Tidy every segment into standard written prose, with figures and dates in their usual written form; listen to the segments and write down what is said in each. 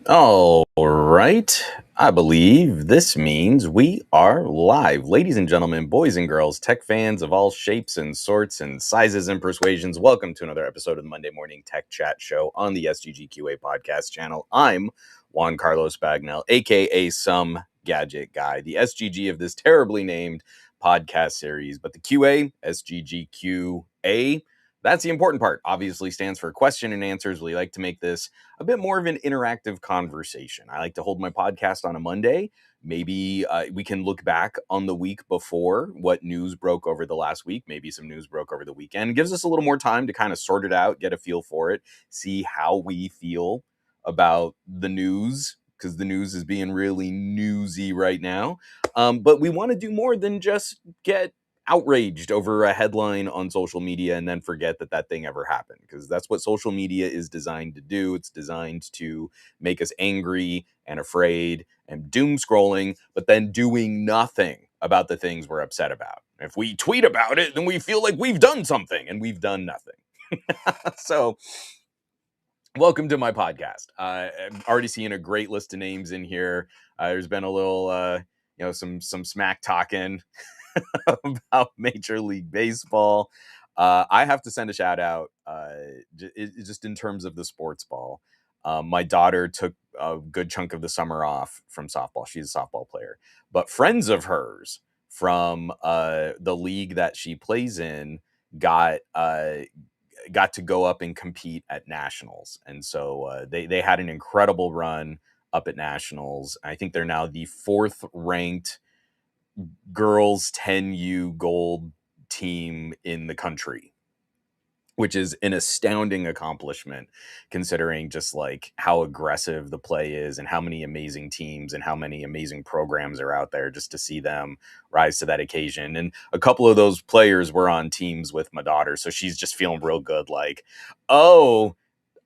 All right. I believe this means we are live. Ladies and gentlemen, boys and girls, tech fans of all shapes and sorts and sizes and persuasions, welcome to another episode of the Monday Morning Tech Chat Show on the SGGQA podcast channel. I'm Juan Carlos Bagnell, aka Some Gadget Guy, the SGG of this terribly named podcast series. But the QA, SGGQA, that's the important part. Obviously stands for question and answers. We like to make this a bit more of an interactive conversation. I like to hold my podcast on a Monday. Maybe we can look back on the week before, what news broke over the last week. Maybe some news broke over the weekend. It gives us a little more time to kind of sort it out, get a feel for it, see how we feel about the news, because the news is being really newsy right now. But we want to do more than just get outraged over a headline on social media and then forget that that thing ever happened, because that's what social media is designed to do. It's designed to make us angry and afraid and doom scrolling, but then doing nothing about the things we're upset about. If we tweet about it, then we feel like we've done something, and we've done nothing. So welcome to my podcast. I'm already seeing a great list of names in here. There's been a little some smack talking about Major League Baseball. I have to send a shout out just in terms of the sports ball. My daughter took a good chunk of the summer off from softball. She's a softball player, but friends of hers from the league that she plays in got got to go up and compete at nationals, and so they had an incredible run up at nationals. I think they're now the fourth ranked girls 10U gold team in the country, which is an astounding accomplishment considering just like how aggressive the play is and how many amazing teams and how many amazing programs are out there, just to see them rise to that occasion. And a couple of those players were on teams with my daughter, so she's just feeling real good, like, oh,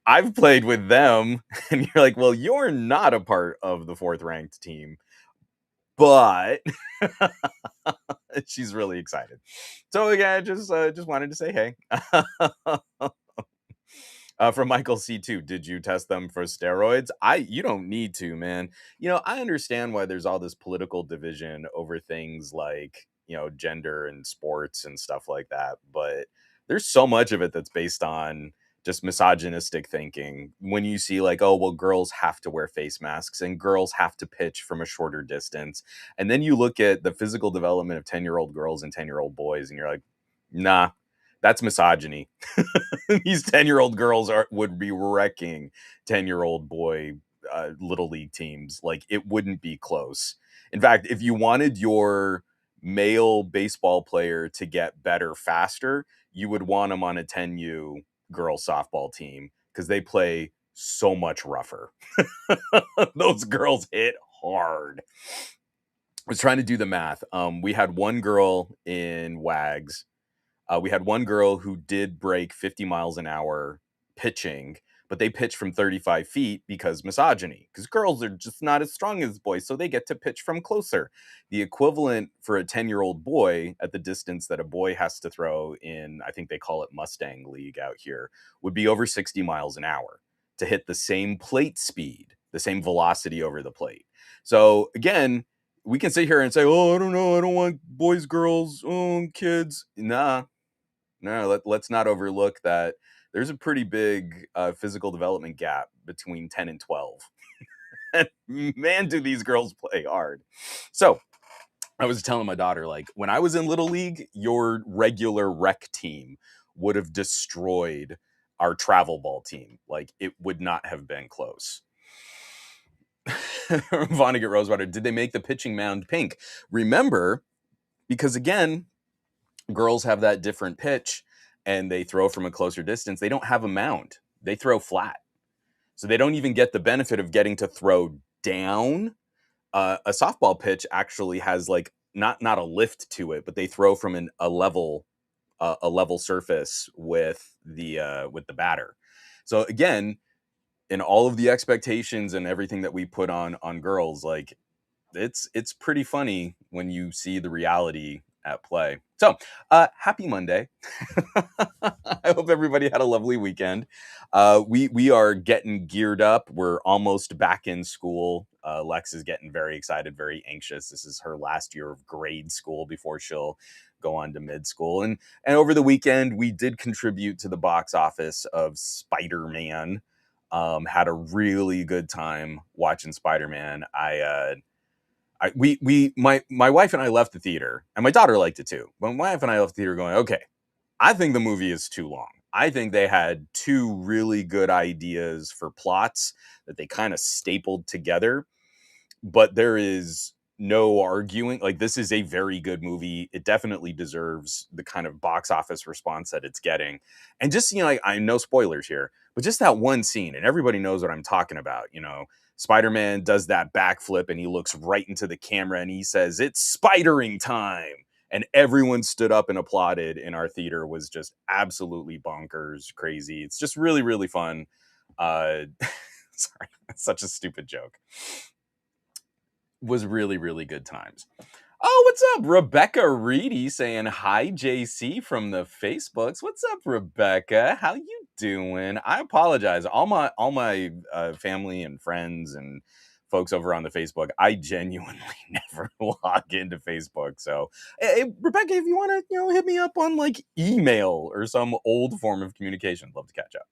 I've played with them. And you're like, well, you're not a part of the fourth ranked team, but she's really excited. So again, just wanted to say hey. From Michael C2, did you test them for steroids? You don't need to, man. I understand why there's all this political division over things like, gender and sports and stuff like that, but there's so much of it that's based on just misogynistic thinking. When you see like, oh, well, girls have to wear face masks and girls have to pitch from a shorter distance. And then you look at the physical development of 10-year-old girls and 10-year-old boys, and you're like, nah, that's misogyny. These 10-year-old girls would be wrecking 10-year-old boy little league teams. Like, it wouldn't be close. In fact, if you wanted your male baseball player to get better faster, you would want them on a 10U girl softball team, because they play so much rougher. Those girls hit hard. I was trying to do the math. We had one girl in WAGs. We had one girl who did break 50 miles an hour pitching, but they pitched from 35 feet because misogyny, because girls are just not as strong as boys, so they get to pitch from closer. The equivalent for a 10-year-old boy at the distance that a boy has to throw in, I think they call it Mustang League out here, would be over 60 miles an hour to hit the same plate speed, the same velocity over the plate. So again, we can sit here and say, oh, I don't know, I don't want boys, girls, oh, kids. Nah, no, let's not overlook that there's a pretty big physical development gap between 10 and 12. And man, do these girls play hard. So I was telling my daughter, like, when I was in Little League, your regular rec team would have destroyed our travel ball team. Like, it would not have been close. Vonnegut Rosewater, did they make the pitching mound pink? Remember, because again, girls have that different pitch and they throw from a closer distance. They don't have a mound. They throw flat. So they don't even get the benefit of getting to throw down. A softball pitch actually has like not a lift to it, but they throw from a level surface with the batter. So again, in all of the expectations and everything that we put on girls, like, it's pretty funny when you see the reality at play. So, happy Monday. I hope everybody had a lovely weekend. We are getting geared up. We're almost back in school. Lex is getting very excited, very anxious. This is her last year of grade school before she'll go on to mid school. And over the weekend, we did contribute to the box office of Spider-Man. Had a really good time watching Spider-Man. My wife and I left the theater, and my daughter liked it too. But my wife and I left the theater going, okay, I think the movie is too long. I think they had two really good ideas for plots that they kind of stapled together, but there is no arguing. Like, this is a very good movie. It definitely deserves the kind of box office response that it's getting. And just, like, I know spoilers here, but just that one scene, and everybody knows what I'm talking about. Spider-Man does that backflip and he looks right into the camera and he says, "It's spidering time." And everyone stood up and applauded in our theater. Was just absolutely bonkers crazy. It's just really, really fun. Sorry, that's such a stupid joke. Was really, really good times. Oh, what's up? Rebecca Reedy saying hi, JC from the Facebooks. What's up, Rebecca? How you doing? I apologize. All my family and friends and folks over on the Facebook, I genuinely never log into Facebook. So, hey, Rebecca, if you want to, hit me up on like email or some old form of communication, love to catch up.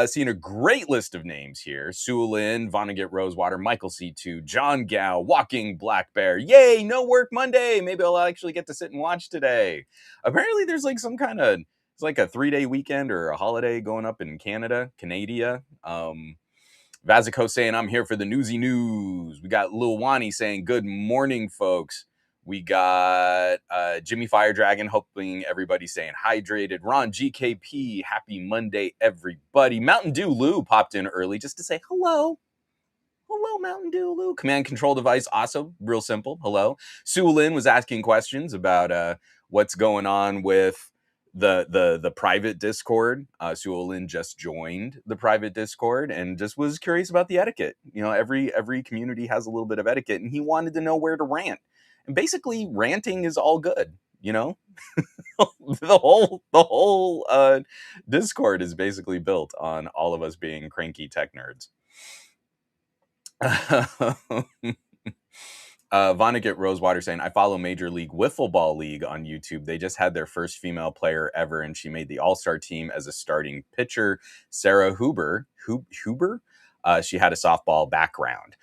Seeing a great list of names here. Sue Lynn, Vonnegut Rosewater, Michael C2, John Gow, Walking Black Bear. Yay, no work Monday. Maybe I'll actually get to sit and watch today. Apparently there's like some kind of, it's like a 3-day weekend or a holiday going up in Canada. Vazico saying, I'm here for the newsy news. We got Lil Wani saying, good morning, folks. We got Jimmy Fire Dragon, hoping everybody's staying hydrated. Ron GKP, happy Monday, everybody. Mountain Dew Lou popped in early just to say hello. Hello, Mountain Dew Lou. Command control device, also real simple. Hello. Sue Lynn was asking questions about what's going on with the private Discord. Sue Lynn just joined the private Discord and just was curious about the etiquette. Every community has a little bit of etiquette, and he wanted to know where to rant. And basically, ranting is all good. The whole Discord is basically built on all of us being cranky tech nerds. Vonnegut Rosewater saying, I follow Major League Wiffle Ball League on YouTube. They just had their first female player ever, and she made the all-star team as a starting pitcher. Sarah Huber. She had a softball background.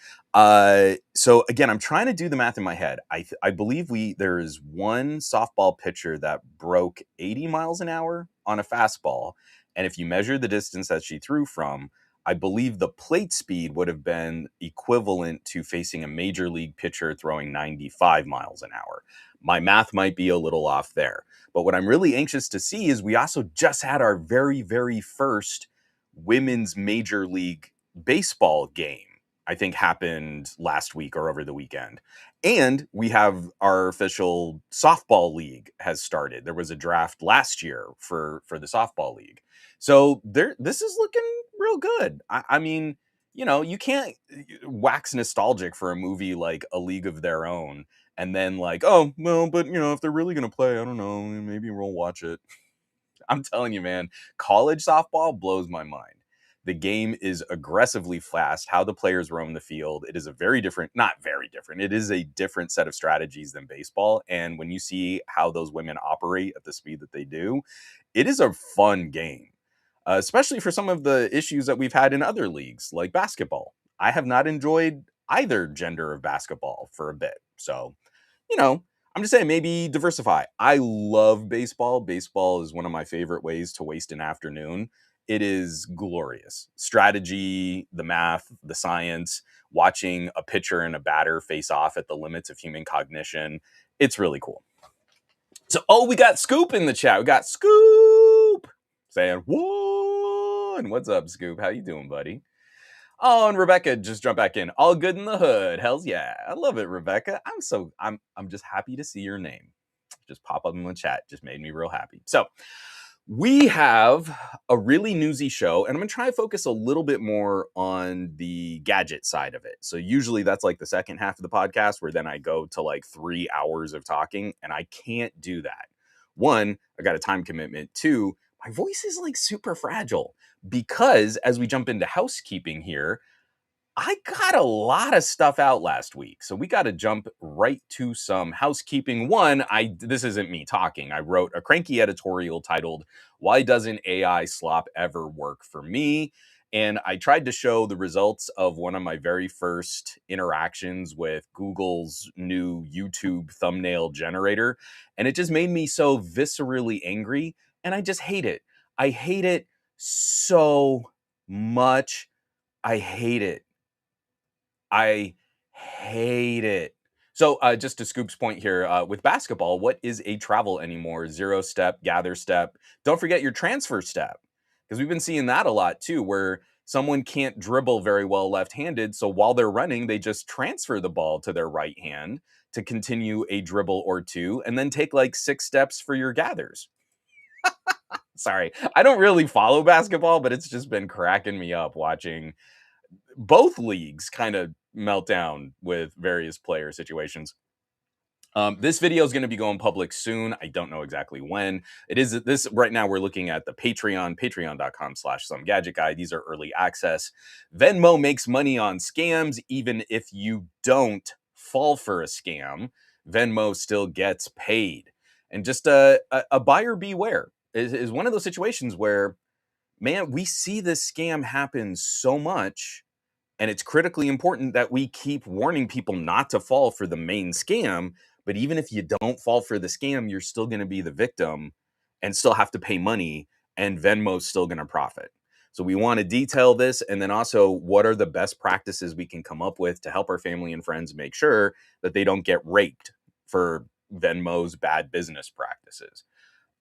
So again, I'm trying to do the math in my head. I believe there is one softball pitcher that broke 80 miles an hour on a fastball. And if you measure the distance that she threw from, I believe the plate speed would have been equivalent to facing a major league pitcher throwing 95 miles an hour. My math might be a little off there. But what I'm really anxious to see is we also just had our very, very first women's major league baseball game, I think happened last week or over the weekend. And we have our official softball league has started. There was a draft last year for the softball league. So this is looking real good. I mean, you can't wax nostalgic for a movie like A League of Their Own and then like, oh, well, but if they're really going to play, I don't know, maybe we'll watch it. I'm telling you, man, college softball blows my mind. The game is aggressively fast. How the players roam the field, it is not very different. It is a different set of strategies than baseball. And when you see how those women operate at the speed that they do, it is a fun game. Especially for some of the issues that we've had in other leagues, like basketball. I have not enjoyed either gender of basketball for a bit. So, I'm just saying, maybe diversify. I love baseball. Baseball is one of my favorite ways to waste an afternoon. It is glorious. Strategy, the math, the science, watching a pitcher and a batter face off at the limits of human cognition. It's really cool. So, we got Scoop in the chat. We got Scoop saying, one. What's up, Scoop? How you doing, buddy? Oh, and Rebecca just jumped back in. All good in the hood. Hells yeah. I love it, Rebecca. I'm just happy to see your name just pop up in the chat. Just made me real happy. So We have a really newsy show, and I'm gonna try to focus a little bit more on the gadget side of it. So usually that's like the second half of the podcast where then I go to like 3 hours of talking, and I can't do that. One, I got a time commitment. Two, my voice is like super fragile because as we jump into housekeeping here, I got a lot of stuff out last week, so we got to jump right to some housekeeping. One, I this isn't me talking. I wrote a cranky editorial titled "Why Doesn't AI Slop Ever Work for Me?" And I tried to show the results of one of my very first interactions with Google's new YouTube thumbnail generator, and it just made me so viscerally angry, and I just hate it. I hate it so much. I hate it. I hate it. So, just to Scoop's point here, with basketball, what is a travel anymore? Zero step, gather step. Don't forget your transfer step, because we've been seeing that a lot too, where someone can't dribble very well left-handed, so while they're running, they just transfer the ball to their right hand to continue a dribble or two, and then take like 6 steps for your gathers. Sorry, I don't really follow basketball, but it's just been cracking me up watching both leagues kind of melt down with various player situations. This video is going to be going public soon. I don't know exactly when. It is this right now. We're looking at the patreon.com/some gadget guy. These are early access. Venmo makes money on scams. Even if you don't fall for a scam, Venmo still gets paid. And just a buyer beware is one of those situations where, man, we see this scam happen so much, and it's critically important that we keep warning people not to fall for the main scam. But even if you don't fall for the scam, you're still going to be the victim and still have to pay money, and Venmo's still going to profit. So we want to detail this, and then also what are the best practices we can come up with to help our family and friends make sure that they don't get raped for Venmo's bad business practices.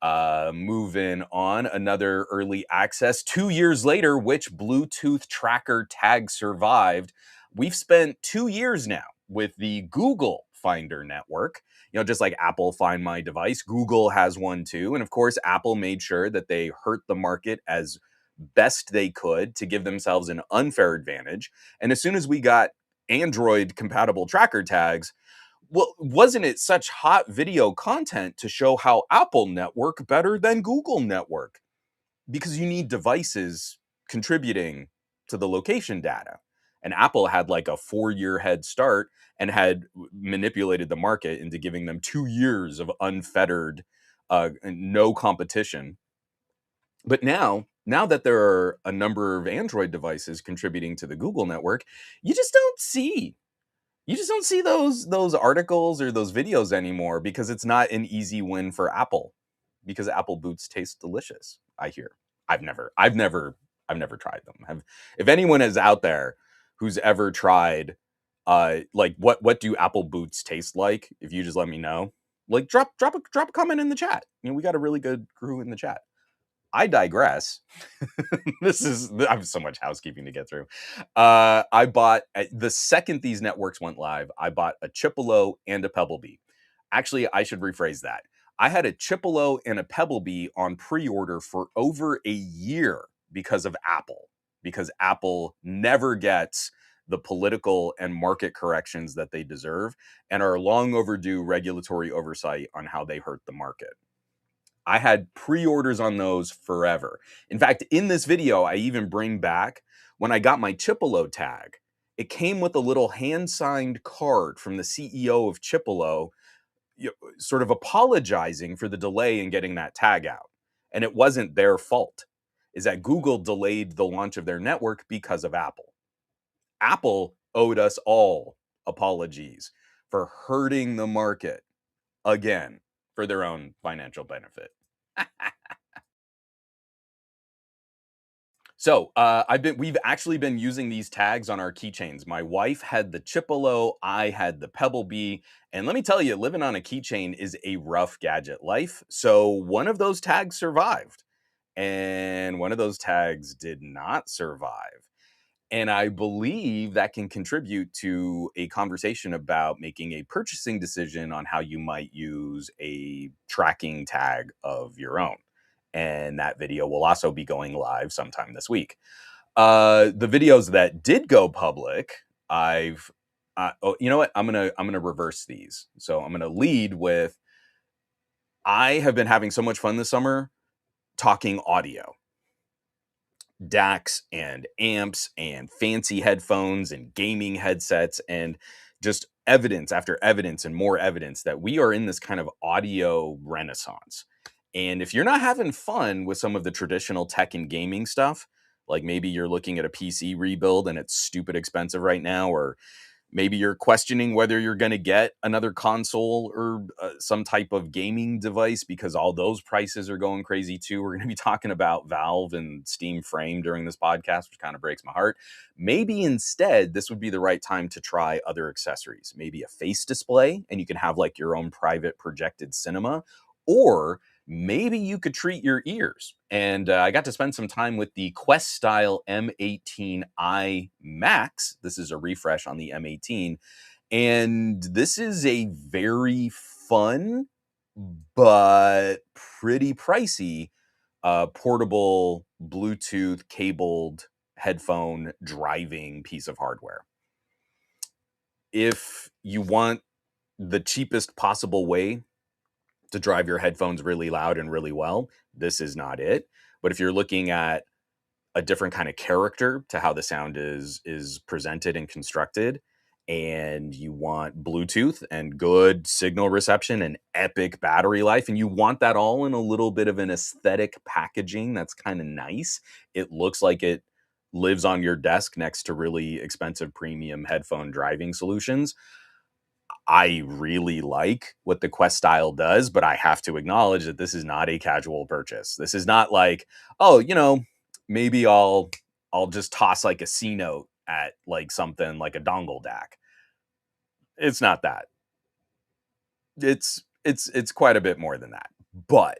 Moving on, another early access. 2 years later, which Bluetooth tracker tag survived? We've spent 2 years now with the Google Finder network. Just like Apple Find My Device, Google has one too. And of course, Apple made sure that they hurt the market as best they could to give themselves an unfair advantage. And as soon as we got Android compatible tracker tags, well, wasn't it such hot video content to show how Apple network better than Google network? Because you need devices contributing to the location data. And Apple had like a 4-year head start and had manipulated the market into giving them 2 years of unfettered, no competition. But now that there are a number of Android devices contributing to the Google network, you just don't see you just don't see those articles or those videos anymore, because it's not an easy win for Apple, because Apple boots taste delicious, I hear. I've never tried them. If anyone is out there who's ever tried, like what do Apple boots taste like, if you just let me know. Like drop a comment in the chat. We got a really good crew in the chat. I digress. I have so much housekeeping to get through. I bought the second these networks went live, I bought a Chipolo and a Pebblebee. Actually, I should rephrase that. I had a Chipolo and a Pebblebee on pre-order for over a year because Apple never gets the political and market corrections that they deserve, and are long overdue regulatory oversight on how they hurt the market. I had pre-orders on those forever. In fact, in this video, I even bring back when I got my Chipolo tag. It came with a little hand-signed card from the CEO of Chipolo, sort of apologizing for the delay in getting that tag out. And it wasn't their fault. Is that Google delayed the launch of their network because of Apple. Apple owed us all apologies for hurting the market again for their own financial benefit. So, we've actually been using these tags on our keychains. My wife had the Chipolo, I had the Pebblebee, and let me tell you, living on a keychain is a rough gadget life. So, one of those tags survived, and one of those tags did not survive. And I believe that can contribute to a conversation about making a purchasing decision on how you might use a tracking tag of your own. and that video will also be going live sometime this week. The videos that did go public, oh, you know what? I'm gonna reverse these. So I'm gonna lead with, I have been having so much fun this summer talking audio, DACs and amps and fancy headphones and gaming headsets, and just evidence after evidence and more evidence that we are in this kind of audio renaissance. And if you're not having fun with some of the traditional tech and gaming stuff, like maybe you're looking at a PC rebuild and it's stupid expensive right now, or maybe you're questioning whether you're going to get another console or some type of gaming device because all those prices are going crazy too. We're going to be talking about Valve and Steam Frame during this podcast, which kind of breaks my heart. Maybe instead, this would be the right time to try other accessories, maybe a face display, and you can have like your own private projected cinema, or maybe you could treat your ears. And I got to spend some time with the Quest Style M18i Max. This is a refresh on the M18. And this is a very fun, but pretty pricey portable Bluetooth cabled headphone driving piece of hardware. If you want the cheapest possible way to drive your headphones really loud and really well, this is not it. But if you're looking at a different kind of character to how the sound is presented and constructed, and you want Bluetooth and good signal reception and epic battery life, and you want that all in a little bit of an aesthetic packaging that's kind of nice, it looks like it lives on your desk next to really expensive premium headphone driving solutions. I really like what the Quest Style does, but I have to acknowledge that this is not a casual purchase. This is not like, oh, maybe I'll just toss like a C note at like something like a dongle DAC. It's not that. It's quite a bit more than that. But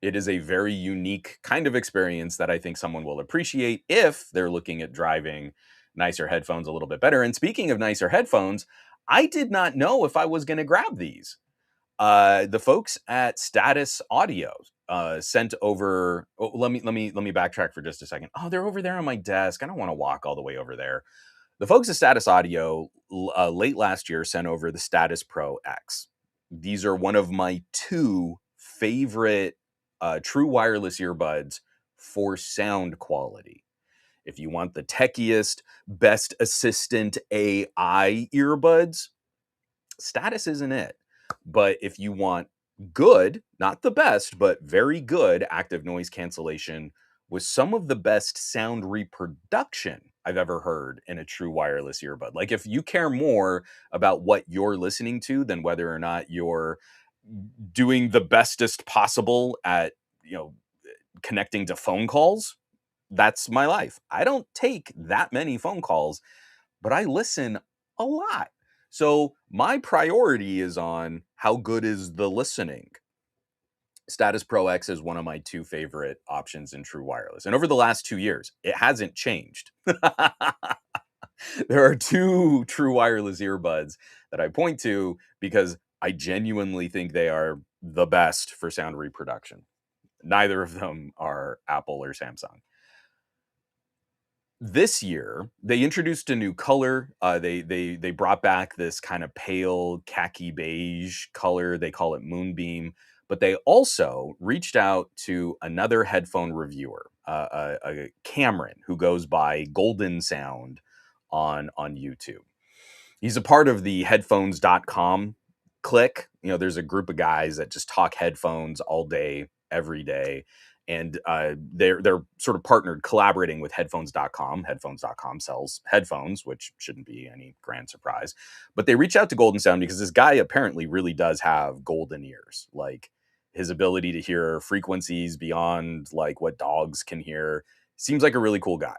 it is a very unique kind of experience that I think someone will appreciate if they're looking at driving nicer headphones a little bit better. And speaking of nicer headphones, I did not know if I was going to grab these. The folks at Status Audio sent over. Oh, let me backtrack for just a second. Oh, they're over there on my desk. I don't want to walk all the way over there. The folks at Status Audio late last year sent over the Status Pro X. These are one of my two favorite true wireless earbuds for sound quality. If you want the techiest, best assistant AI earbuds, Status isn't it. But if you want good, not the best, but very good active noise cancellation with some of the best sound reproduction I've ever heard in a true wireless earbud. Like if you care more about what you're listening to than whether or not you're doing the bestest possible at, connecting to phone calls, that's my life. I don't take that many phone calls, but I listen a lot. So my priority is on how good is the listening. Status Pro X is one of my two favorite options in true wireless. And over the last 2 years, it hasn't changed. There are two true wireless earbuds that I point to because I genuinely think they are the best for sound reproduction. Neither of them are Apple or Samsung. This year, they introduced a new color. They brought back this kind of pale khaki beige color. They call it Moonbeam. But they also reached out to another headphone reviewer, Cameron, who goes by Golden Sound on YouTube. He's a part of the headphones.com clique. There's a group of guys that just talk headphones all day, every day. And they're sort of partnered, collaborating with headphones.com. Headphones.com sells headphones, which shouldn't be any grand surprise. But they reach out to Golden Sound because this guy apparently really does have golden ears. Like his ability to hear frequencies beyond like what dogs can hear seems like a really cool guy.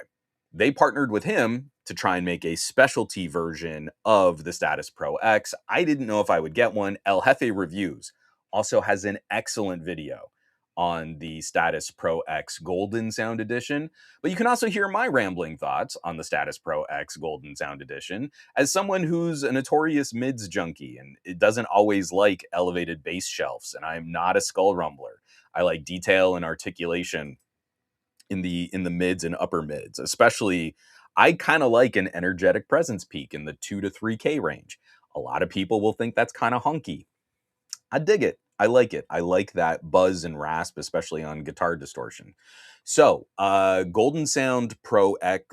They partnered with him to try and make a specialty version of the Status Pro X. I didn't know if I would get one. El Jefe Reviews also has an excellent video on the Status Pro X Golden Sound Edition. But you can also hear my rambling thoughts on the Status Pro X Golden Sound Edition as someone who's a notorious mids junkie and it doesn't always like elevated bass shelves, and I'm not a skull rumbler. I like detail and articulation in the mids and upper mids. Especially, I kind of like an energetic presence peak in the 2 to 3K range. A lot of people will think that's kind of hunky. I dig it. I like it. I like that buzz and rasp, especially on guitar distortion. So, Golden Sound Pro X,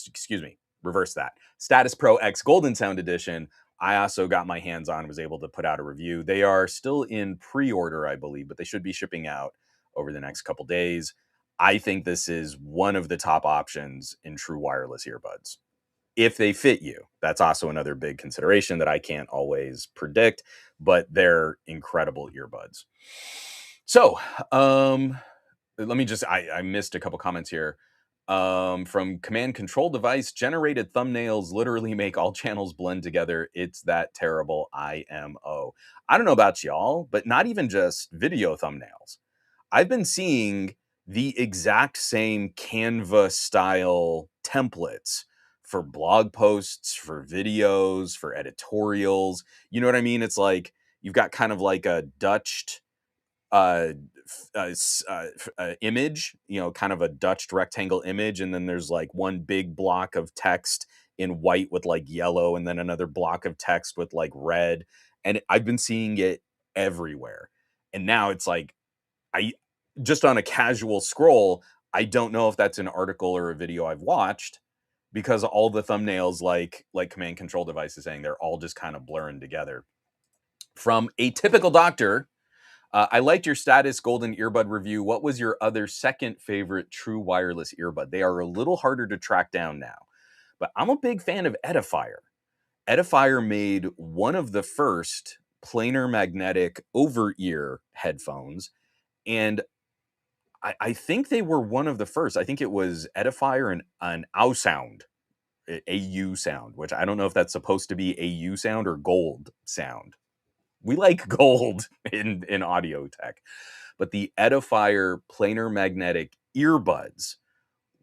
excuse me, reverse that. Status Pro X Golden Sound Edition. I also got my hands on, was able to put out a review. They are still in pre-order, I believe, but they should be shipping out over the next couple days. I think this is one of the top options in true wireless earbuds if they fit you. That's also another big consideration that I can't always predict, but they're incredible earbuds. So, let me just, I missed a couple comments here. From command control device, generated thumbnails literally make all channels blend together. It's that terrible IMO. I don't know about y'all, but not even just video thumbnails. I've been seeing the exact same Canva style templates for blog posts, for videos, for editorials. You know what I mean? It's like you've got kind of like a Dutched image, kind of a Dutched rectangle image, and then there's like one big block of text in white with like yellow, and then another block of text with like red. And I've been seeing it everywhere. And now it's like I just on a casual scroll, I don't know if that's an article or a video I've watched because all the thumbnails, like command control device is saying, they're all just kind of blurring together. From a typical doctor, I liked your status golden earbud review. What was your other second favorite true wireless earbud? They are a little harder to track down now, but I'm a big fan of Edifier. Edifier made one of the first planar magnetic over ear headphones. And I think they were one of the first. I think it was Edifier and an AU sound, AU sound, which I don't know if that's supposed to be AU sound or gold sound. We like gold in audio tech, but the Edifier planar magnetic earbuds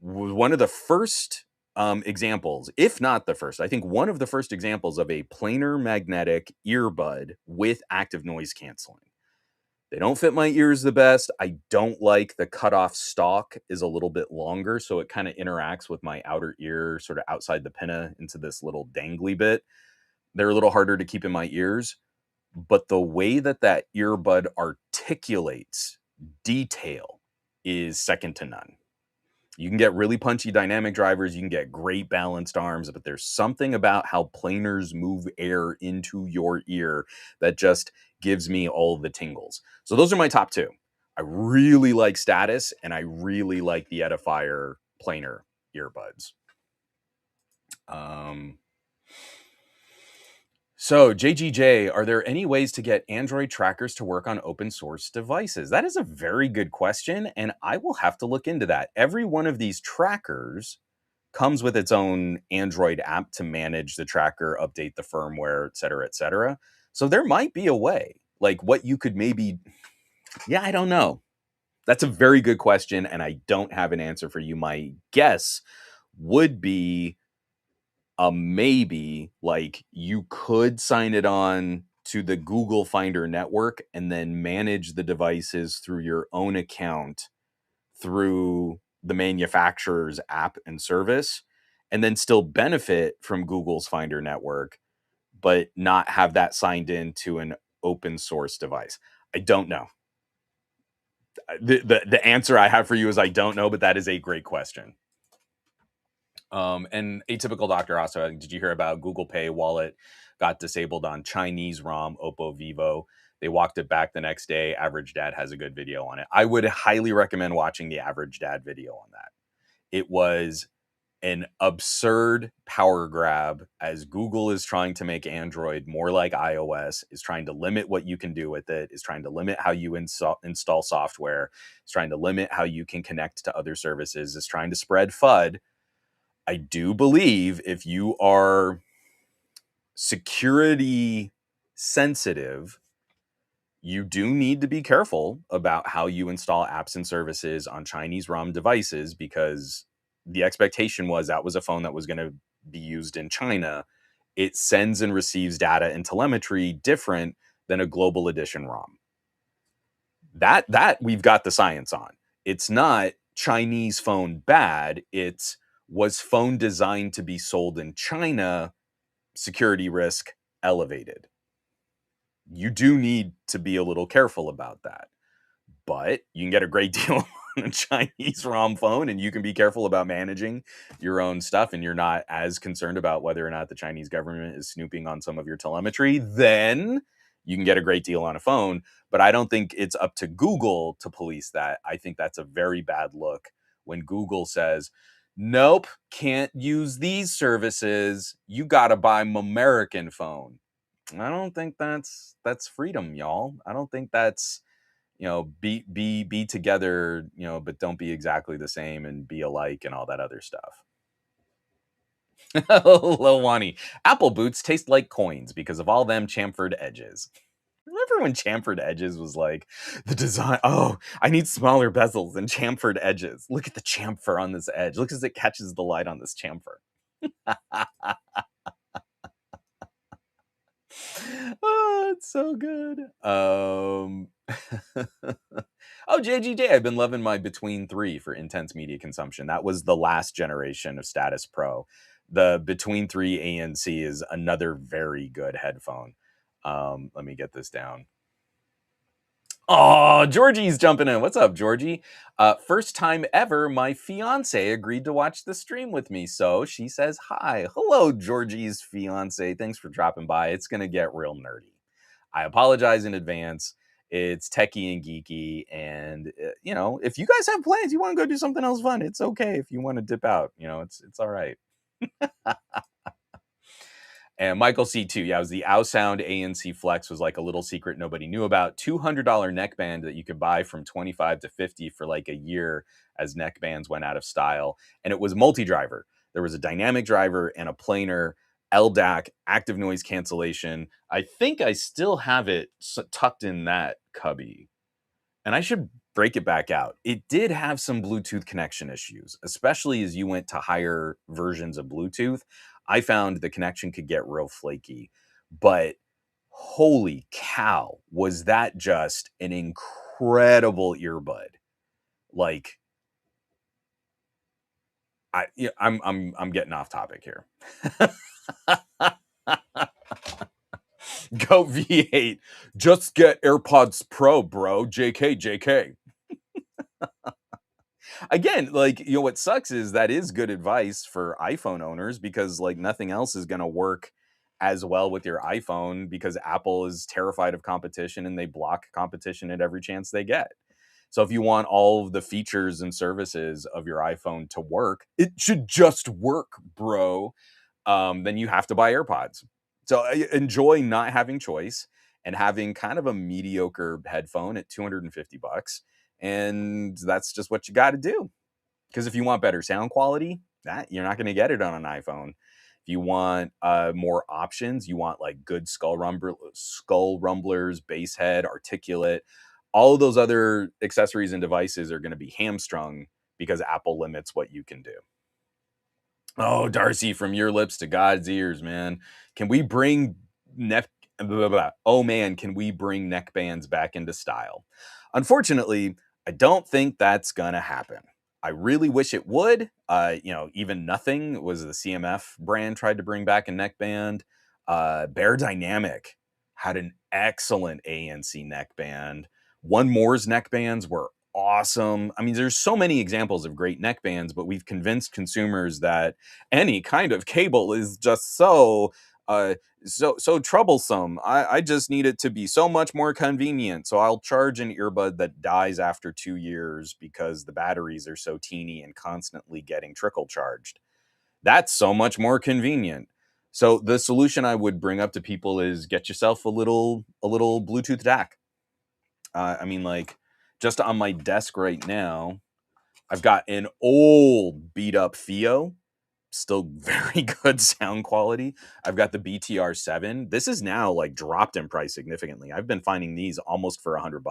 was one of the first examples, if not the first. I think one of the first examples of a planar magnetic earbud with active noise canceling. They don't fit my ears the best. I don't like the cutoff stalk is a little bit longer, so it kind of interacts with my outer ear, sort of outside the pinna into this little dangly bit. They're a little harder to keep in my ears, but the way that that earbud articulates detail is second to none. You can get really punchy dynamic drivers, you can get great balanced arms, but there's something about how planars move air into your ear that just gives me all the tingles. So those are my top two. I really like Status, and I really like the Edifier planar earbuds. So, JGJ, are there any ways to get Android trackers to work on open source devices? That is a very good question, and I will have to look into that. Every one of these trackers comes with its own Android app to manage the tracker, update the firmware, et cetera, et cetera. So there might be a way, like what you could maybe, yeah, I don't know. That's a very good question, and I don't have an answer for you. My guess would be maybe like you could sign it on to the Google Finder network and then manage the devices through your own account through the manufacturer's app and service, and then still benefit from Google's Finder network, but not have that signed in to an open source device. I don't know. The answer I have for you is I don't know, but that is a great question. And Atypical Doctor also, did you hear about Google Pay wallet got disabled on Chinese ROM, Oppo, Vivo? They walked it back the next day. Average Dad has a good video on it. I would highly recommend watching the Average Dad video on that. It was an absurd power grab as Google is trying to make Android more like iOS, is trying to limit what you can do with it, is trying to limit how you install software, is trying to limit how you can connect to other services, is trying to spread FUD. I do believe if you are security sensitive, you do need to be careful about how you install apps and services on Chinese ROM devices, because the expectation was that was a phone that was going to be used in China. It sends and receives data and telemetry different than a global edition ROM. That we've got the science on. It's not Chinese phone bad. It's, was phone designed to be sold in China, security risk elevated. You do need to be a little careful about that. But you can get a great deal on a Chinese ROM phone, and you can be careful about managing your own stuff, and you're not as concerned about whether or not the Chinese government is snooping on some of your telemetry, then you can get a great deal on a phone. But I don't think it's up to Google to police that. I think that's a very bad look when Google says, nope, can't use these services. You got to buy American phone. I don't think that's freedom, y'all. I don't think that's, be together, but don't be exactly the same and be alike and all that other stuff. Lil Wani, Apple boots taste like coins because of all them chamfered edges. Remember when chamfered edges was like the design? Oh, I need smaller bezels and chamfered edges. Look at the chamfer on this edge. Look as it catches the light on this chamfer. Oh, it's so good. Oh, JGJ, I've been loving my Between 3 for intense media consumption. That was the last generation of Status Pro. The Between 3 ANC is another very good headphone. Let me get this down. Oh, Georgie's jumping in. What's up, Georgie? First time ever, my fiance agreed to watch the stream with me. So she says hi. Hello, Georgie's fiance. Thanks for dropping by. It's going to get real nerdy. I apologize in advance. It's techie and geeky. And, if you guys have plans, you want to go do something else fun, it's okay if you want to dip out. It's all right. And Michael C2, yeah, it was the Sound ANC Flex, was like a little secret nobody knew about. $200 neckband that you could buy from 25 to 50 for like a year as neckbands went out of style. And it was multi-driver. There was a dynamic driver and a planar, LDAC, active noise cancellation. I think I still have it tucked in that cubby. And I should break it back out. It did have some Bluetooth connection issues, especially as you went to higher versions of Bluetooth. I found the connection could get real flaky, but holy cow, was that just an incredible earbud. Like, I'm getting off topic here. Go V8. Just get AirPods Pro, bro. JK. Again, like, what sucks is that is good advice for iPhone owners, because like nothing else is going to work as well with your iPhone, because Apple is terrified of competition and they block competition at every chance they get. So if you want all of the features and services of your iPhone to work, it should just work, bro. Then you have to buy AirPods. So I enjoy not having choice and having kind of a mediocre headphone at 250 bucks. And that's just what you got to do. Because if you want better sound quality, that you're not going to get it on an iPhone. If you want more options, you want like good skull rumblers, bass head, articulate, all of those other accessories and devices are going to be hamstrung because Apple limits what you can do. Oh, Darcy, from your lips to God's ears, man. Can we bring neck? Blah, blah, blah. Oh man, can we bring neckbands back into style? Unfortunately, I don't think that's gonna happen. I really wish it would. Even Nothing was the CMF brand tried to bring back a neckband. Bear Dynamic had an excellent ANC neckband. One More's neckbands were awesome. I mean, there's so many examples of great neckbands, but we've convinced consumers that any kind of cable is just so troublesome. I just need it to be so much more convenient. So I'll charge an earbud that dies after 2 years because the batteries are so teeny and constantly getting trickle charged. That's so much more convenient. So the solution I would bring up to people is get yourself a little Bluetooth DAC. I mean, like, just on my desk right now, I've got an old beat up Theo, still very good sound quality. I've got the BTR7. This is now like dropped in price significantly. I've been finding these almost for $100.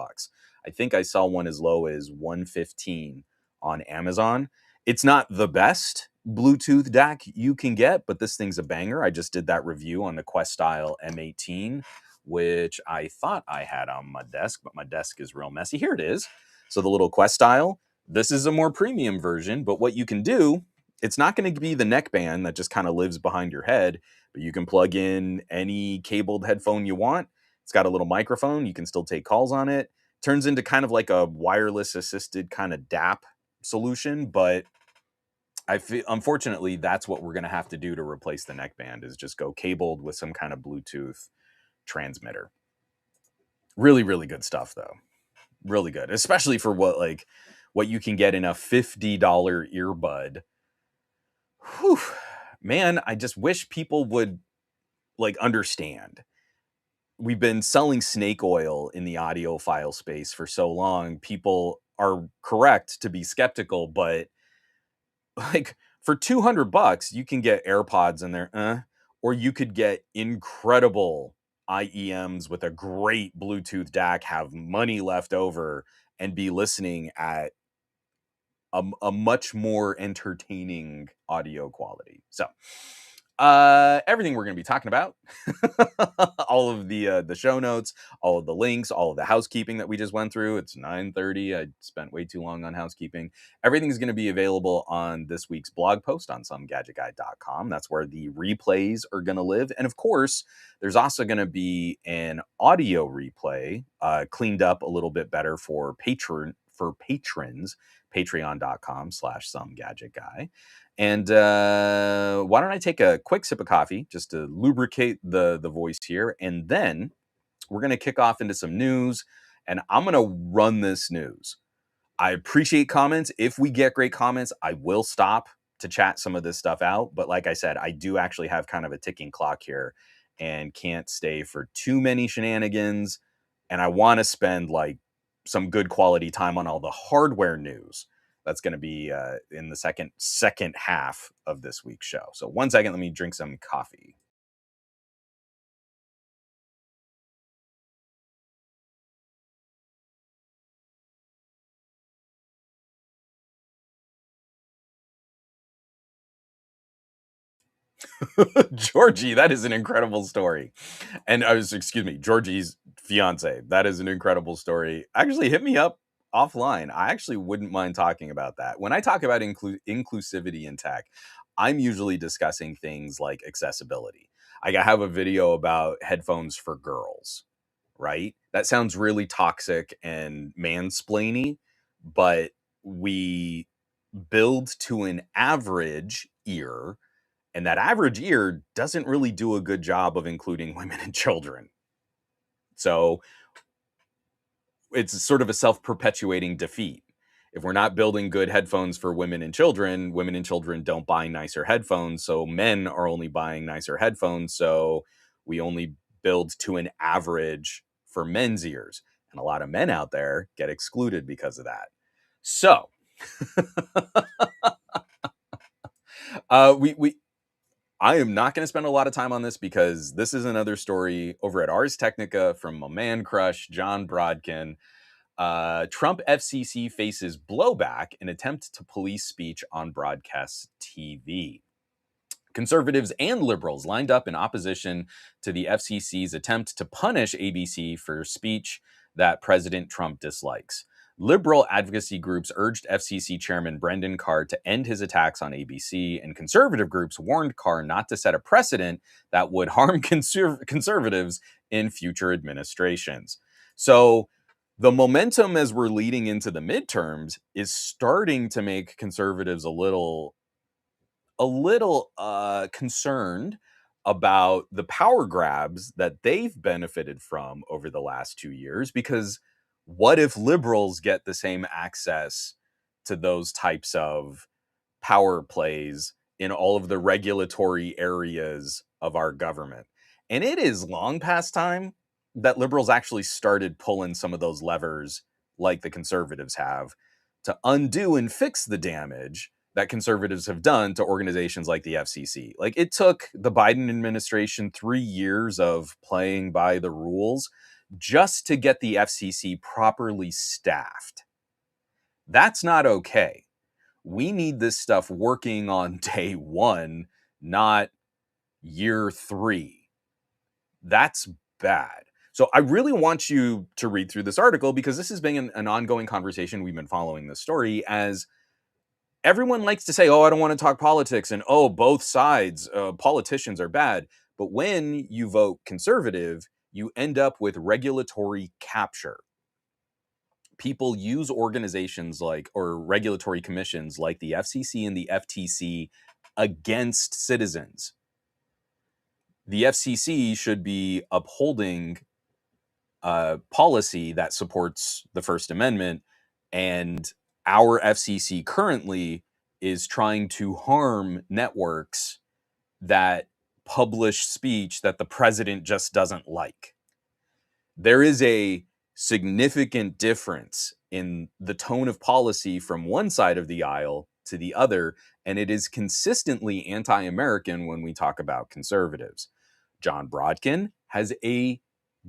I think I saw one as low as 115 on Amazon. It's not the best Bluetooth DAC you can get, but this thing's a banger. I just did that review on the Quest Style M18 which I thought I had on my desk, but my desk is real messy. Here it is. So the little Quest style, this is a more premium version, but what you can do, it's not going to be the neck band that just kind of lives behind your head, but you can plug in any cabled headphone you want. It's got a little microphone. You can still take calls on it. Turns into kind of like a wireless assisted kind of DAP solution, but I feel unfortunately that's what we're going to have to do to replace the neckband is just go cabled with some kind of Bluetooth transmitter. Really, really good stuff though. Really good, especially for what you can get in a $50 earbud. Whew. Man, I just wish people would understand. We've been selling snake oil in the audiophile space for so long. People are correct to be skeptical, but for 200 bucks, you can get AirPods in there, or you could get incredible IEMs with a great Bluetooth DAC, have money left over, and be listening at a much more entertaining audio quality. So, everything we're going to be talking about, all of the show notes, all of the links, all of the housekeeping that we just went through. It's 9:30. I spent way too long on housekeeping. Everything is going to be available on this week's blog post on somegadgetguy.com. That's where the replays are going to live. And of course, there's also going to be an audio replay, cleaned up a little bit better for patrons, patreon.com/somegadgetguy. And why don't I take a quick sip of coffee just to lubricate the voice here, and then we're going to kick off into some news, and I'm going to run this news. I appreciate comments. If we get great comments, I will stop to chat some of this stuff out. But like I said, I do actually have kind of a ticking clock here and can't stay for too many shenanigans. And I want to spend some good quality time on all the hardware news that's going to be in the second half of this week's show. So 1 second, let me drink some coffee. Georgie, that is an incredible story. And excuse me, Georgie's fiance. That is an incredible story. Actually, hit me up offline. I actually wouldn't mind talking about that. When I talk about inclusivity in tech, I'm usually discussing things like accessibility. I have a video about headphones for girls, right? That sounds really toxic and mansplainy, but we build to an average ear, and that average ear doesn't really do a good job of including women and children. So it's sort of a self-perpetuating defeat. If we're not building good headphones for women and children don't buy nicer headphones. So men are only buying nicer headphones. So we only build to an average for men's ears. And a lot of men out there get excluded because of that. So we I am not going to spend a lot of time on this because this is another story over at Ars Technica from my man crush, John Brodkin. Trump FCC faces blowback in attempt to police speech on broadcast TV. Conservatives and liberals lined up in opposition to the FCC's attempt to punish ABC for speech that President Trump dislikes. Liberal advocacy groups urged FCC Chairman Brendan Carr to end his attacks on ABC, and conservative groups warned Carr not to set a precedent that would harm conservatives in future administrations. So the momentum as we're leading into the midterms is starting to make conservatives a little concerned about the power grabs that they've benefited from over the last 2 years, because what if liberals get the same access to those types of power plays in all of the regulatory areas of our government? And it is long past time that liberals actually started pulling some of those levers like the conservatives have to undo and fix the damage that conservatives have done to organizations like the FCC. Like, it took the Biden administration 3 years of playing by the rules just to get the FCC properly staffed. That's not okay. We need this stuff working on day one, not year 3. That's bad. So I really want you to read through this article because this has been an ongoing conversation. We've been following this story as everyone likes to say, "Oh, I don't want to talk politics," and "Oh, both sides, politicians are bad." But when you vote conservative, you end up with regulatory capture. People use organizations like or regulatory commissions like the FCC and the FTC against citizens. The FCC should be upholding policy that supports the First Amendment, and our FCC currently is trying to harm networks that publish speech that the president just doesn't like. There is a significant difference in the tone of policy from one side of the aisle to the other, and it is consistently anti American when we talk about conservatives. John Brodkin has a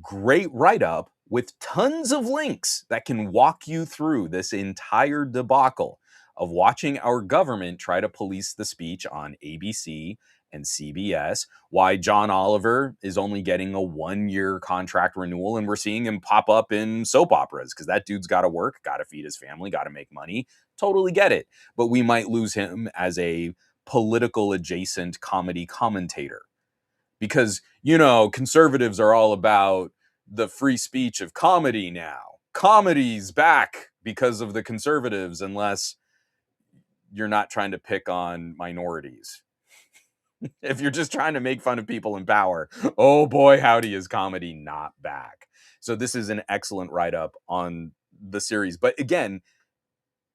great write up with tons of links that can walk you through this entire debacle of watching our government try to police the speech on ABC and CBS, why John Oliver is only getting a 1-year contract renewal, and we're seeing him pop up in soap operas because that dude's got to work, got to feed his family, got to make money. Totally get it. But we might lose him as a political adjacent comedy commentator because, conservatives are all about the free speech of comedy now. Comedy's back because of the conservatives, unless you're not trying to pick on minorities. If you're just trying to make fun of people in power, oh boy, howdy, is comedy not back. So this is an excellent write-up on the series. But again,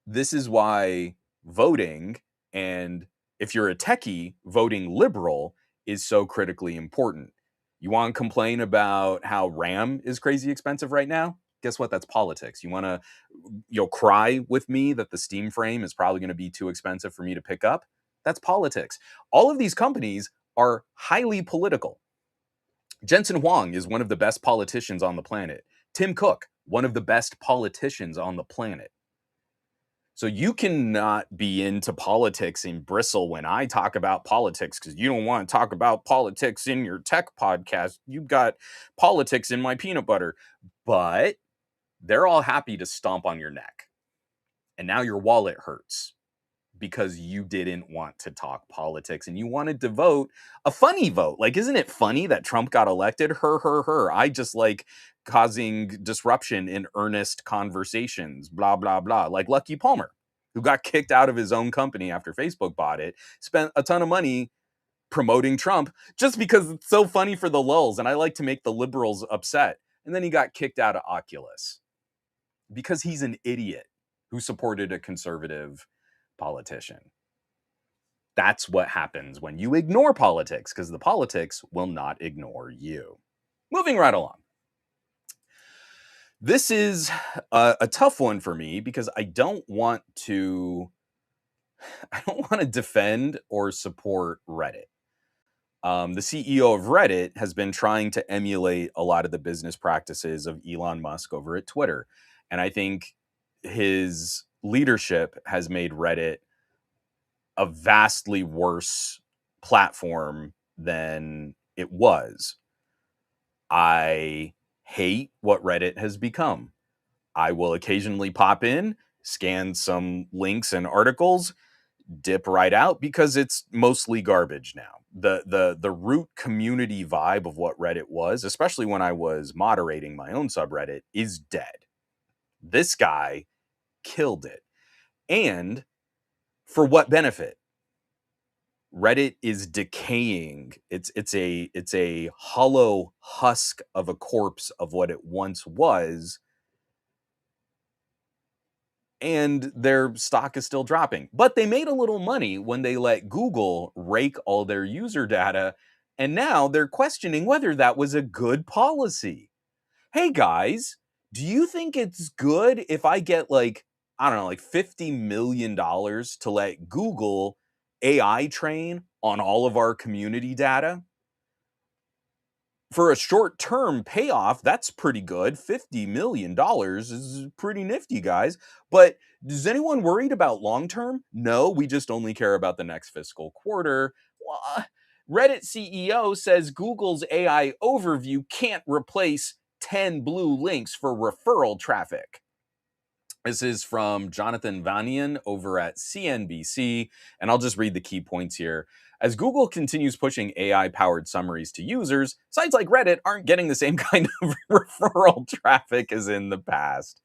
this is why voting, and if you're a techie, voting liberal is so critically important. You want to complain about how RAM is crazy expensive right now? Guess what? That's politics. You want to cry with me that the Steam frame is probably going to be too expensive for me to pick up? That's politics. All of these companies are highly political. Jensen Huang is one of the best politicians on the planet. Tim Cook, one of the best politicians on the planet. So you cannot be into politics and bristle when I talk about politics because you don't want to talk about politics in your tech podcast. You've got politics in my peanut butter. But they're all happy to stomp on your neck. And now your wallet hurts because you didn't want to talk politics and you wanted to vote a funny vote. Like, isn't it funny that Trump got elected? Her. I just like causing disruption in earnest conversations, blah, blah, blah. Like Lucky Palmer, who got kicked out of his own company after Facebook bought it, spent a ton of money promoting Trump just because it's so funny for the lulz. And I like to make the liberals upset. And then he got kicked out of Oculus because he's an idiot who supported a conservative politician. That's what happens when you ignore politics, because the politics will not ignore you. Moving right along. This is a tough one for me because I don't want to defend or support Reddit. The CEO of Reddit has been trying to emulate a lot of the business practices of Elon Musk over at Twitter. And I think his leadership has made Reddit a vastly worse platform than it was. I hate what Reddit has become. I will occasionally pop in, scan some links and articles, dip right out because it's mostly garbage now. The root community vibe of what Reddit was, especially when I was moderating my own subreddit, is dead. This guy killed it. And for what benefit? Reddit is decaying. It's a hollow husk of a corpse of what it once was, and their stock is still dropping. But they made a little money when they let Google rake all their user data, and now they're questioning whether that was a good policy. Hey guys, do you think it's good if I get like $50 million to let Google AI train on all of our community data? For a short-term payoff, that's pretty good. $50 million is pretty nifty, guys. But is anyone worried about long-term? No, we just only care about the next fiscal quarter. Reddit CEO says Google's AI overview can't replace 10 blue links for referral traffic. This is from Jonathan Vanian over at CNBC, and I'll just read the key points here. As Google continues pushing AI-powered summaries to users, sites like Reddit aren't getting the same kind of referral traffic as in the past.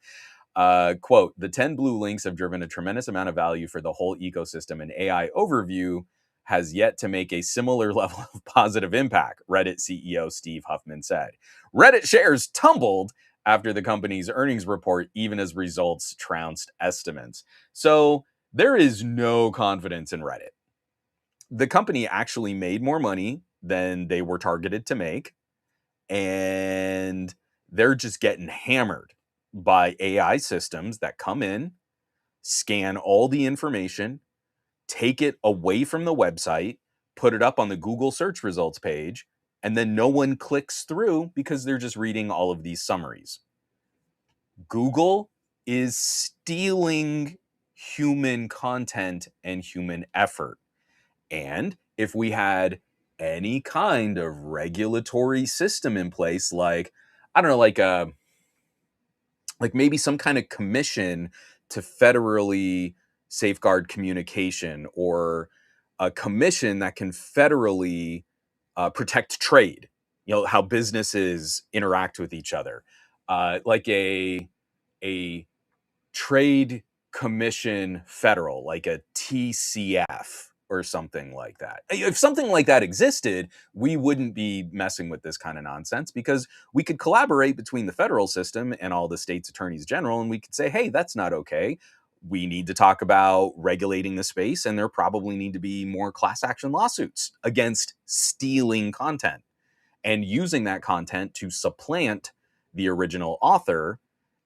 Quote, the 10 blue links have driven a tremendous amount of value for the whole ecosystem, and AI overview has yet to make a similar level of positive impact, Reddit CEO Steve Huffman said. Reddit shares tumbled after the company's earnings report, even as results trounced estimates. So there is no confidence in Reddit. The company actually made more money than they were targeted to make, and they're just getting hammered by AI systems that come in, scan all the information, take it away from the website, put it up on the Google search results page, and then no one clicks through because they're just reading all of these summaries. Google is stealing human content and human effort. And if we had any kind of regulatory system in place, like, I don't know, like maybe some kind of commission to federally safeguard communication, or a commission that can federally protect trade, how businesses interact with each other, like a trade commission federal, like a TCF or something like that. If something like that existed, we wouldn't be messing with this kind of nonsense, because we could collaborate between the federal system and all the states' attorneys general, and we could say, hey, that's not okay. We need to talk about regulating the space, and there probably need to be more class action lawsuits against stealing content and using that content to supplant the original author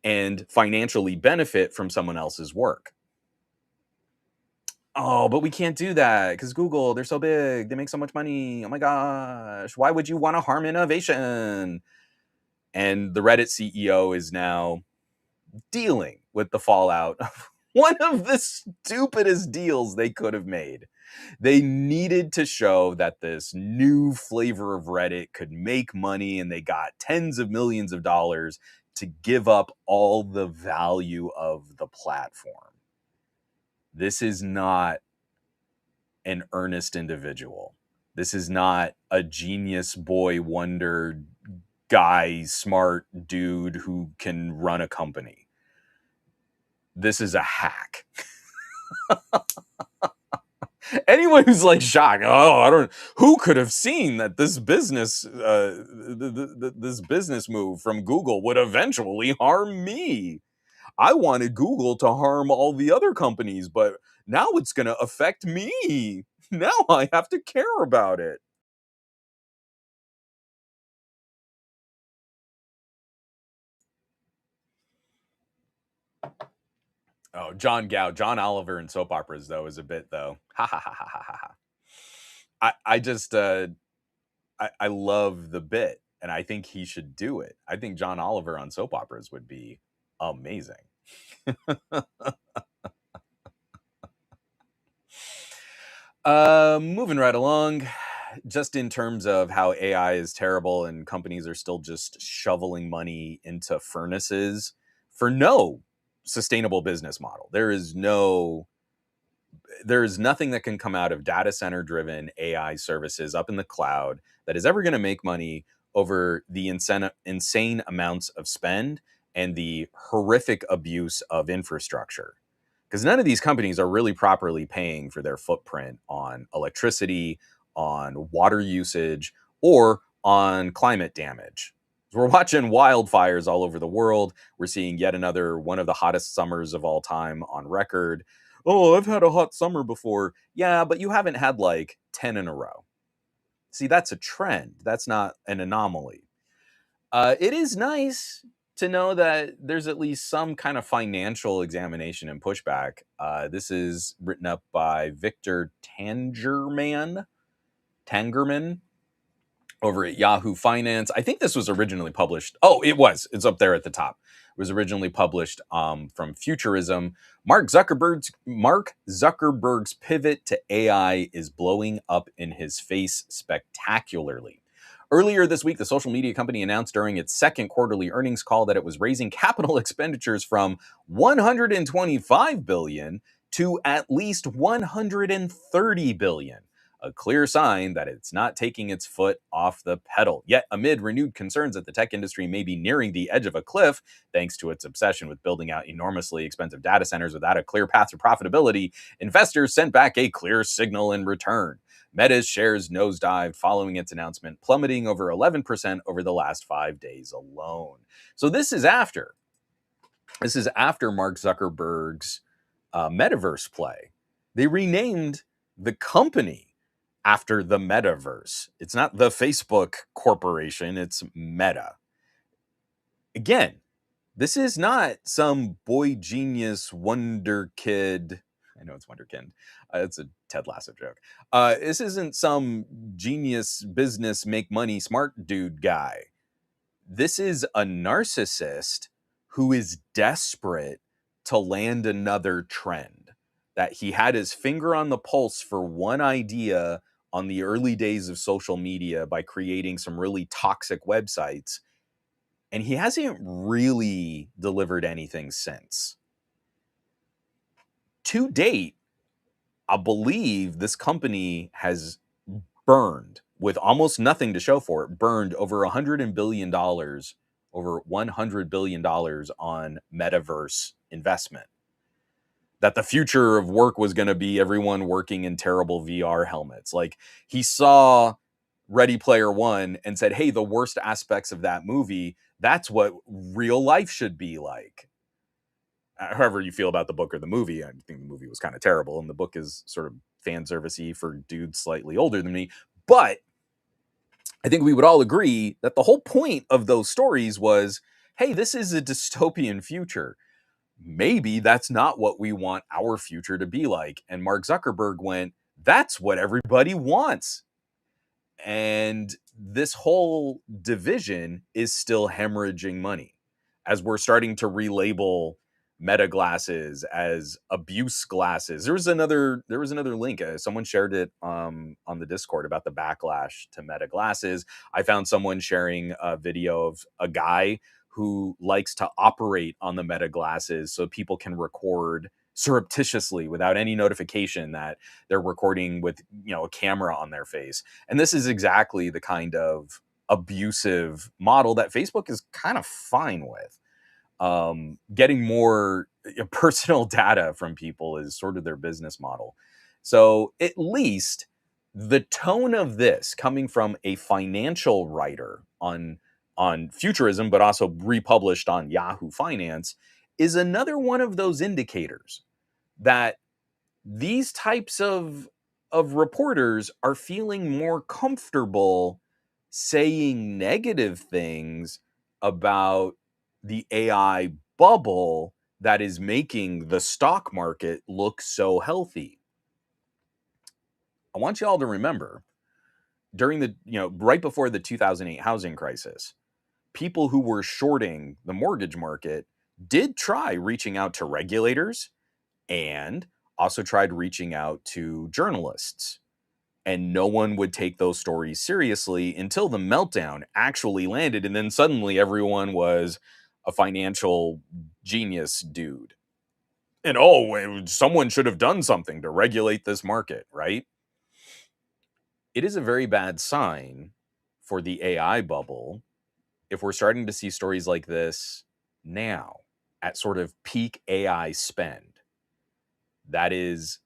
and financially benefit from someone else's work. Oh, but we can't do that because Google, they're so big. They make so much money. Oh my gosh. Why would you want to harm innovation? And the Reddit CEO is now dealing with the fallout of one of the stupidest deals they could have made. They needed to show that this new flavor of Reddit could make money, and they got tens of millions of dollars to give up all the value of the platform. This is not an earnest individual. This is not a genius boy wonder guy, smart dude who can run a company. This is a hack. Anyone who's like shocked, who could have seen that this business, this business move from Google would eventually harm me? I wanted Google to harm all the other companies, but now it's going to affect me. Now I have to care about it. Oh, John Oliver in soap operas though is a bit though. Ha ha ha ha ha ha. I just I love the bit, and I think he should do it. I think John Oliver on soap operas would be amazing. Moving right along, just in terms of how AI is terrible and companies are still just shoveling money into furnaces for no sustainable business model. There is nothing that can come out of data center driven AI services up in the cloud that is ever going to make money over the insane amounts of spend and the horrific abuse of infrastructure. Because none of these companies are really properly paying for their footprint on electricity, on water usage, or on climate damage. We're watching wildfires all over the world. We're seeing yet another one of the hottest summers of all time on record. Oh, I've had a hot summer before. Yeah, but you haven't had like 10 in a row. See, that's a trend. That's not an anomaly. It is nice to know that there's at least some kind of financial examination and pushback. This is written up by Victor Tangerman over at Yahoo Finance. I think this was originally published. Oh, it was. It's up there at the top. It was originally published from Futurism. Mark Zuckerberg's pivot to AI is blowing up in his face spectacularly. Earlier this week, the social media company announced during its second quarterly earnings call that it was raising capital expenditures from 125 billion to at least 130 billion. A clear sign that it's not taking its foot off the pedal. Yet, amid renewed concerns that the tech industry may be nearing the edge of a cliff, thanks to its obsession with building out enormously expensive data centers without a clear path to profitability, investors sent back a clear signal in return. Meta's shares nosedived following its announcement, plummeting over 11% over the last 5 days alone. So this is after Mark Zuckerberg's metaverse play. They renamed the company after the metaverse. It's not the Facebook corporation, it's Meta. Again, this is not some boy genius wonder kid. I know it's Wonderkind. It's a Ted Lasso joke. This isn't some genius business make money smart dude guy. This is a narcissist who is desperate to land another trend. That he had his finger on the pulse for one idea on the early days of social media by creating some really toxic websites. And he hasn't really delivered anything since. To date, I believe this company has burned, with almost nothing to show for it, burned over $100 billion on metaverse investment. That the future of work was going to be everyone working in terrible VR helmets. Like, he saw Ready Player One and said, hey, the worst aspects of that movie, that's what real life should be like. However you feel about the book or the movie, I think the movie was kind of terrible, and the book is sort of fan servicey for dudes slightly older than me. But I think we would all agree that the whole point of those stories was, hey, this is a dystopian future. Maybe that's not what we want our future to be like. And Mark Zuckerberg went, that's what everybody wants. And this whole division is still hemorrhaging money as we're starting to relabel Meta glasses as abuse glasses. There was another link. Someone shared it on the Discord about the backlash to Meta glasses. I found someone sharing a video of a guy who likes to operate on the Meta glasses so people can record surreptitiously without any notification that they're recording with, a camera on their face. And this is exactly the kind of abusive model that Facebook is kind of fine with. Getting more personal data from people is sort of their business model. So at least the tone of this coming from a financial writer on Futurism, but also republished on Yahoo Finance, is another one of those indicators that these types of reporters are feeling more comfortable saying negative things about the AI bubble that is making the stock market look so healthy. I want you all to remember during the, right before the 2008 housing crisis, people who were shorting the mortgage market did try reaching out to regulators and also tried reaching out to journalists. And no one would take those stories seriously until the meltdown actually landed. And then suddenly everyone was a financial genius dude. And someone should have done something to regulate this market, right? It is a very bad sign for the AI bubble if we're starting to see stories like this now at sort of peak AI spend. That is,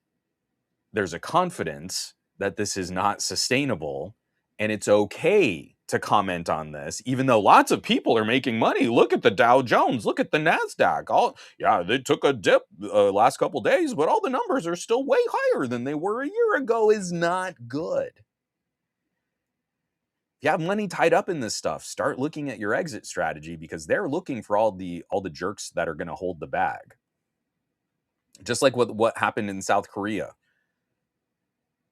there's a confidence that this is not sustainable, and it's okay to comment on this, even though lots of people are making money. Look at the Dow Jones, look at the NASDAQ. They took a dip last couple days, but all the numbers are still way higher than they were a year ago. Is not good. If you have money tied up in this stuff, start looking at your exit strategy, because they're looking for all the jerks that are going to hold the bag. Just like what happened in South Korea.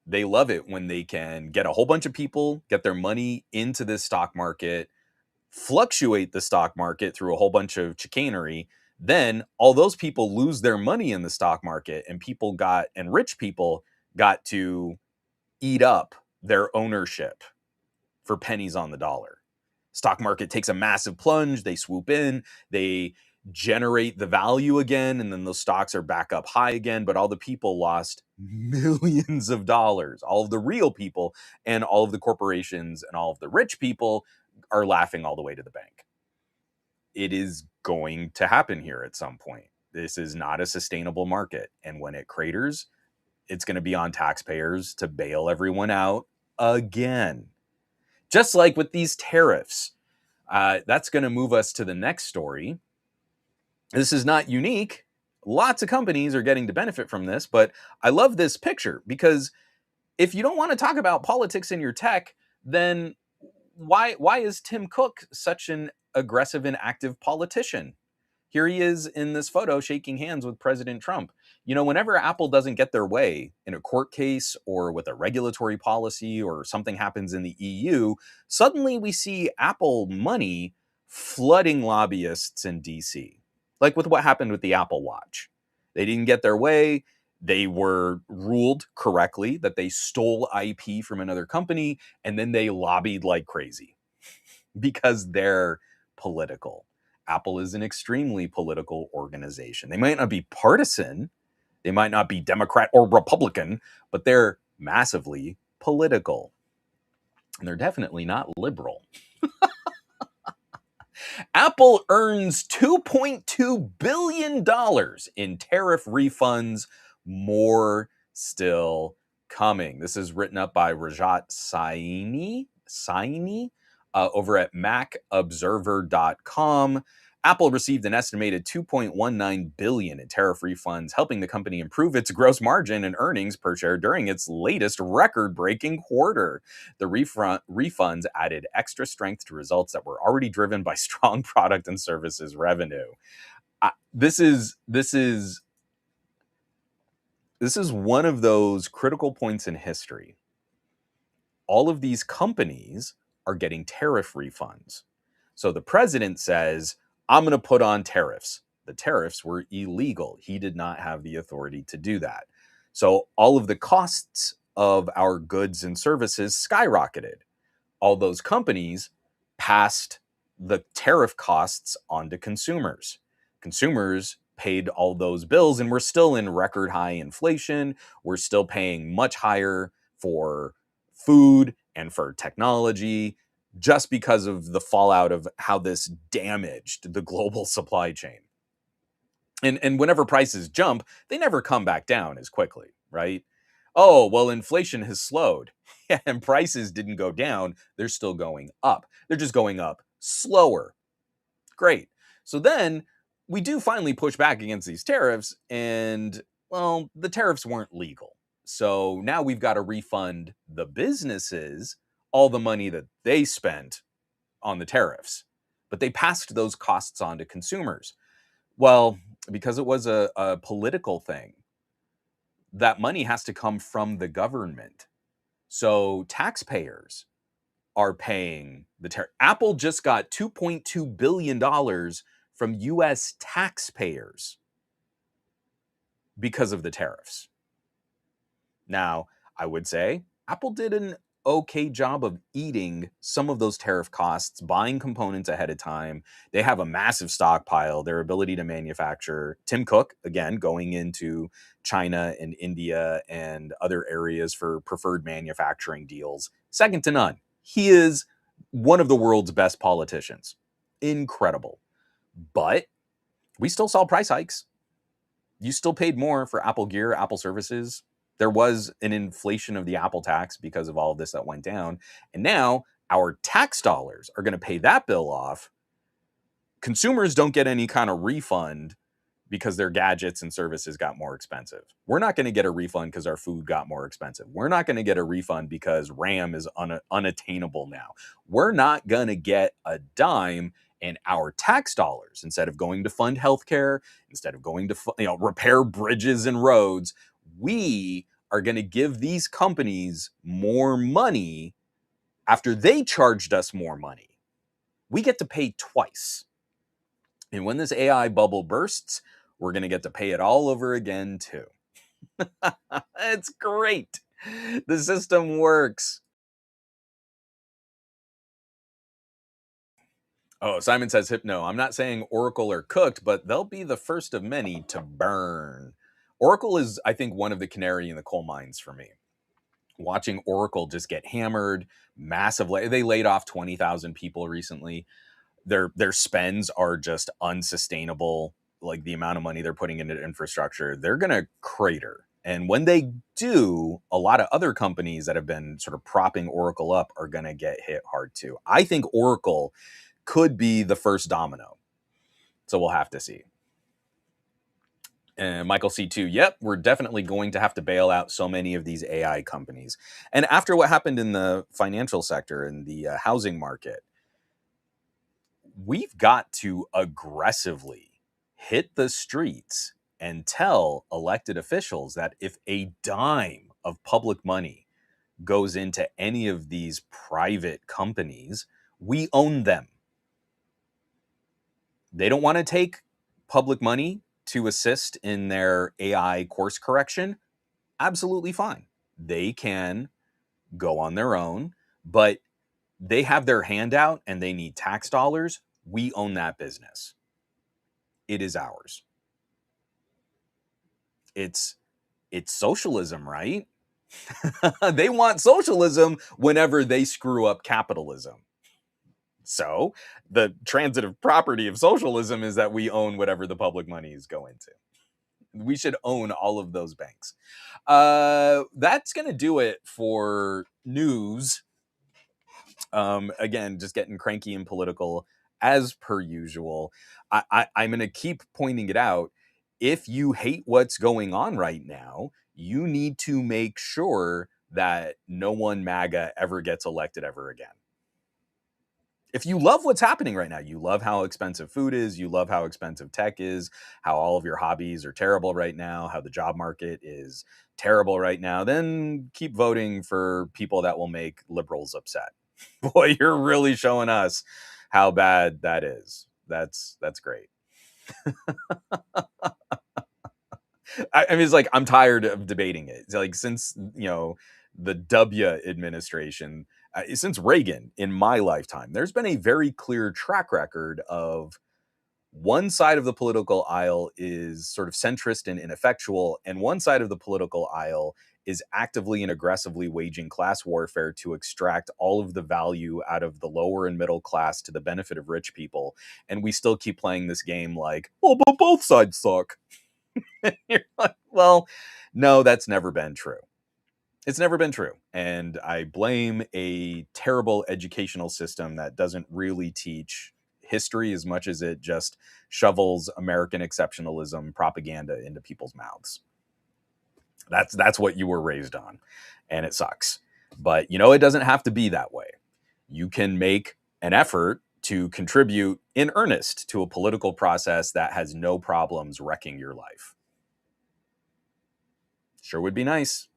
They love it when they can get a whole bunch of people, get their money into this stock market, fluctuate the stock market through a whole bunch of chicanery. Then all those people lose their money in the stock market, and rich people got to eat up their ownership for pennies on the dollar. Stock market takes a massive plunge, they swoop in, they generate the value again, and then those stocks are back up high again, but all the people lost millions of dollars. All of the real people and all of the corporations and all of the rich people are laughing all the way to the bank. It is going to happen here at some point. This is not a sustainable market. And when it craters, it's going to be on taxpayers to bail everyone out again. Just like with these tariffs. That's going to move us to the next story. This is not unique. Lots of companies are getting to benefit from this, but I love this picture because if you don't want to talk about politics in your tech, then why is Tim Cook such an aggressive and active politician? Here he is in this photo shaking hands with President Trump. You know, whenever Apple doesn't get their way in a court case or with a regulatory policy or something happens in the EU, suddenly we see Apple money flooding lobbyists in DC. Like with what happened with the Apple Watch. They didn't get their way. They were ruled correctly that they stole IP from another company, and then they lobbied like crazy because they're political. Apple is an extremely political organization. They might not be partisan, they might not be Democrat or Republican, but they're massively political. And they're definitely not liberal. Apple earns $2.2 billion in tariff refunds, more still coming. This is written up by Rajat Saini over at macobserver.com. Apple received an estimated $2.19 billion in tariff refunds, helping the company improve its gross margin and earnings per share during its latest record-breaking quarter. The refunds added extra strength to results that were already driven by strong product and services revenue. This is one of those critical points in history. All of these companies are getting tariff refunds. So the president says, I'm going to put on tariffs. The tariffs were illegal. He did not have the authority to do that. So all of the costs of our goods and services skyrocketed. All those companies passed the tariff costs onto consumers. Consumers paid all those bills, and we're still in record high inflation. We're still paying much higher for food and for technology just because of the fallout of how this damaged the global supply chain. And whenever prices jump, they never come back down as quickly, right? Oh, well, inflation has slowed. Yeah, and prices didn't go down. They're still going up. They're just going up slower. Great. So then we do finally push back against these tariffs, and, well, the tariffs weren't legal. So now we've got to refund the businesses all the money that they spent on the tariffs. But they passed those costs on to consumers. Well, because it was a political thing, that money has to come from the government. So taxpayers are paying the tariff. Apple just got $2.2 billion from US taxpayers because of the tariffs. Now, I would say Apple did an okay job of eating some of those tariff costs, buying components ahead of time. They have a massive stockpile, their ability to manufacture. Tim Cook, again, going into China and India and other areas for preferred manufacturing deals, second to none. He is one of the world's best politicians. Incredible. But we still saw price hikes. You still paid more for Apple gear, Apple services. There was an inflation of the Apple tax because of all of this that went down. And now our tax dollars are going to pay that bill off. Consumers don't get any kind of refund because their gadgets and services got more expensive. We're not going to get a refund because our food got more expensive. We're not going to get a refund because RAM is unattainable now. We're not going to get a dime, and our tax dollars, instead of going to fund healthcare, instead of going to repair bridges and roads, we are going to give these companies more money after they charged us more money. We get to pay twice. And when this AI bubble bursts, we're going to get to pay it all over again, too. It's great. The system works. Oh, Simon says Hypno. I'm not saying Oracle are cooked, but they'll be the first of many to burn. Oracle is, I think, one of the canary in the coal mines for me. Watching Oracle just get hammered, massively. They laid off 20,000 people recently. Their spends are just unsustainable. Like the amount of money they're putting into infrastructure, they're gonna crater. And when they do, a lot of other companies that have been sort of propping Oracle up are gonna get hit hard too. I think Oracle could be the first domino. So we'll have to see. And Michael C2, yep, we're definitely going to have to bail out so many of these AI companies. And after what happened in the financial sector and the housing market, we've got to aggressively hit the streets and tell elected officials that if a dime of public money goes into any of these private companies, we own them. They don't want to take public money to assist in their AI course correction. Absolutely fine. They can go on their own, but they have their hand out and they need tax dollars. We own that business. It is ours. It's socialism, right? They want socialism whenever they screw up capitalism. So the transitive property of socialism is that we own whatever the public money is going to. We should own all of those banks. That's going to do it for news. Again, just getting cranky and political as per usual. I'm going to keep pointing it out. If you hate what's going on right now, you need to make sure that no one MAGA ever gets elected ever again. If you love what's happening right now, you love how expensive food is, you love how expensive tech is, how all of your hobbies are terrible right now, how the job market is terrible right now, then keep voting for people that will make liberals upset. Boy, you're really showing us how bad that is. That's great. I mean, it's like I'm tired of debating it. It's like since the W administration, since Reagan in my lifetime, there's been a very clear track record of one side of the political aisle is sort of centrist and ineffectual, and one side of the political aisle is actively and aggressively waging class warfare to extract all of the value out of the lower and middle class to the benefit of rich people. And we still keep playing this game like, oh, but both sides suck. You're like, well, no, that's never been true. It's never been true. And I blame a terrible educational system that doesn't really teach history as much as it just shovels American exceptionalism propaganda into people's mouths. That's what you were raised on, and it sucks. But it doesn't have to be that way. You can make an effort to contribute in earnest to a political process that has no problems wrecking your life. Sure would be nice.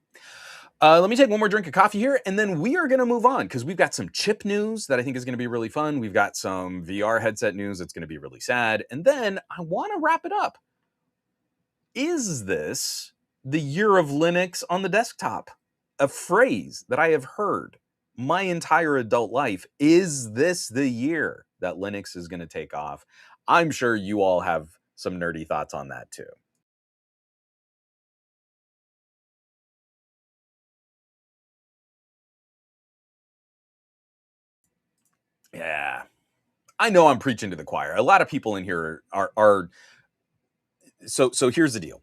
Let me take one more drink of coffee here, and then we are going to move on because we've got some chip news that I think is going to be really fun. We've got some VR headset news that's going to be really sad. And then I want to wrap it up. Is this the year of Linux on the desktop? A phrase that I have heard my entire adult life. Is this the year that Linux is going to take off? I'm sure you all have some nerdy thoughts on that too. Yeah. I know I'm preaching to the choir. A lot of people in here are so here's the deal.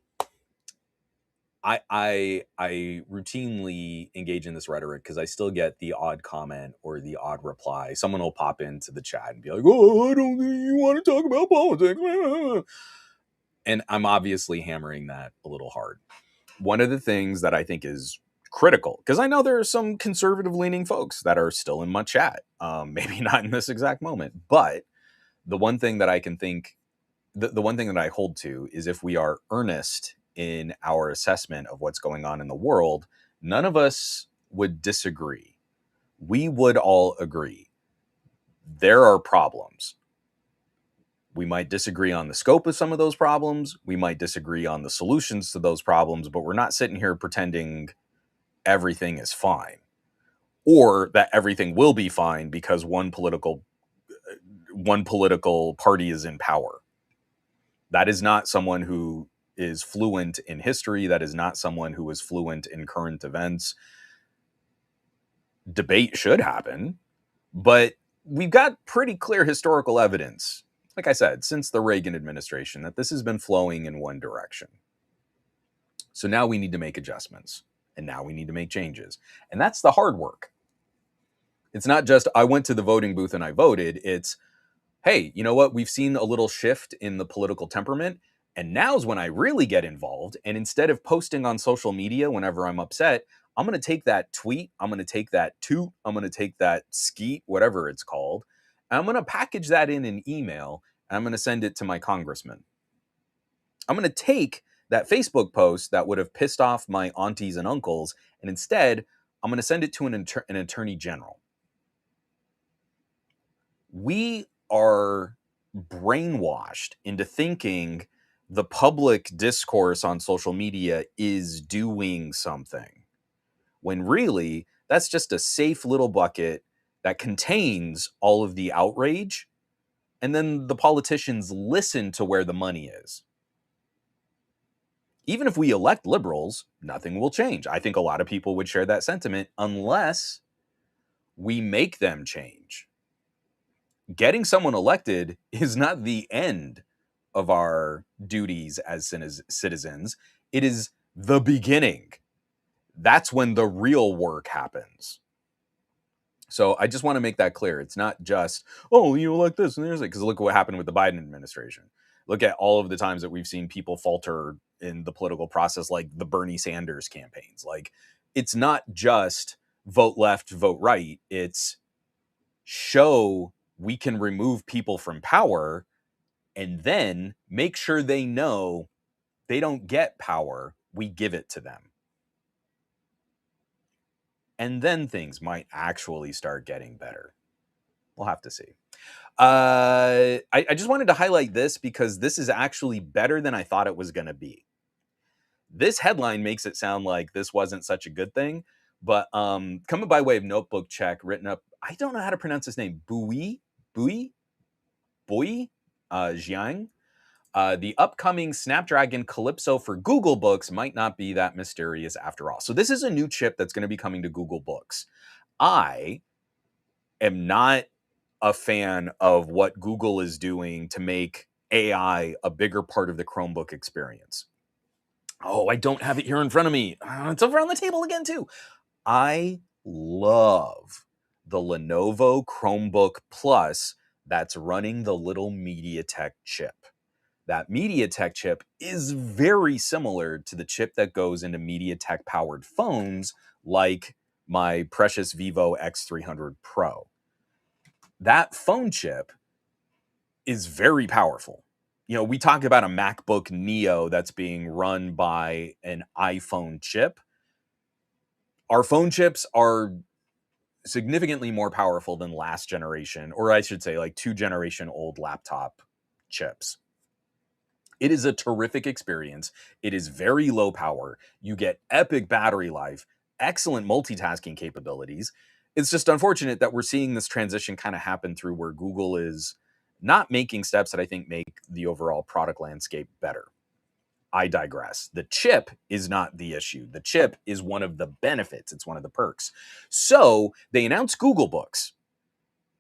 I routinely engage in this rhetoric because I still get the odd comment or the odd reply. Someone will pop into the chat and be like, "Oh, I don't think you want to talk about politics," and I'm obviously hammering that a little hard. One of the things that I think is critical, because I know there are some conservative leaning folks that are still in my chat, maybe not in this exact moment, but the one thing that I can think the one thing that I hold to is if we are earnest in our assessment of what's going on in the world, none of us would disagree. We would all agree there are problems. We might disagree on the scope of some of those problems. We might disagree on the solutions to those problems, but we're not sitting here pretending everything is fine or that everything will be fine because one political one political party is in power. That is not someone who is fluent in history. That is not someone who is fluent in current events. Debate should happen, but we've got pretty clear historical evidence, like I said, since the Reagan administration, that this has been flowing in one direction. So now we need to make adjustments, and now we need to make changes. And that's the hard work. It's not just, I went to the voting booth and I voted. It's, hey, you know what? We've seen a little shift in the political temperament. And now's when I really get involved. And instead of posting on social media whenever I'm upset, I'm going to take that tweet, I'm going to take that toot, I'm going to take that skeet, whatever it's called, and I'm going to package that in an email, and I'm going to send it to my congressman. I'm going to take that Facebook post that would have pissed off my aunties and uncles, and instead, I'm going to send it to an attorney general. We are brainwashed into thinking the public discourse on social media is doing something, when really that's just a safe little bucket that contains all of the outrage, and then the politicians listen to where the money is. Even if we elect liberals, nothing will change. I think a lot of people would share that sentiment unless we make them change. Getting someone elected is not the end of our duties as citizens. It is the beginning. That's when the real work happens. So I just want to make that clear. It's not just, oh, you elect this and there's it, because look what happened with the Biden administration. Look at all of the times that we've seen people falter in the political process, like the Bernie Sanders campaigns. Like, it's not just vote left, vote right. It's show we can remove people from power and then make sure they know they don't get power. We give it to them. And then things might actually start getting better. We'll have to see. I just wanted to highlight this because this is actually better than I thought it was going to be. This headline makes it sound like this wasn't such a good thing, but coming by way of notebook check, written up, I don't know how to pronounce his name, Bui Jiang. The upcoming Snapdragon Calypso for Google Books might not be that mysterious after all. So this is a new chip that's going to be coming to Google Books. I am not a fan of what Google is doing to make AI a bigger part of the Chromebook experience. Oh, I don't have it here in front of me. It's over on the table again, too. I love the Lenovo Chromebook Plus that's running the little MediaTek chip. That MediaTek chip is very similar to the chip that goes into MediaTek powered phones like my precious Vivo X300 Pro. That phone chip is very powerful. You know, we talk about a MacBook Neo that's being run by an iPhone chip. Our phone chips are significantly more powerful than last generation, or I should say like 2-generation old laptop chips. It is a terrific experience. It is very low power. You get epic battery life, excellent multitasking capabilities. It's just unfortunate that we're seeing this transition kind of happen through where Google is not making steps that I think make the overall product landscape better. I digress. The chip is not the issue. The chip is one of the benefits. It's one of the perks. So they announced Google Books.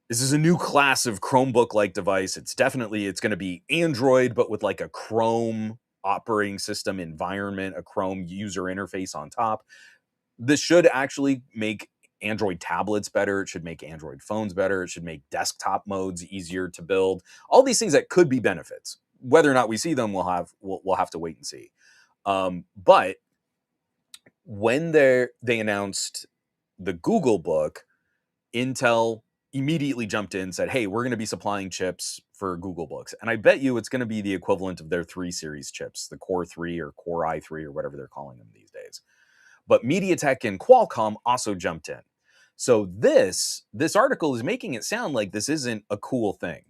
This is a new class of Chromebook-like device. It's going to be Android, but with like a Chrome operating system environment, a Chrome user interface on top. This should actually make Android tablets better. It should make Android phones better. It should make desktop modes easier to build. All these things that could be benefits. Whether or not we see them, we'll have to wait and see. But when they announced the Google Book, Intel immediately jumped in and said, hey, we're going to be supplying chips for Google Books. And I bet you it's going to be the equivalent of their 3 series chips, the Core 3 or Core i3 or whatever they're calling them these days. But MediaTek and Qualcomm also jumped in. So this article is making it sound like this isn't a cool thing.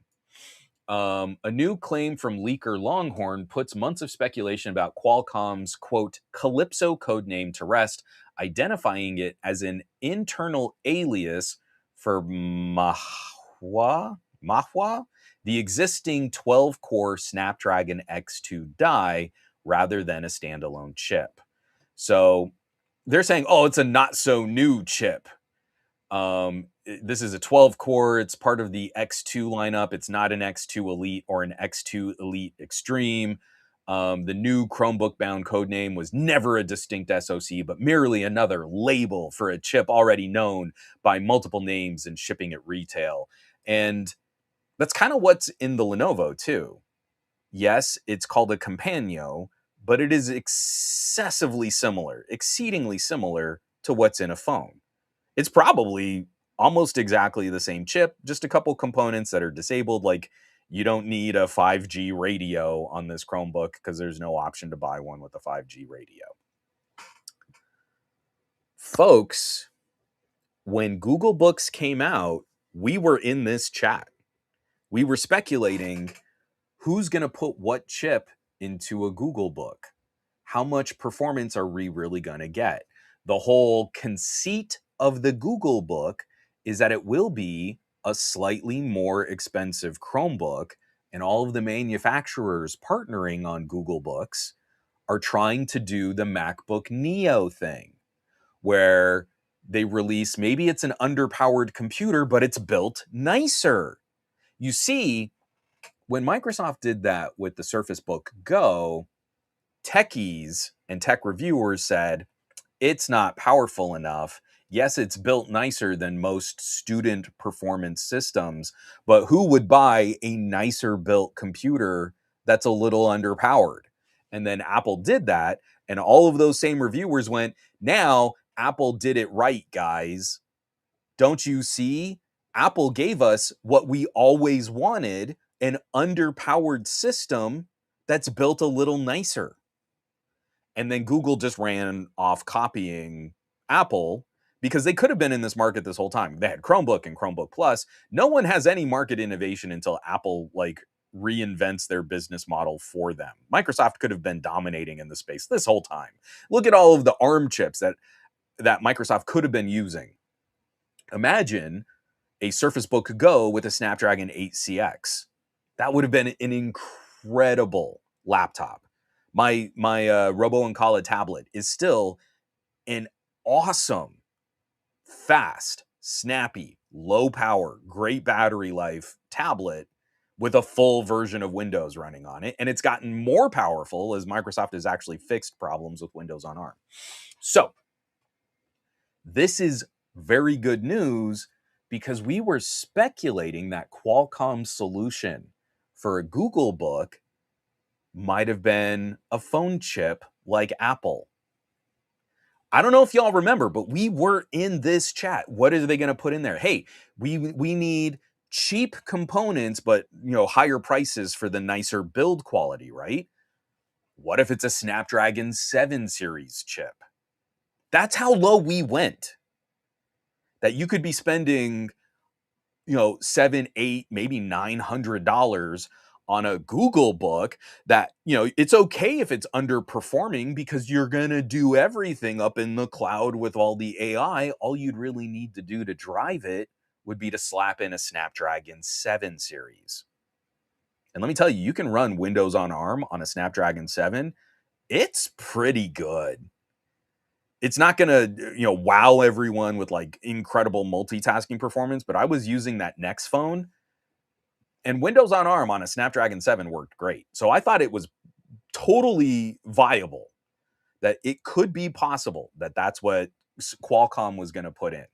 A new claim from leaker Longhorn puts months of speculation about Qualcomm's, quote, Calypso codename to rest, identifying it as an internal alias for Mahua. Mahua, the existing 12-core Snapdragon X2 die rather than a standalone chip. So they're saying, oh, it's a not so new chip. This is a 12 core. It's part of the X2 lineup. It's not an X2 Elite or an X2 Elite Extreme. The new Chromebook bound codename was never a distinct SoC, but merely another label for a chip already known by multiple names and shipping at retail. And that's kind of what's in the Lenovo too. Yes, it's called a Companion, but it is excessively similar, exceedingly similar to what's in a phone. It's probably almost exactly the same chip, just a couple components that are disabled. Like you don't need a 5G radio on this Chromebook because there's no option to buy one with a 5G radio. Folks, when Google Books came out, we were in this chat. We were speculating who's going to put what chip into a Google Book. How much performance are we really going to get? The whole conceit of the Google Book is that it will be a slightly more expensive Chromebook, and all of the manufacturers partnering on Google Books are trying to do the MacBook Neo thing, where they release, maybe it's an underpowered computer, but it's built nicer. You see, when Microsoft did that with the Surface Book Go, techies and tech reviewers said, it's not powerful enough. Yes, it's built nicer than most student performance systems, but who would buy a nicer built computer that's a little underpowered? And then Apple did that, and all of those same reviewers went, now Apple did it right, guys. Don't you see? Apple gave us what we always wanted, an underpowered system that's built a little nicer. And then Google just ran off copying Apple because they could have been in this market this whole time. They had Chromebook and Chromebook Plus. No one has any market innovation until Apple reinvents their business model for them. Microsoft could have been dominating in the space this whole time. Look at all of the ARM chips that Microsoft could have been using. Imagine a Surface Book Go with a Snapdragon 8CX. That would have been an incredible laptop. My Robo Ancala tablet is still an awesome, fast, snappy, low power, great battery life tablet with a full version of Windows running on it. And it's gotten more powerful as Microsoft has actually fixed problems with Windows on ARM. So this is very good news because we were speculating that Qualcomm's solution for a Google Book might have been a phone chip like Apple. I don't know if y'all remember, but we were in this chat. What are they going to put in there? Hey, we need cheap components, but higher prices for the nicer build quality, right? What if it's a Snapdragon 7 series chip? That's how low we went. That you could be spending, $700, $800, maybe $900 on a Google Book that, it's okay if it's underperforming because you're going to do everything up in the cloud with all the AI. All you'd really need to do to drive it would be to slap in a Snapdragon 7 series. And let me tell you, you can run Windows on ARM on a Snapdragon 7. It's pretty good. It's not going to, wow everyone with incredible multitasking performance, but I was using that Next phone and Windows on ARM on a Snapdragon 7 worked great. So I thought it was totally viable, that it could be possible that that's what Qualcomm was going to put in.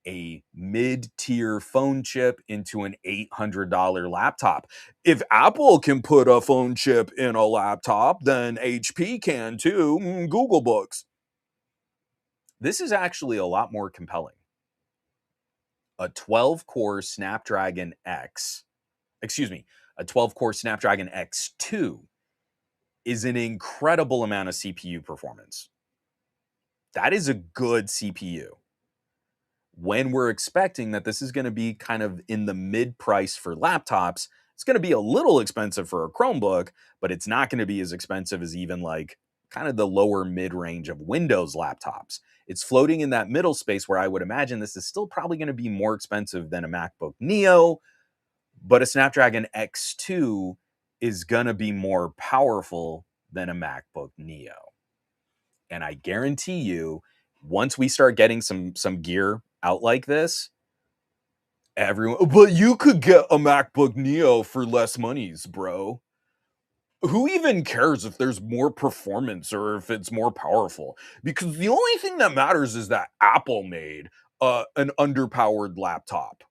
A mid-tier phone chip into an $800 laptop. If Apple can put a phone chip in a laptop, then HP can too. Google Books. This is actually a lot more compelling. A 12-core Snapdragon a 12-core Snapdragon X2 is an incredible amount of CPU performance. That is a good CPU. When we're expecting that this is going to be kind of in the mid-price for laptops, it's going to be a little expensive for a Chromebook, but it's not going to be as expensive as even kind of the lower mid-range of Windows laptops. It's floating in that middle space where I would imagine this is still probably going to be more expensive than a MacBook Neo, But a Snapdragon X2 is going to be more powerful than a MacBook Neo. And I guarantee you, once we start getting some gear out like this, everyone, but you could get a MacBook Neo for less monies, bro. Who even cares if there's more performance or if it's more powerful? Because the only thing that matters is that Apple made an underpowered laptop.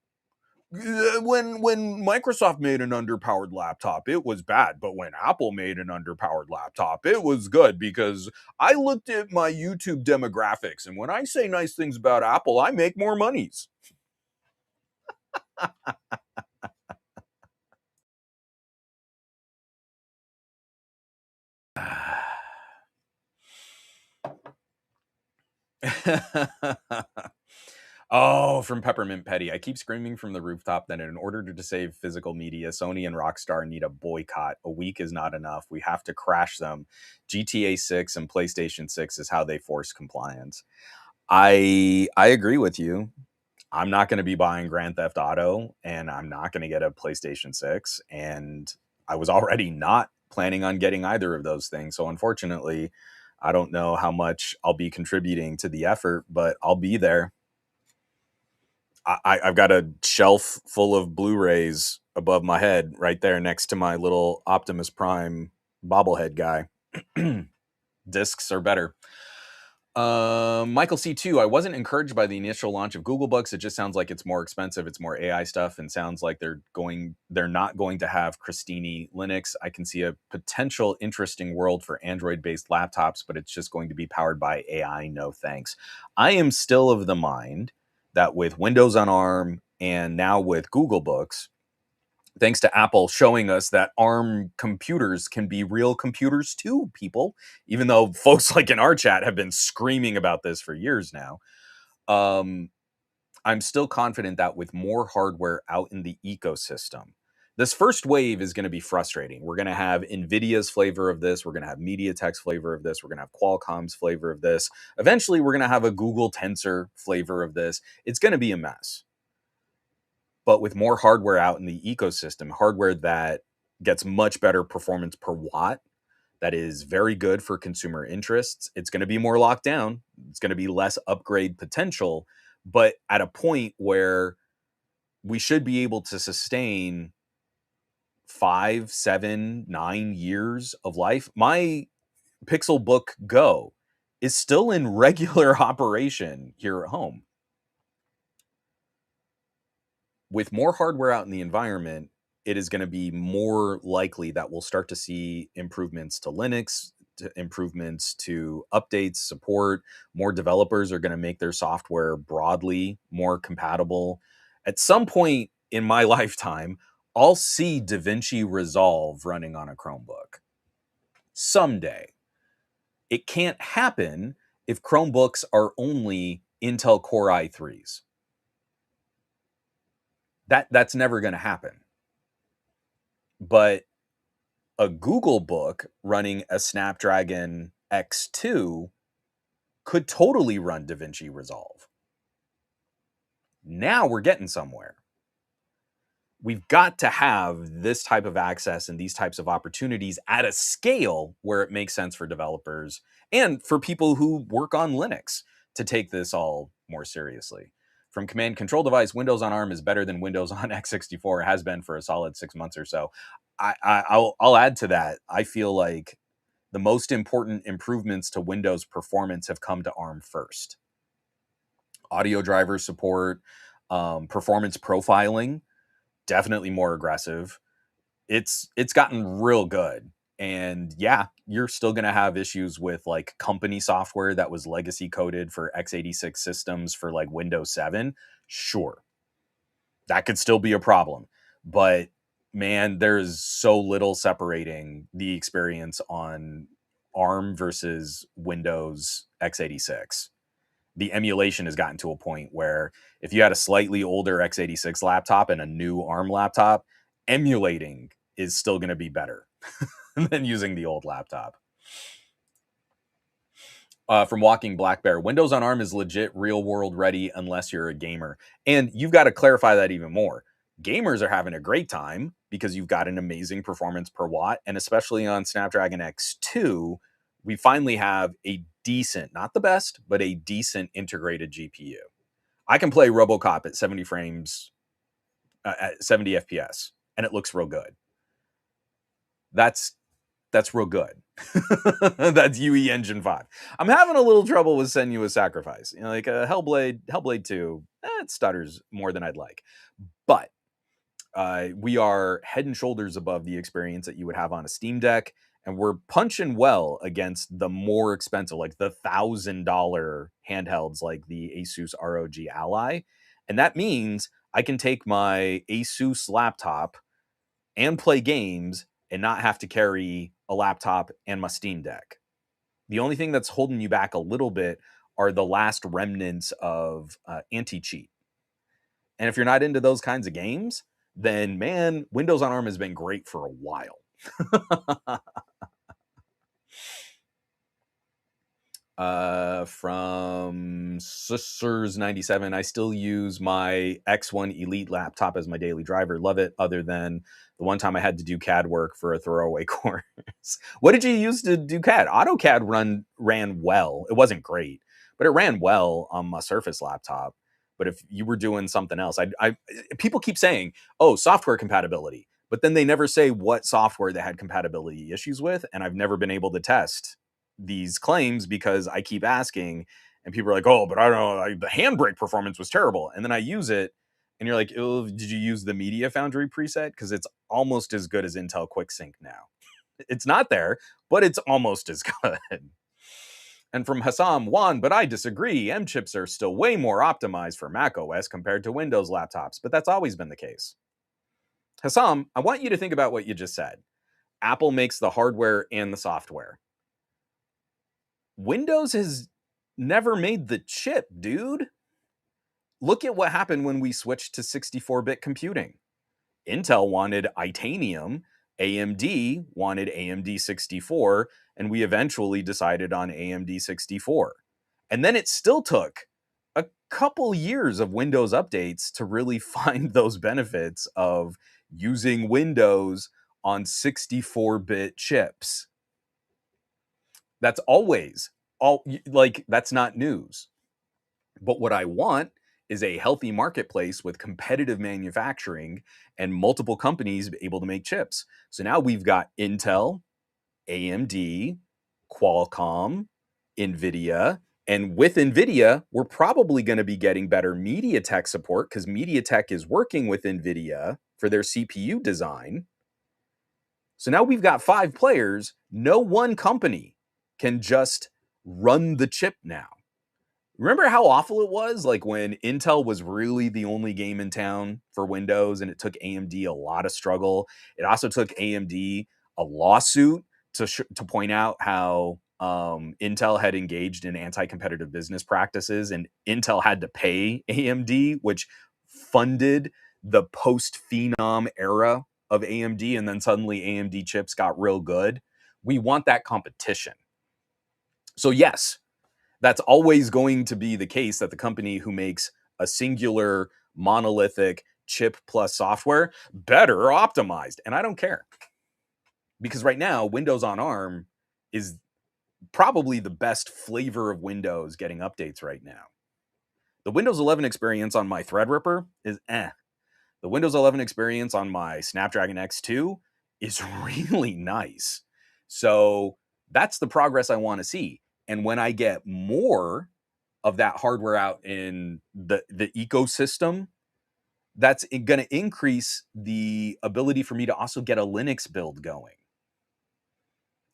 When Microsoft made an underpowered laptop, it was bad. But when Apple made an underpowered laptop, it was good because I looked at my YouTube demographics, and when I say nice things about Apple, I make more monies. Oh, from Peppermint Petty. I keep screaming from the rooftop that in order to save physical media, Sony and Rockstar need a boycott. A week is not enough. We have to crash them. GTA 6 and PlayStation 6 is how they force compliance. I agree with you. I'm not going to be buying Grand Theft Auto, and I'm not going to get a PlayStation 6, and I was already not planning on getting either of those things. So unfortunately, I don't know how much I'll be contributing to the effort, but I'll be there. I've got a shelf full of Blu-rays above my head right there next to my little Optimus Prime bobblehead guy. Discs are better. Michael C2, I wasn't encouraged by the initial launch of Google Books. It just sounds like it's more expensive. It's more AI stuff and sounds like they're not going to have Christini Linux. I can see a potential interesting world for Android-based laptops, but it's just going to be powered by AI. No thanks. I am still of the mind that with Windows on ARM and now with Google Books, thanks to Apple showing us that ARM computers can be real computers too, people, even though folks like in our chat have been screaming about this for years now. Um, I'm still confident that with more hardware out in the ecosystem, this first wave is going to be frustrating. We're going to have NVIDIA's flavor of this. We're going to have MediaTek's flavor of this. We're going to have Qualcomm's flavor of this. Eventually, we're going to have a Google Tensor flavor of this. It's going to be a mess. But with more hardware out in the ecosystem, hardware that gets much better performance per watt, that is very good for consumer interests, it's going to be more locked down. It's going to be less upgrade potential, but at a point where we should be able to sustain 5, 7, 9 years of life. My Pixelbook Go is still in regular operation here at home. With more hardware out in the environment, it is going to be more likely that we'll start to see improvements to Linux, to improvements to updates, support. More developers are going to make their software broadly more compatible. At some point in my lifetime, I'll see DaVinci Resolve running on a Chromebook. Someday. It can't happen if Chromebooks are only Intel Core i3s. That's never going to happen. But a Google Book running a Snapdragon X2 could totally run DaVinci Resolve. Now we're getting somewhere. We've got to have this type of access and these types of opportunities at a scale where it makes sense for developers and for people who work on Linux to take this all more seriously. From command control device, Windows on ARM is better than Windows on x64. It has been for a solid 6 months or so. I'll add to that. I feel like the most important improvements to Windows performance have come to ARM first. Audio driver support, performance profiling, definitely more aggressive. It's gotten real good. And yeah, you're still going to have issues with like company software that was legacy coded for x86 systems for like Windows 7. Sure. That could still be a problem. But man, there's so little separating the experience on ARM versus Windows x86. The emulation has gotten to a point where if you had a slightly older x86 laptop and a new ARM laptop, emulating is still going to be better than using the old laptop. From Walking Black Bear, Windows on ARM is legit real world ready unless you're a gamer. And you've got to clarify that even more. Gamers are having a great time because you've got an amazing performance per watt. And especially on Snapdragon X2, we finally have a decent, not the best, but a decent integrated GPU. I can play RoboCop at 70 frames, at 70 FPS, and it looks real good. That's real good. That's UE Engine 5. I'm having a little trouble with Senua's Sacrifice. You know, like Hellblade 2, it stutters more than I'd like. But we are head and shoulders above the experience that you would have on a Steam Deck, and we're punching well against the more expensive, like the $1,000 handhelds like the Asus ROG Ally. And that means I can take my Asus laptop and play games and not have to carry a laptop and my Steam Deck. The only thing that's holding you back a little bit are the last remnants of anti-cheat. And if you're not into those kinds of games, then man, Windows on ARM has been great for a while. From Sisters97, I still use my X1 Elite laptop as my daily driver. Love it, other than the one time I had to do CAD work for a throwaway course. What did you use to do CAD? AutoCAD ran well. It wasn't great, but it ran well on my Surface laptop. But if you were doing something else, people keep saying, oh, software compatibility, but then they never say what software they had compatibility issues with, and I've never been able to test these claims because I keep asking, and people are like, oh, but I don't know, the handbrake performance was terrible. And then I use it, and you're like, oh, did you use the Media Foundry preset? Because it's almost as good as Intel QuickSync now. It's not there, but it's almost as good. And from Hassam Wan, but I disagree. M chips are still way more optimized for Mac OS compared to Windows laptops, but that's always been the case. Hassam, I want you to think about what you just said. Apple makes the hardware and the software. Windows has never made the chip, dude. Look at what happened when we switched to 64-bit computing. Intel wanted Itanium, AMD wanted AMD 64, and we eventually decided on AMD 64. And then it still took a couple years of Windows updates to really find those benefits of using Windows on 64-bit chips. That's always that's not news. But what I want is a healthy marketplace with competitive manufacturing and multiple companies able to make chips. So now we've got Intel, AMD, Qualcomm, Nvidia, and with Nvidia, we're probably going to be getting better MediaTek support because MediaTek is working with Nvidia for their CPU design. So now we've got 5 players. No one company can just run the chip now. Remember how awful it was? Like when Intel was really the only game in town for Windows, and it took AMD a lot of struggle. It also took AMD a lawsuit to point out how Intel had engaged in anti-competitive business practices, and Intel had to pay AMD, which funded the post-Phenom era of AMD, and then suddenly AMD chips got real good. We want that competition. So yes, that's always going to be the case, that the company who makes a singular monolithic chip plus software better optimized. And I don't care. Because right now, Windows on ARM is probably the best flavor of Windows getting updates right now. The Windows 11 experience on my Threadripper is eh. The Windows 11 experience on my Snapdragon X2 is really nice. So that's the progress I want to see. And when I get more of that hardware out in the ecosystem, that's going to increase the ability for me to also get a Linux build going.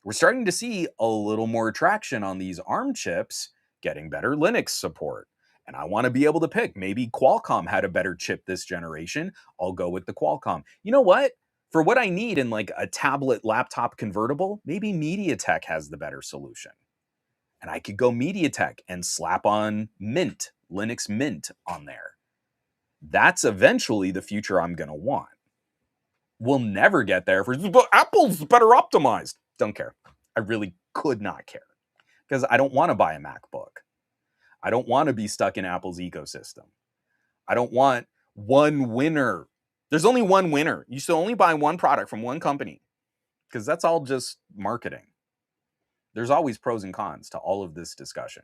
We're starting to see a little more traction on these ARM chips getting better Linux support. And I want to be able to pick. Maybe Qualcomm had a better chip this generation. I'll go with the Qualcomm. You know what? For what I need in like a tablet laptop convertible, maybe MediaTek has the better solution. And I could go MediaTek and slap on Mint, Linux Mint on there. That's eventually the future I'm going to want. We'll never get there but Apple's better optimized. Don't care. I really could not care because I don't want to buy a MacBook. I don't want to be stuck in Apple's ecosystem. I don't want one winner There's only one winner. You should only buy one product from one company because that's all just marketing. There's always pros and cons to all of this discussion.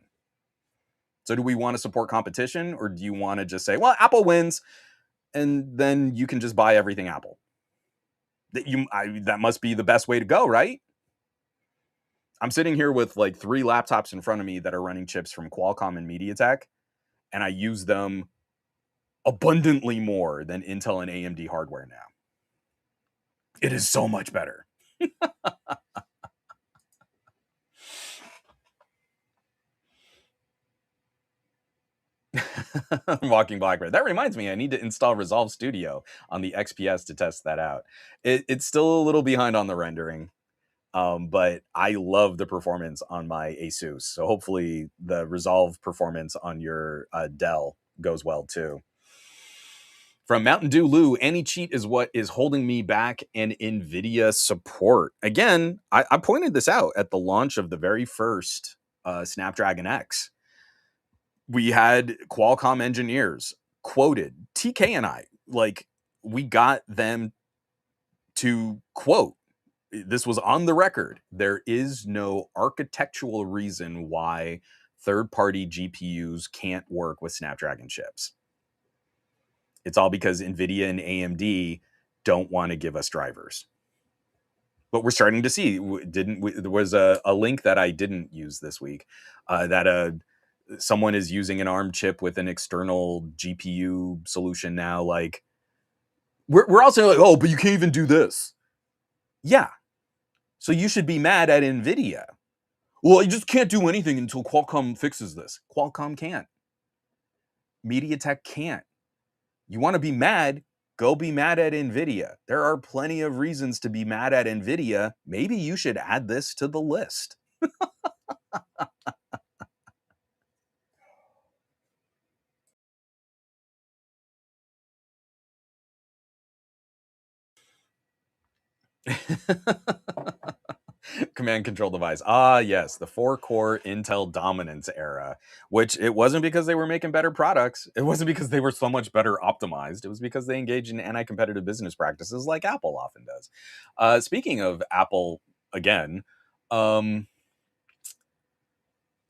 So do we want to support competition, or do you want to just say, well, Apple wins and then you can just buy everything Apple? That must be the best way to go, right? I'm sitting here with like 3 laptops in front of me that are running chips from Qualcomm and MediaTek, and I use them abundantly more than Intel and AMD hardware now. It is so much better. Walking Blackbird. That reminds me, I need to install Resolve Studio on the XPS to test that out. It's still a little behind on the rendering, but I love the performance on my Asus. So hopefully the Resolve performance on your Dell goes well too. From Mountain Dew Lou, any cheat is what is holding me back, and NVIDIA support. Again, I pointed this out at the launch of the very first Snapdragon X. We had Qualcomm engineers quoted, TK and I, like, we got them to quote, this was on the record, there is no architectural reason why third-party GPUs can't work with Snapdragon chips. It's all because NVIDIA and AMD don't want to give us drivers. But we're starting to see, there was a link that I didn't use this week that someone is using an ARM chip with an external GPU solution now. Like, we're also like, oh, but you can't even do this. Yeah. So you should be mad at NVIDIA. Well, you just can't do anything until Qualcomm fixes this. Qualcomm can't. MediaTek can't. You want to be mad? Go be mad at NVIDIA. There are plenty of reasons to be mad at NVIDIA. Maybe you should add this to the list. Command control device. Ah, yes, the 4-core Intel dominance era, which it wasn't because they were making better products. It wasn't because they were so much better optimized. It was because they engaged in anti-competitive business practices like Apple often does. Speaking of Apple, again, um,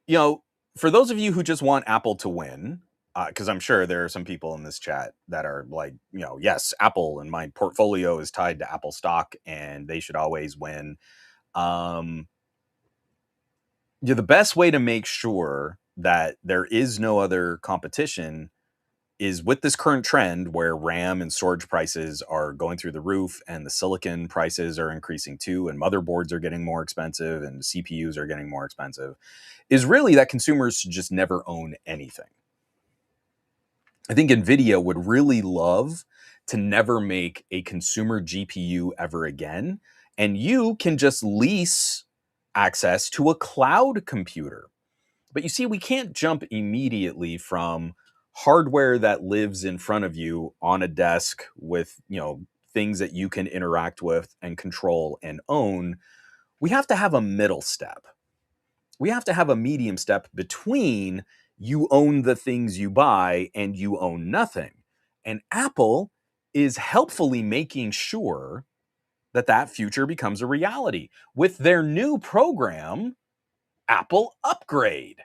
you know, for those of you who just want Apple to win, because I'm sure there are some people in this chat that are like, yes, Apple and my portfolio is tied to Apple stock and they should always win. Um, yeah, the best way to make sure that there is no other competition is with this current trend where RAM and storage prices are going through the roof and the silicon prices are increasing too, and motherboards are getting more expensive and CPUs are getting more expensive, is really that consumers should just never own anything. I think NVIDIA would really love to never make a consumer GPU ever again, and you can just lease access to a cloud computer. But you see, we can't jump immediately from hardware that lives in front of you on a desk with, things that you can interact with and control and own. We have to have a middle step. We have to have a medium step between you own the things you buy and you own nothing. And Apple is helpfully making sure that that future becomes a reality with their new program, Apple Upgrade.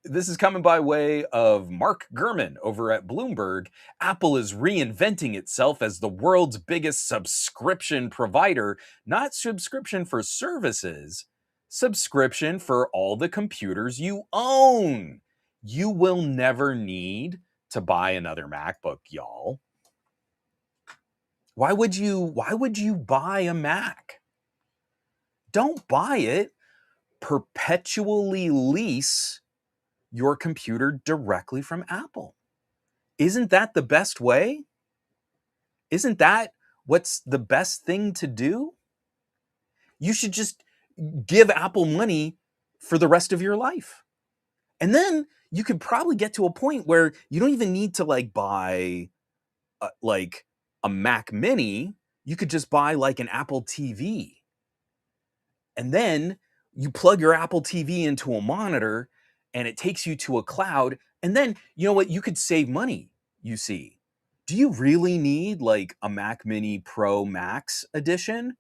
This is coming by way of Mark Gurman over at Bloomberg. Apple is reinventing itself as the world's biggest subscription provider, not subscription for services, subscription for all the computers you own. You will never need to buy another MacBook, y'all. Why would you buy a Mac? Don't buy it. Perpetually lease your computer directly from Apple. Isn't that the best way? Isn't that what's the best thing to do? You should just give Apple money for the rest of your life. And then you could probably get to a point where you don't even need to buy a Mac mini. You could just buy like an Apple TV. And then you plug your Apple TV into a monitor and it takes you to a cloud. And then, you know what? You could save money, you see. Do you really need like a Mac Mini Pro Max edition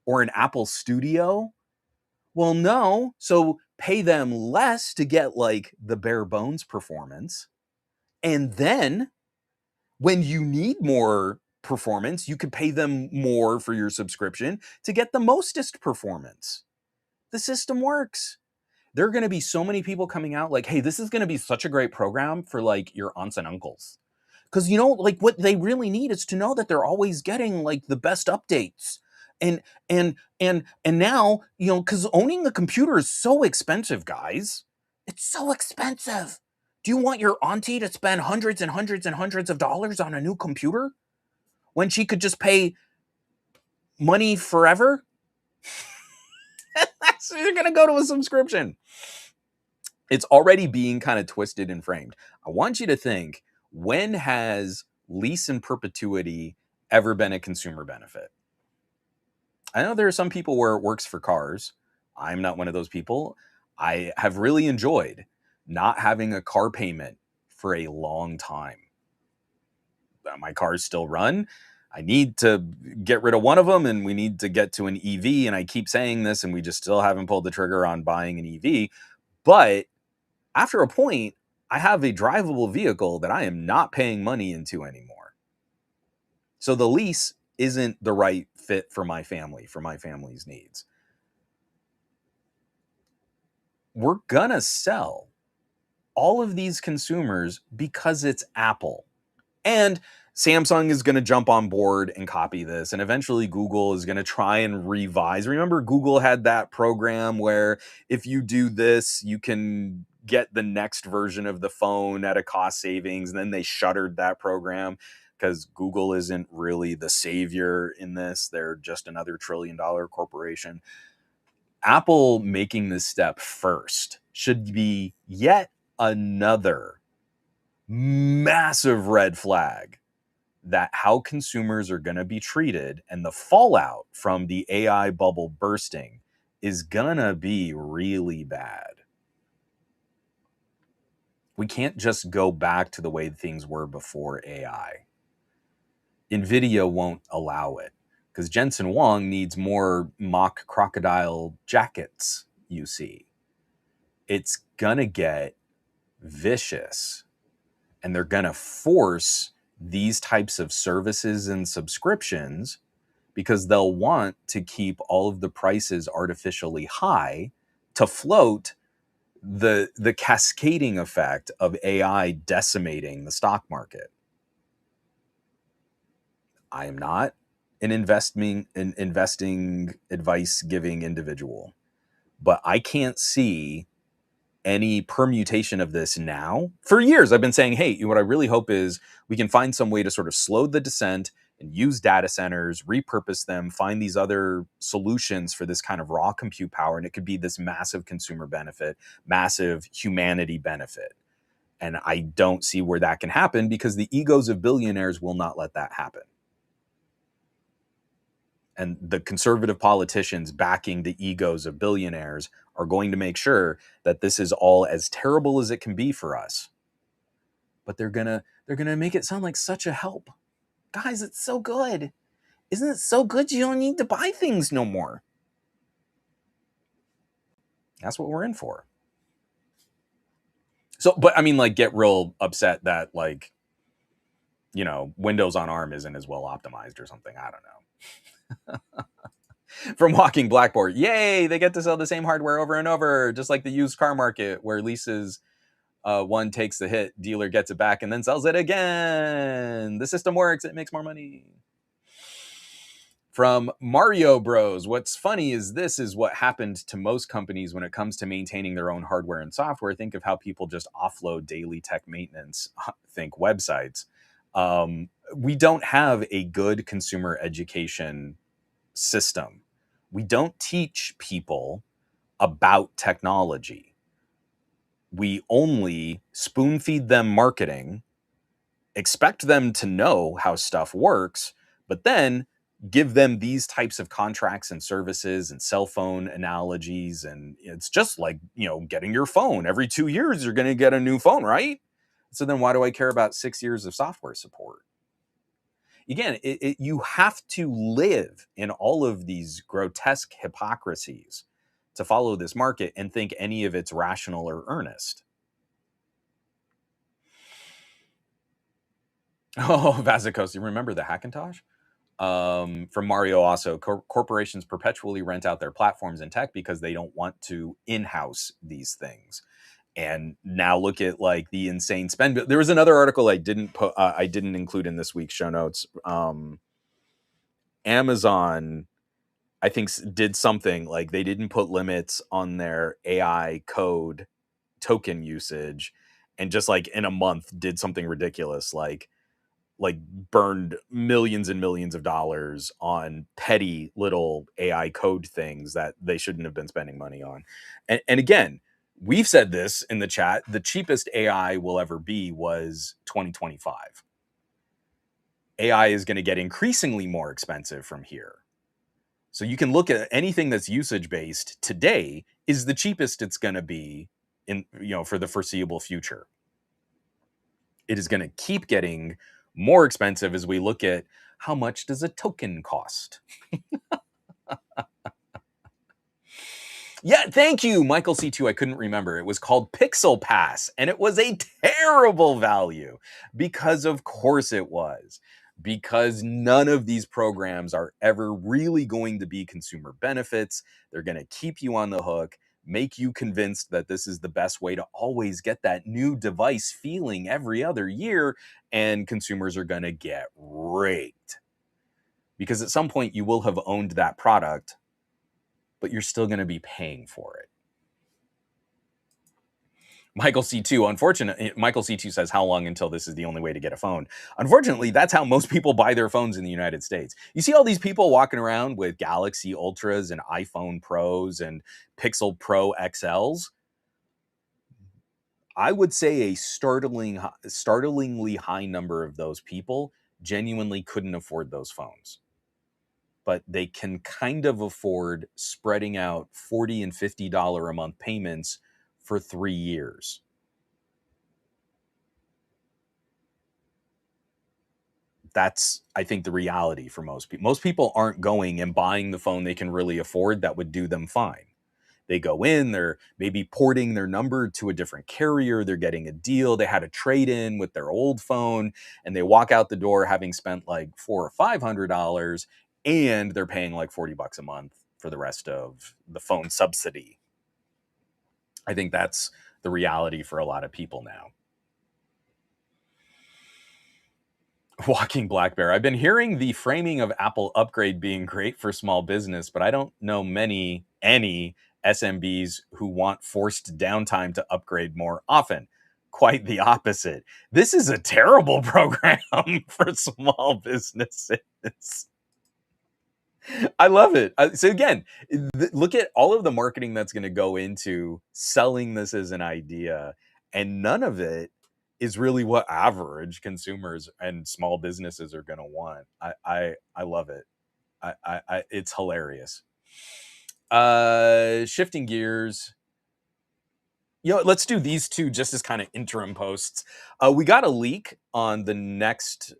or an Apple Studio? Well, no. So pay them less to get like the bare bones performance. And then when you need more performance, you could pay them more for your subscription to get the mostest performance. The system works. There are going to be so many people coming out like, hey, this is going to be such a great program for like your aunts and uncles. Because, you know, like what they really need is to know that they're always getting like the best updates. And now, you know, because owning a computer is so expensive, guys. It's so expensive. Do you want your auntie to spend hundreds and hundreds and hundreds of dollars on a new computer when she could just pay money forever? So you're going to go to a subscription. It's already being kind of twisted and framed. I want you to think, when has lease in perpetuity ever been a consumer benefit? I know there are some people where it works for cars. I'm not one of those people. I have really enjoyed not having a car payment for a long time. My cars still run. I need to get rid of one of them and we need to get to an EV. And I keep saying this and we just still haven't pulled the trigger on buying an EV. But after a point, I have a drivable vehicle that I am not paying money into anymore. So the lease isn't the right fit for my family, for my family's needs. We're gonna sell all of these consumers because it's Apple. And Samsung is going to jump on board and copy this. And eventually Google is going to try and revise. Remember, Google had that program where if you do this, you can get the next version of the phone at a cost savings. And then they shuttered that program because Google isn't really the savior in this. They're just another $1 trillion corporation. Apple making this step first should be yet another massive red flag that how consumers are going to be treated and the fallout from the AI bubble bursting is going to be really bad. We can't just go back to the way things were before AI. NVIDIA won't allow it because Jensen Huang needs more mock crocodile jackets, you see. It's going to get vicious. And they're going to force these types of services and subscriptions because they'll want to keep all of the prices artificially high to float the cascading effect of AI decimating the stock market. I am not an investing advice giving individual, but I can't see any permutation of this now. For years, I've been saying, hey, what I really hope is we can find some way to sort of slow the descent and use data centers, repurpose them, find these other solutions for this kind of raw compute power. And it could be this massive consumer benefit, massive humanity benefit. And I don't see where that can happen because the egos of billionaires will not let that happen. And the conservative politicians backing the egos of billionaires are going to make sure that this is all as terrible as it can be for us. But they're gonna make it sound like such a help. Guys, it's so good. Isn't it so good you don't need to buy things no more? That's what we're in for. So, but I mean, like, get real upset that, like, you know, Windows on ARM isn't as well optimized or something. I don't know. From Walking Blackboard, yay, they get to sell the same hardware over and over, just like the used car market where leases, one takes the hit, dealer gets it back and then sells it again. The system works, it makes more money. From Mario Bros, what's funny is this is what happened to most companies when it comes to maintaining their own hardware and software. Think of how people just offload daily tech maintenance, think websites. We don't have a good consumer education system. We don't teach people about technology. We only spoon feed them marketing, expect them to know how stuff works, but then give them these types of contracts and services and cell phone analogies. And it's just like, you know, getting your phone. Every 2 years, you're going to get a new phone, right? So then why do I care about 6 years of software support? again, you have to live in all of these grotesque hypocrisies to follow this market and think any of it's rational or earnest. Oh, Vazikosi, remember the Hackintosh? From Mario also, corporations perpetually rent out their platforms and tech because they don't want to in-house these things. And now look at like the insane spend. There was another article I didn't include in this week's show notes. Amazon, I think, did something like they didn't put limits on their AI code token usage, and just like in a month did something ridiculous, like burned millions and millions of dollars on petty little AI code things that they shouldn't have been spending money on. And again, we've said this in the chat, the cheapest AI will ever be was 2025. AI is going to get increasingly more expensive from here. So you can look at anything that's usage based today is the cheapest it's going to be in, for the foreseeable future. It is going to keep getting more expensive as we look at how much does a token cost. Yeah, thank you, Michael C2. I couldn't remember. It was called Pixel Pass, and it was a terrible value because, of course, it was. Because none of these programs are ever really going to be consumer benefits. They're going to keep you on the hook, make you convinced that this is the best way to always get that new device feeling every other year, and consumers are going to get raked. Because at some point you will have owned that product, but you're still going to be paying for it. Michael C2 says, how long until this is the only way to get a phone? Unfortunately, that's how most people buy their phones in the United States. You see all these people walking around with Galaxy Ultras and iPhone Pros and Pixel Pro XLs. I would say a startlingly high number of those people genuinely couldn't afford those phones. But they can kind of afford spreading out $40 and $50 a month payments for 3 years. That's, I think, the reality for most people. Most people aren't going and buying the phone they can really afford that would do them fine. They go in, they're maybe porting their number to a different carrier, they're getting a deal, they had a trade-in with their old phone, and they walk out the door having spent like $400 or $500, and they're paying like $40 a month for the rest of the phone subsidy. I think that's the reality for a lot of people now. Walking Black Bear. I've been hearing the framing of Apple upgrade being great for small business, but I don't know any SMBs who want forced downtime to upgrade more often. Quite the opposite. This is a terrible program for small businesses. I love it. So again, look at all of the marketing that's going to go into selling this as an idea, and none of it is really what average consumers and small businesses are going to want. I love it. It's hilarious. Shifting gears. Let's do these two just as kind of interim posts. We got a leak on the next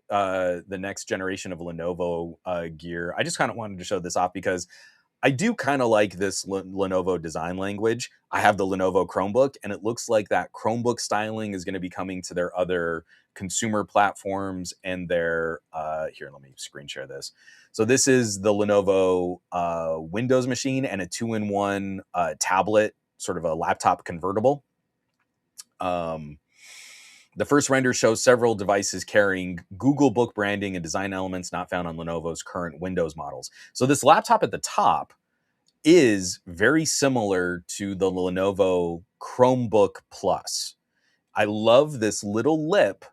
generation of Lenovo gear. I just kind of wanted to show this off because I do kind of like this Lenovo design language. I have the Lenovo Chromebook, and it looks like that Chromebook styling is going to be coming to their other consumer platforms and their here, let me screen share this. So this is the Lenovo Windows machine and a 2-in-1 tablet, sort of a laptop convertible. The first render shows several devices carrying Google Book branding and design elements not found on Lenovo's current Windows models. So this laptop at the top is very similar to the Lenovo Chromebook Plus. I love this little lip.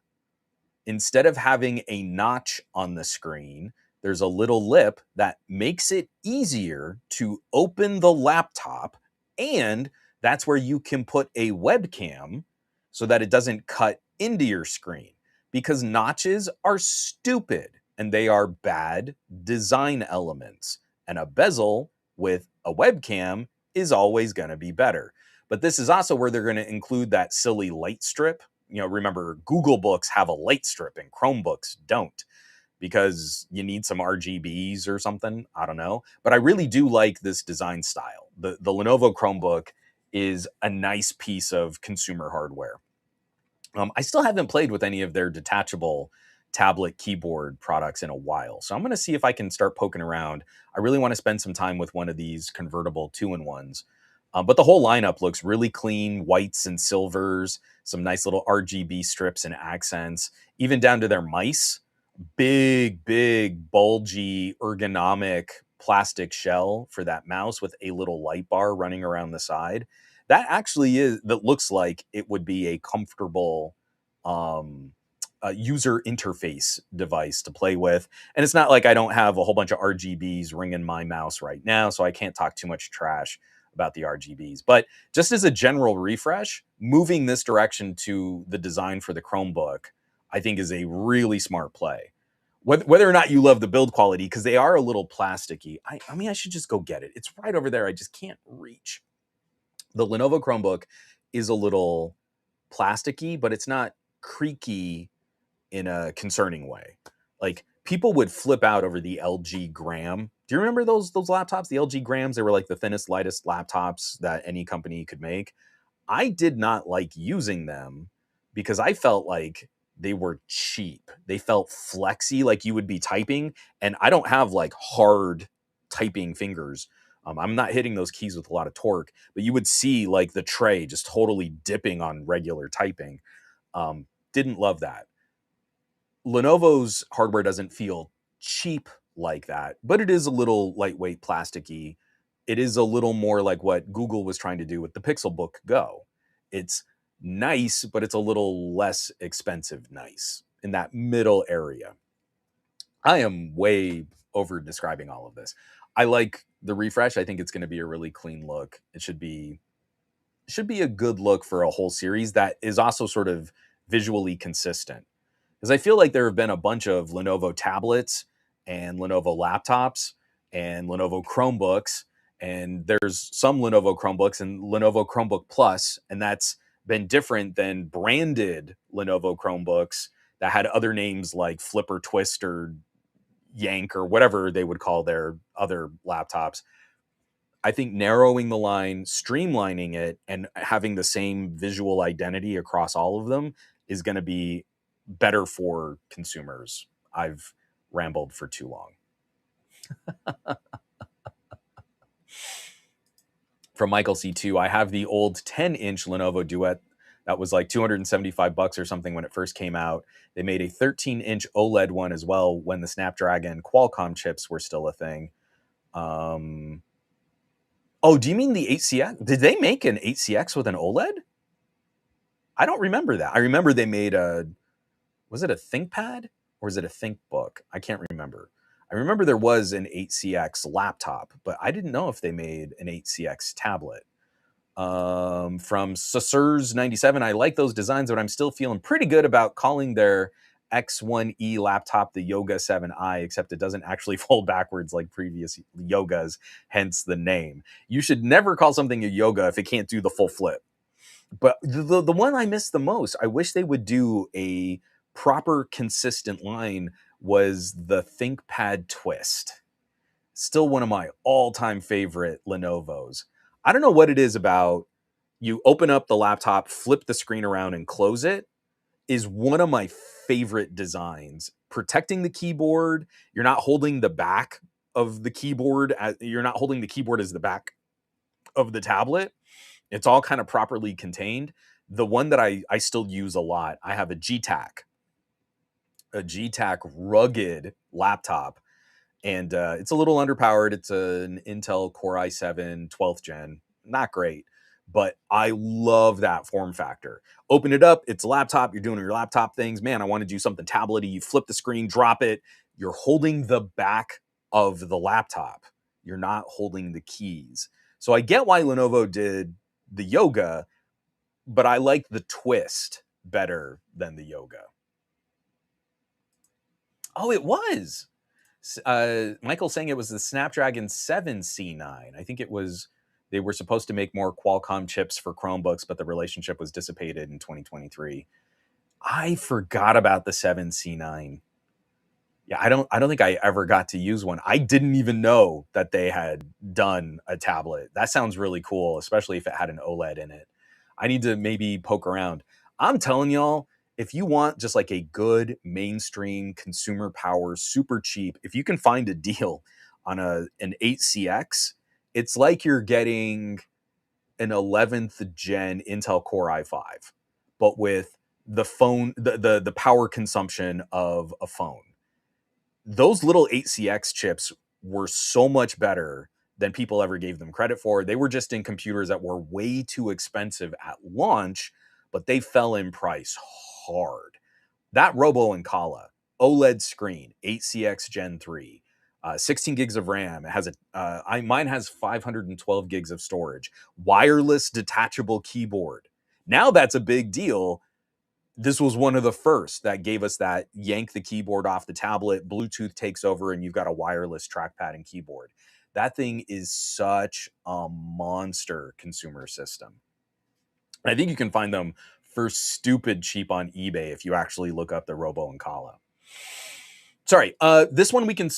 Instead of having a notch on the screen, there's a little lip that makes it easier to open the laptop, and that's where you can put a webcam so that it doesn't cut into your screen, because notches are stupid and they are bad design elements, and a bezel with a webcam is always going to be better. But this is also where they're going to include that silly light strip. Remember, Google Books have a light strip and Chromebooks don't, because you need some RGBs or something. I don't know. But I really do like this design style. The Lenovo Chromebook is a nice piece of consumer hardware. I still haven't played with any of their detachable tablet keyboard products in a while. So I'm going to see if I can start poking around. I really want to spend some time with one of these convertible two-in-ones. But the whole lineup looks really clean, whites and silvers, some nice little RGB strips and accents, even down to their mice. Big, bulgy, ergonomic plastic shell for that mouse with a little light bar running around the side. That looks like it would be a comfortable um, user interface device to play with. And it's not like I don't have a whole bunch of RGBs ringing my mouse right now, so I can't talk too much trash about the RGBs. But just as a general refresh, moving this direction to the design for the Chromebook, I think is a really smart play. Whether or not you love the build quality, because they are a little plasticky. I mean, I should just go get it. It's right over there. I just can't reach. The Lenovo Chromebook is a little plasticky, but it's not creaky in a concerning way. Like, people would flip out over the LG Gram. Do you remember those laptops? The LG Grams, they were like the thinnest, lightest laptops that any company could make. I did not like using them because I felt like they were cheap. They felt flexy, like you would be typing, and I don't have like hard typing fingers. I'm not hitting those keys with a lot of torque, but you would see like the tray just totally dipping on regular typing. Didn't love that. Lenovo's hardware doesn't feel cheap like that, but it is a little lightweight, plasticky. It is a little more like what Google was trying to do with the Pixelbook Go. It's nice, but it's a little less expensive nice in that middle area. I am way over describing all of this. I like the refresh. I think it's going to be a really clean look. It should be a good look for a whole series that is also sort of visually consistent, because I feel like there have been a bunch of Lenovo tablets and Lenovo laptops and Lenovo Chromebooks, and there's some Lenovo Chromebooks and Lenovo Chromebook Plus, and that's been different than branded Lenovo Chromebooks that had other names like Flip or Twist or Yank or whatever they would call their other laptops. I think narrowing the line, streamlining it, and having the same visual identity across all of them is going to be better for consumers. I've rambled for too long. From Michael C2, I have the old 10-inch Lenovo Duet that was like $275 or something when it first came out. They made a 13-inch OLED one as well when the Snapdragon Qualcomm chips were still a thing. Oh, do you mean the 8CX? Did they make an 8CX with an OLED? I don't remember that. I remember they made was it a ThinkPad or was it a ThinkBook? I can't remember. I remember there was an 8CX laptop, but I didn't know if they made an 8CX tablet. From Censors 97, I like those designs, but I'm still feeling pretty good about calling their X1E laptop the Yoga 7i, except it doesn't actually fold backwards like previous Yogas, hence the name. You should never call something a Yoga if it can't do the full flip. But the one I miss the most, I wish they would do a proper consistent line, was the ThinkPad Twist. Still one of my all-time favorite Lenovos. I don't know what it is about you open up the laptop, flip the screen around and close it, is one of my favorite designs. Protecting the keyboard, you're not holding the back of the keyboard, you're not holding the keyboard as the back of the tablet. It's all kind of properly contained. The one that I still use a lot, I have a G-Tac rugged laptop, and it's a little underpowered. It's an Intel Core i7 12th gen, not great, but I love that form factor. Open it up, it's a laptop, you're doing your laptop things. Man, I want to do something tablety. You flip the screen, drop it. You're holding the back of the laptop. You're not holding the keys. So I get why Lenovo did the Yoga, but I like the Twist better than the Yoga. Oh, it was. Michael saying it was the Snapdragon 7C9. I think it was, they were supposed to make more Qualcomm chips for Chromebooks, but the relationship was dissipated in 2023. I forgot about the 7C9. Yeah, I don't think I ever got to use one. I didn't even know that they had done a tablet. That sounds really cool, especially if it had an OLED in it. I need to maybe poke around. I'm telling y'all, if you want just like a good mainstream consumer power, super cheap, if you can find a deal on an 8CX, it's like you're getting an 11th gen Intel Core i5, but with the power consumption of a phone. Those little 8CX chips were so much better than people ever gave them credit for. They were just in computers that were way too expensive at launch, but they fell in price hard. That Robo and Kala OLED screen, 8CX Gen 3, 16 gigs of RAM. It has mine has 512 gigs of storage, wireless detachable keyboard. Now that's a big deal. This was one of the first that gave us that yank the keyboard off the tablet, Bluetooth takes over, and you've got a wireless trackpad and keyboard. That thing is such a monster consumer system. I think you can find them for stupid cheap on eBay if you actually look up the Robo and Kala. Sorry, this one we can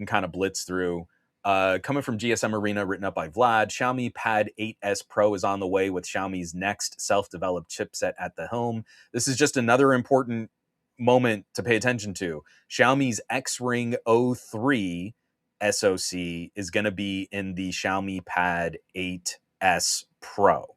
kind of blitz through. Coming from GSM Arena, written up by Vlad, Xiaomi Pad 8S Pro is on the way with Xiaomi's next self-developed chipset at the helm. This is just another important moment to pay attention to. Xiaomi's X-Ring 03 SoC is going to be in the Xiaomi Pad 8S Pro.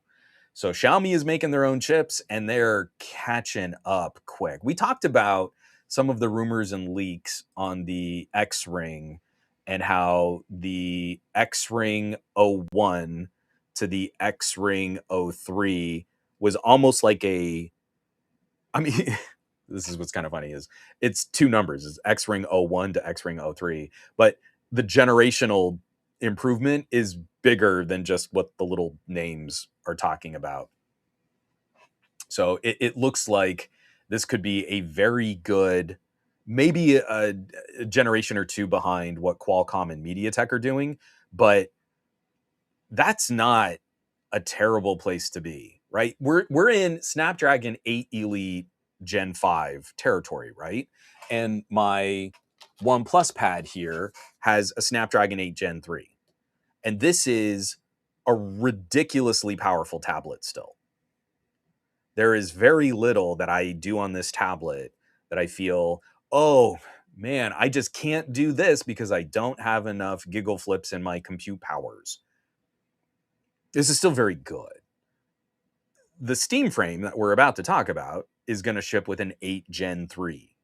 So Xiaomi is making their own chips and they're catching up quick. We talked about some of the rumors and leaks on the X Ring and how the X Ring 01 to the X Ring 03 was almost like I mean, this is what's kind of funny is it's two numbers. It's X Ring 01 to X Ring 03, but the generational improvement is bigger than just what the little names are talking about. So it looks like this could be a very good, maybe a generation or two behind what Qualcomm and MediaTek are doing, but that's not a terrible place to be, right? We're in Snapdragon 8 Elite Gen 5 territory, right? And my OnePlus pad here has a Snapdragon 8 Gen 3. And this is a ridiculously powerful tablet still. There is very little that I do on this tablet that I feel, oh man, I just can't do this because I don't have enough giggle flips in my compute powers. This is still very good. The Steam frame that we're about to talk about is going to ship with an 8 Gen 3.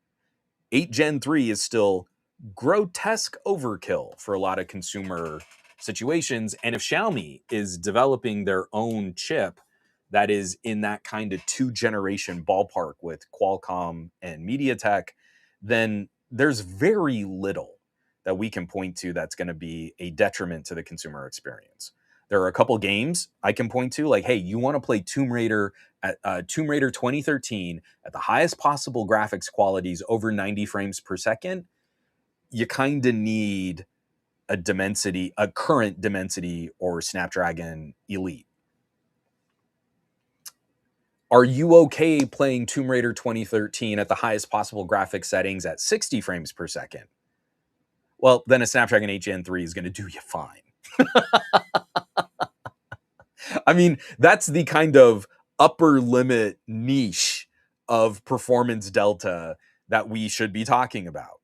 8 Gen 3 is still grotesque overkill for a lot of consumer situations. And if Xiaomi is developing their own chip that is in that kind of two generation ballpark with Qualcomm and MediaTek, then there's very little that we can point to that's going to be a detriment to the consumer experience. There are a couple games I can point to, like, hey, you want to play Tomb Raider at Tomb Raider 2013 at the highest possible graphics qualities over 90 frames per second. You kind of need a current Dimensity or Snapdragon Elite. Are you okay playing Tomb Raider 2013 at the highest possible graphics settings at 60 frames per second? Well, then a Snapdragon 8 Gen 3 is going to do you fine. I mean, that's the kind of upper limit niche of performance delta that we should be talking about,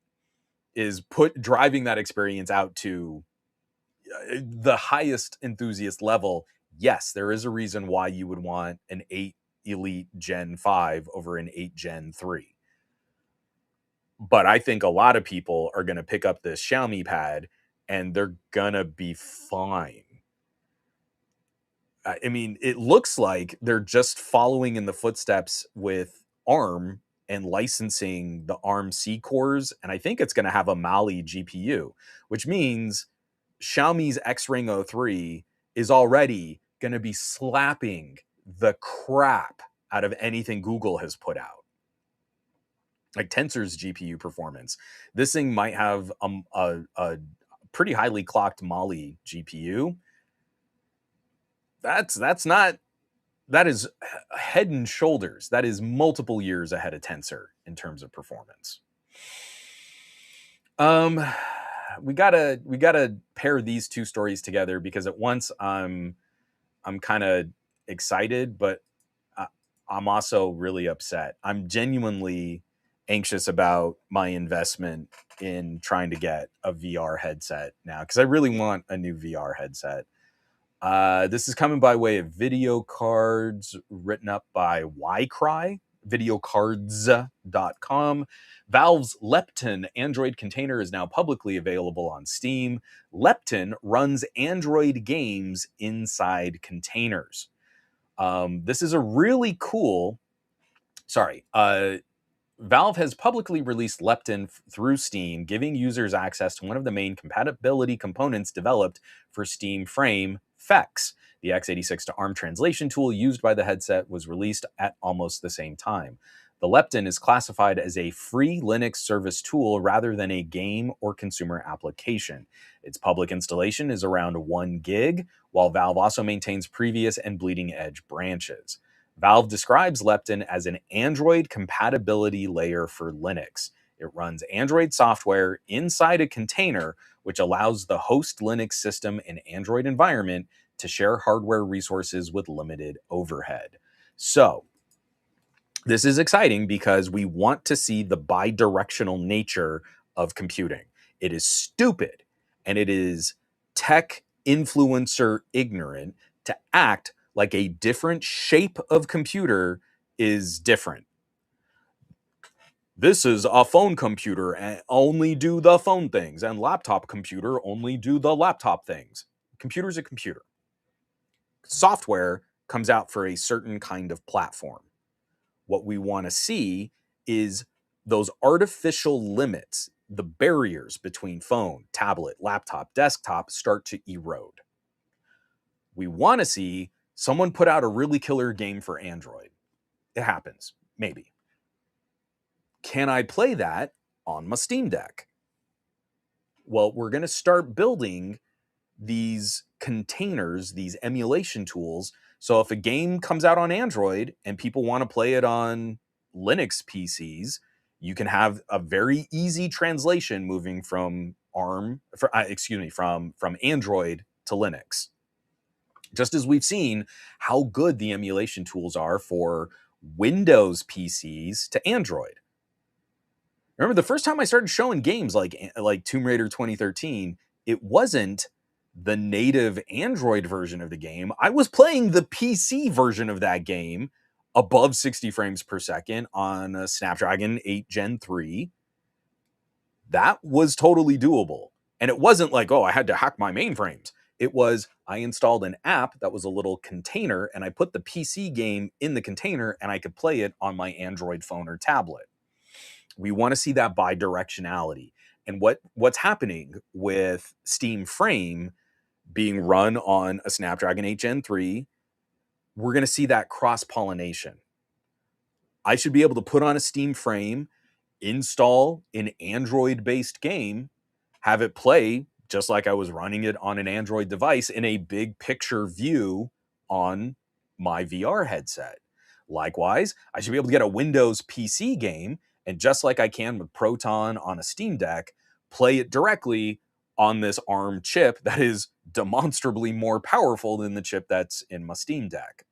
is driving that experience out to the highest enthusiast level. Yes, there is a reason why you would want an 8 Elite Gen 5 over an 8 Gen 3. But I think a lot of people are going to pick up this Xiaomi pad and they're going to be fine. I mean, it looks like they're just following in the footsteps with ARM and licensing the ARM C cores. And I think it's going to have a Mali GPU, which means Xiaomi's X-Ring 03 is already going to be slapping the crap out of anything Google has put out. Like Tensor's GPU performance. This thing might have a pretty highly clocked Mali GPU. That is head and shoulders. That is multiple years ahead of Tensor in terms of performance. Um, we gotta pair these two stories together because at once I'm kind of excited, but I, I'm also really upset. I'm genuinely anxious about my investment in trying to get a VR headset now because I really want a new VR headset. This is coming by way of video cards written up by Ycry, videocards.com. Valve's Lepton Android container is now publicly available on Steam. Lepton runs Android games inside containers. This is a really cool, sorry, Valve has publicly released Lepton through Steam, giving users access to one of the main compatibility components developed for Steam Frame, FEX. The x86 to ARM translation tool used by the headset was released at almost the same time. The Lepton is classified as a free Linux service tool rather than a game or consumer application. Its public installation is around 1 gig, while Valve also maintains previous and bleeding edge branches. Valve describes Lepton as an Android compatibility layer for Linux. It runs Android software inside a container, which allows the host Linux system and Android environment to share hardware resources with limited overhead. So, this is exciting because we want to see the bidirectional nature of computing. It is stupid and it is tech influencer ignorant to act like a different shape of computer is different. This is a phone computer and only do the phone things, and laptop computer only do the laptop things. Computer's a computer. Software comes out for a certain kind of platform. What we want to see is those artificial limits, the barriers between phone, tablet, laptop, desktop start to erode. We want to see someone put out a really killer game for Android. It happens, maybe. Can I play that on my Steam Deck? Well, we're going to start building these containers, these emulation tools. So if a game comes out on Android and people want to play it on Linux PCs, you can have a very easy translation moving from from Android to Linux. Just as we've seen how good the emulation tools are for Windows PCs to Android. Remember the first time I started showing games like Tomb Raider 2013, it wasn't the native Android version of the game. I was playing the PC version of that game above 60 frames per second on a Snapdragon 8 Gen 3. That was totally doable. And it wasn't like, oh, I had to hack my mainframes. It was, I installed an app that was a little container and I put the PC game in the container and I could play it on my Android phone or tablet. We want to see that bidirectionality. And what's happening with Steam Frame being run on a Snapdragon 8 Gen 3, we're going to see that cross-pollination. I should be able to put on a Steam Frame, install an Android-based game, have it play just like I was running it on an Android device in a big picture view on my VR headset. Likewise, I should be able to get a Windows PC game and just like I can with Proton on a Steam Deck, play it directly on this ARM chip that is demonstrably more powerful than the chip that's in my Steam Deck.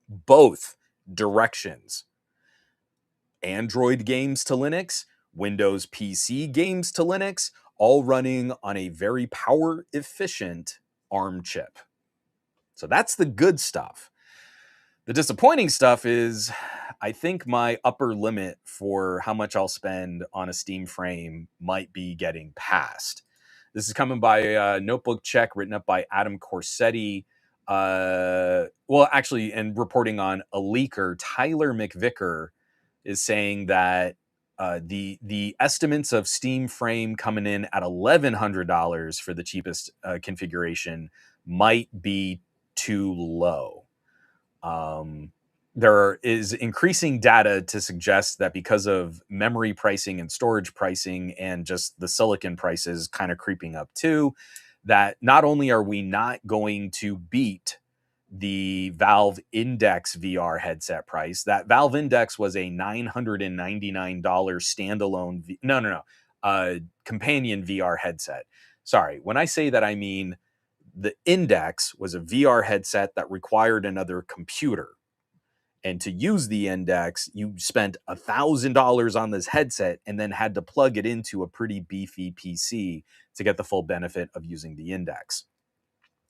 Both directions. Android games to Linux, Windows PC games to Linux, all running on a very power efficient ARM chip. So that's the good stuff. The disappointing stuff is I think my upper limit for how much I'll spend on a Steam Frame might be getting passed. This is coming by a notebook check written up by Adam Corsetti. And reporting on a leaker, Tyler McVicker is saying that the estimates of Steam Frame coming in at $1,100 for the cheapest configuration might be too low. There is increasing data to suggest that because of memory pricing and storage pricing and just the silicon prices kind of creeping up too, that not only are we not going to beat the Valve Index VR headset price. That Valve Index was a $999 standalone, companion VR headset. Sorry, when I say that, I mean the Index was a VR headset that required another computer. And to use the Index, you spent $1,000 on this headset and then had to plug it into a pretty beefy PC to get the full benefit of using the Index.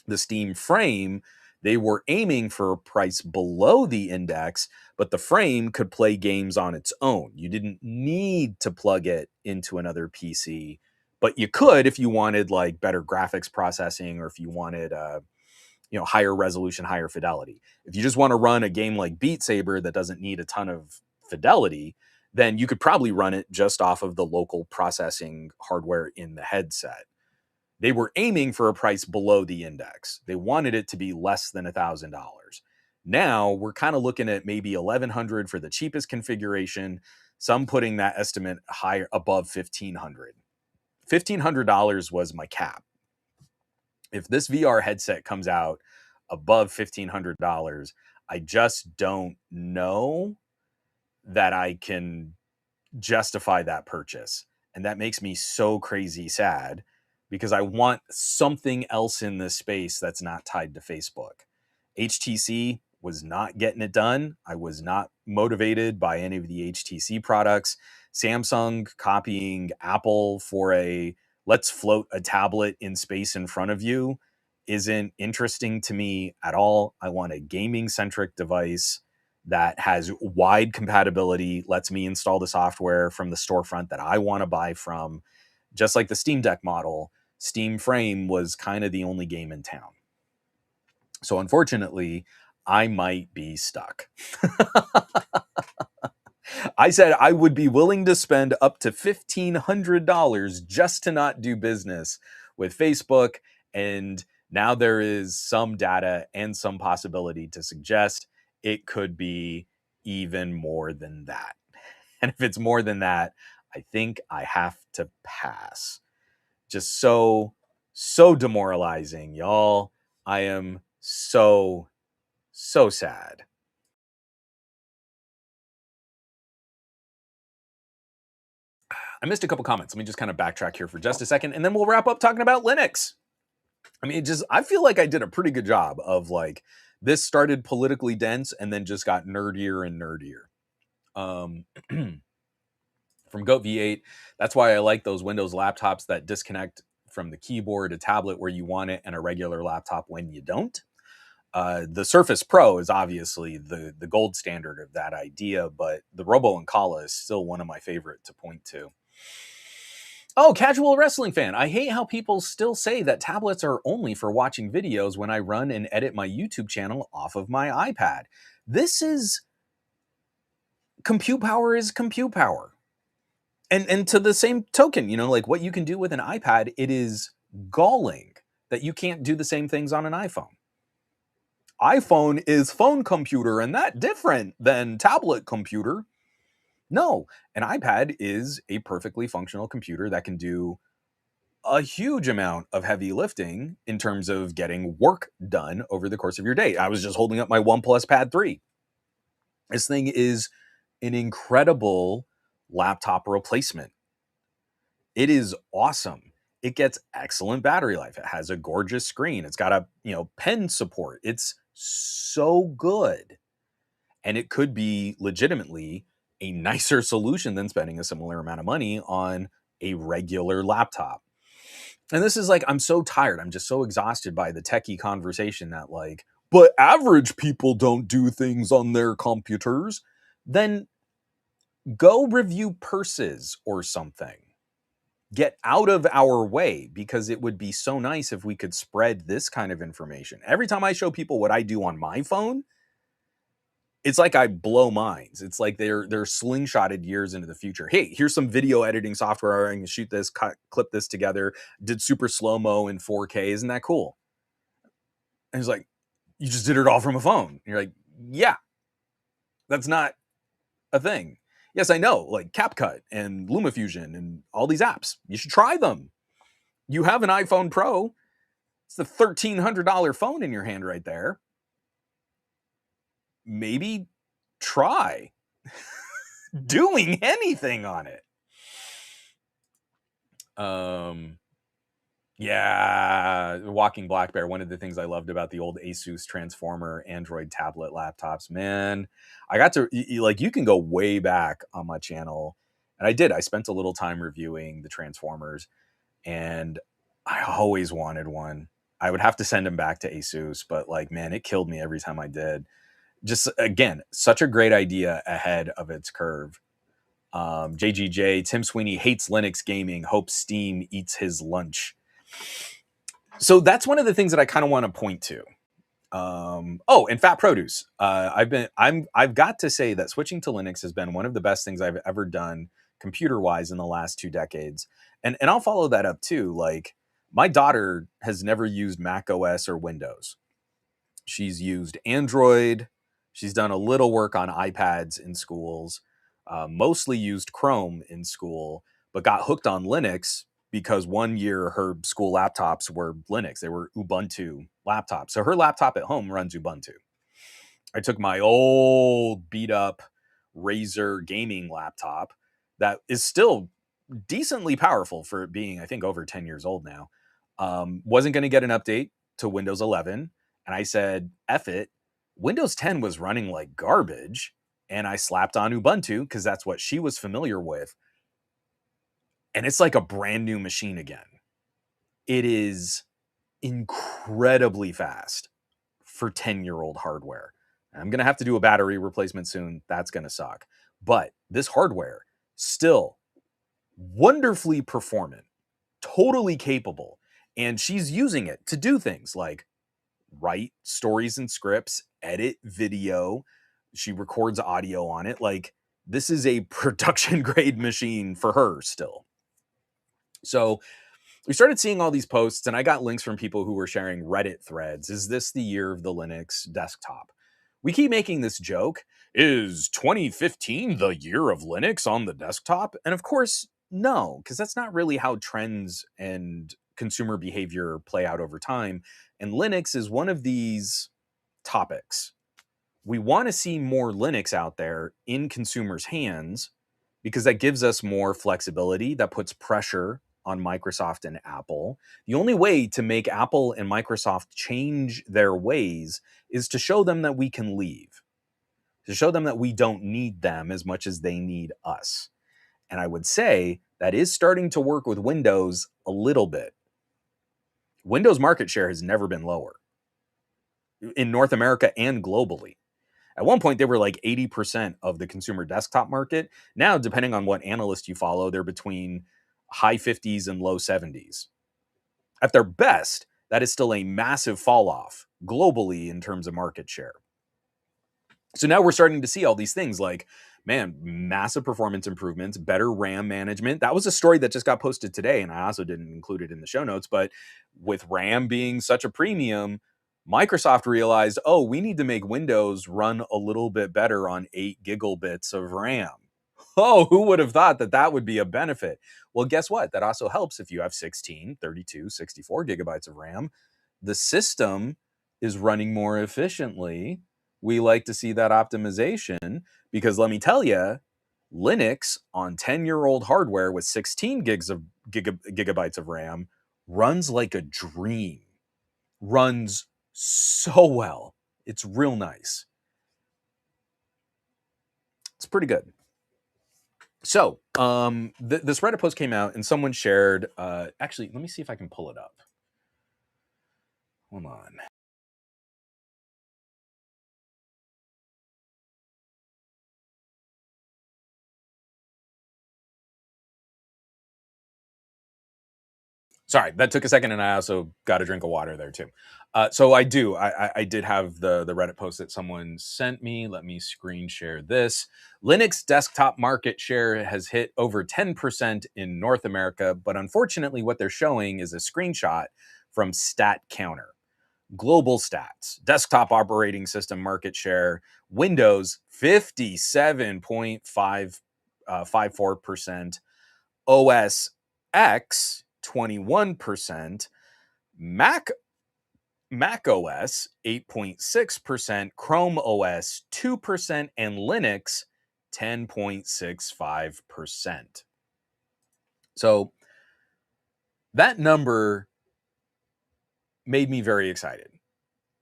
The Steam Frame, they were aiming for a price below the Index, but the Frame could play games on its own. You didn't need to plug it into another PC, but you could if you wanted like better graphics processing, or if you wanted higher resolution, higher fidelity. If you just want to run a game like Beat Saber that doesn't need a ton of fidelity, then you could probably run it just off of the local processing hardware in the headset. They were aiming for a price below the Index. They wanted it to be less than $1,000. Now we're kind of looking at maybe $1,100 for the cheapest configuration. Some putting that estimate higher, above $1,500. $1,500 was my cap. If this VR headset comes out above $1,500, I just don't know that I can justify that purchase. And that makes me so crazy sad, because I want something else in this space that's not tied to Facebook. HTC was not getting it done. I was not motivated by any of the HTC products. Samsung copying Apple for a let's float a tablet in space in front of you isn't interesting to me at all. I want a gaming-centric device that has wide compatibility, lets me install the software from the storefront that I want to buy from. Just like the Steam Deck model, Steam Frame was kind of the only game in town. So unfortunately, I might be stuck. I said I would be willing to spend up to $1,500 just to not do business with Facebook. And now there is some data and some possibility to suggest it could be even more than that. And if it's more than that, I think I have to pass. Just so demoralizing, y'all. I am so sad. I missed a couple comments. Let me just kind of backtrack here for just a second, and then we'll wrap up talking about Linux. I mean, I feel like I did a pretty good job of like, this started politically dense and then just got nerdier and nerdier. From Goat V8, that's why I like those Windows laptops that disconnect from the keyboard, a tablet where you want it, and a regular laptop when you don't. The Surface Pro is obviously the gold standard of that idea, but the Robo Ancala is still one of my favorite to point to. Oh, casual wrestling fan. I hate how people still say that tablets are only for watching videos when I run and edit my YouTube channel off of my iPad. This is compute power is compute power. And to the same token, like what you can do with an iPad, it is galling that you can't do the same things on an iPhone. iPhone is phone computer, and that different than tablet computer. No, an iPad is a perfectly functional computer that can do a huge amount of heavy lifting in terms of getting work done over the course of your day. I was just holding up my OnePlus Pad 3. This thing is an incredible laptop replacement. It is awesome. It gets excellent battery life. It has a gorgeous screen. It's got a, pen support. It's so good. And it could be legitimately a nicer solution than spending a similar amount of money on a regular laptop. And this is like, I'm so tired. I'm just so exhausted by the techie conversation that like, but average people don't do things on their computers. Then go review purses or something. Get out of our way, because it would be so nice if we could spread this kind of information. Every time I show people what I do on my phone, it's like I blow minds. It's like they're slingshotted years into the future. Hey, here's some video editing software. I can shoot this, clip this together, did super slow-mo in 4K. Isn't that cool? And he's like, you just did it all from a phone. And you're like, yeah, that's not a thing. Yes, I know, like CapCut and LumaFusion and all these apps. You should try them. You have an iPhone Pro. It's the $1,300 phone in your hand right there. maybe try doing anything on it. Yeah, Walking Black Bear. One of the things I loved about the old Asus Transformer Android tablet laptops, man, I got to like, you can go way back on my channel, and I did. I spent a little time reviewing the Transformers, and I always wanted one. I would have to send them back to Asus, but like, man, it killed me every time I did. Just again, such a great idea ahead of its curve. JGJ, Tim Sweeney hates Linux gaming, hopes Steam eats his lunch. So that's one of the things that I kind of want to point to. Oh, and Fat Produce. I've got to say that switching to Linux has been one of the best things I've ever done computer wise in the last 2 decades. And I'll follow that up too. Like, my daughter has never used Mac OS or Windows. She's used Android. She's done a little work on iPads in schools, mostly used Chrome in school, but got hooked on Linux because one year her school laptops were Linux. They were Ubuntu laptops. So her laptop at home runs Ubuntu. I took my old beat up Razer gaming laptop that is still decently powerful for it being, I think, over 10 years old now. Wasn't going to get an update to Windows 11. And I said, F it. Windows 10 was running like garbage. And I slapped on Ubuntu because that's what she was familiar with. And it's like a brand new machine again. It is incredibly fast for 10-year-old hardware. I'm going to have to do a battery replacement soon. That's going to suck. But this hardware, still wonderfully performant, totally capable. And she's using it to do things like write stories and scripts, edit video. She records audio on it. Like, this is a production grade machine for her still. So we started seeing all these posts, and I got links from people who were sharing Reddit threads. Is this the year of the Linux desktop? We keep making this joke. Is 2015 the year of Linux on the desktop? And of course, no, because that's not really how trends and consumer behavior play out over time. And Linux is one of these topics. We want to see more Linux out there in consumers' hands because that gives us more flexibility, that puts pressure on Microsoft and Apple. The only way to make Apple and Microsoft change their ways is to show them that we can leave, to show them that we don't need them as much as they need us. And I would say that is starting to work with Windows a little bit. Windows market share has never been lower in North America and globally. At one point, they were like 80% of the consumer desktop market. Now, depending on what analyst you follow, they're between high 50s and low 70s. At their best, that is still a massive fall off globally in terms of market share. So now we're starting to see all these things like, man, massive performance improvements, better RAM management. That was a story that just got posted today, and I also didn't include it in the show notes. But with RAM being such a premium, Microsoft realized, oh, we need to make Windows run a little bit better on 8 gigabits of RAM. Oh, who would have thought that that would be a benefit? Well, guess what? That also helps if you have 16, 32, 64 gigabytes of RAM. The system is running more efficiently. We like to see that optimization because let me tell you, Linux on 10-year-old hardware with 16 gigabytes of RAM runs like a dream. Runs so well. It's real nice. It's pretty good. So, this Reddit post came out and someone shared, actually, let me see if I can pull it up. Hold on. Sorry, that took a second, and I also got a drink of water there too. So I did have the Reddit post that someone sent me. Let me screen share this. Linux desktop market share has hit over 10% in North America, but unfortunately, what they're showing is a screenshot from Stat Counter. Global stats: desktop operating system market share, Windows 57.54%, OS X 21%, Mac Mac OS 8.6%, Chrome OS 2%, and Linux 10.65%. So that number made me very excited.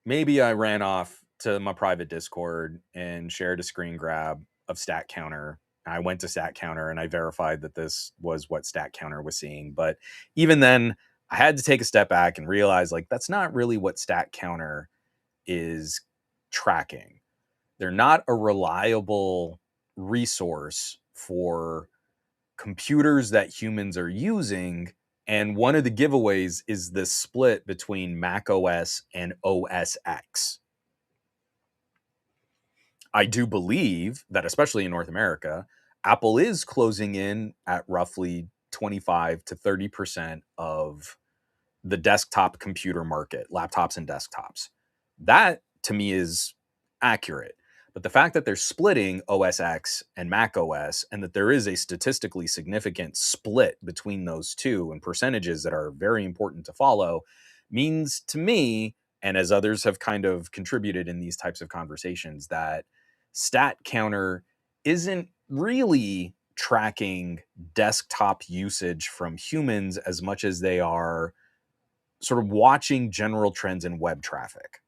Maybe I ran off to my private Discord and shared a screen grab of Stat Counter. I went to Stat Counter and I verified that this was what Stat Counter was seeing. But even then, I had to take a step back and realize like that's not really what Stat Counter is tracking. They're not a reliable resource for computers that humans are using. And one of the giveaways is the split between Mac OS and OS X. I do believe that, especially in North America, Apple is closing in at roughly 25 to 30% of the desktop computer market, laptops and desktops. That to me is accurate. But the fact that they're splitting OS X and Mac OS and that there is a statistically significant split between those two and percentages that are very important to follow means to me, and as others have kind of contributed in these types of conversations, that Stat Counter isn't really tracking desktop usage from humans as much as they are sort of watching general trends in web traffic.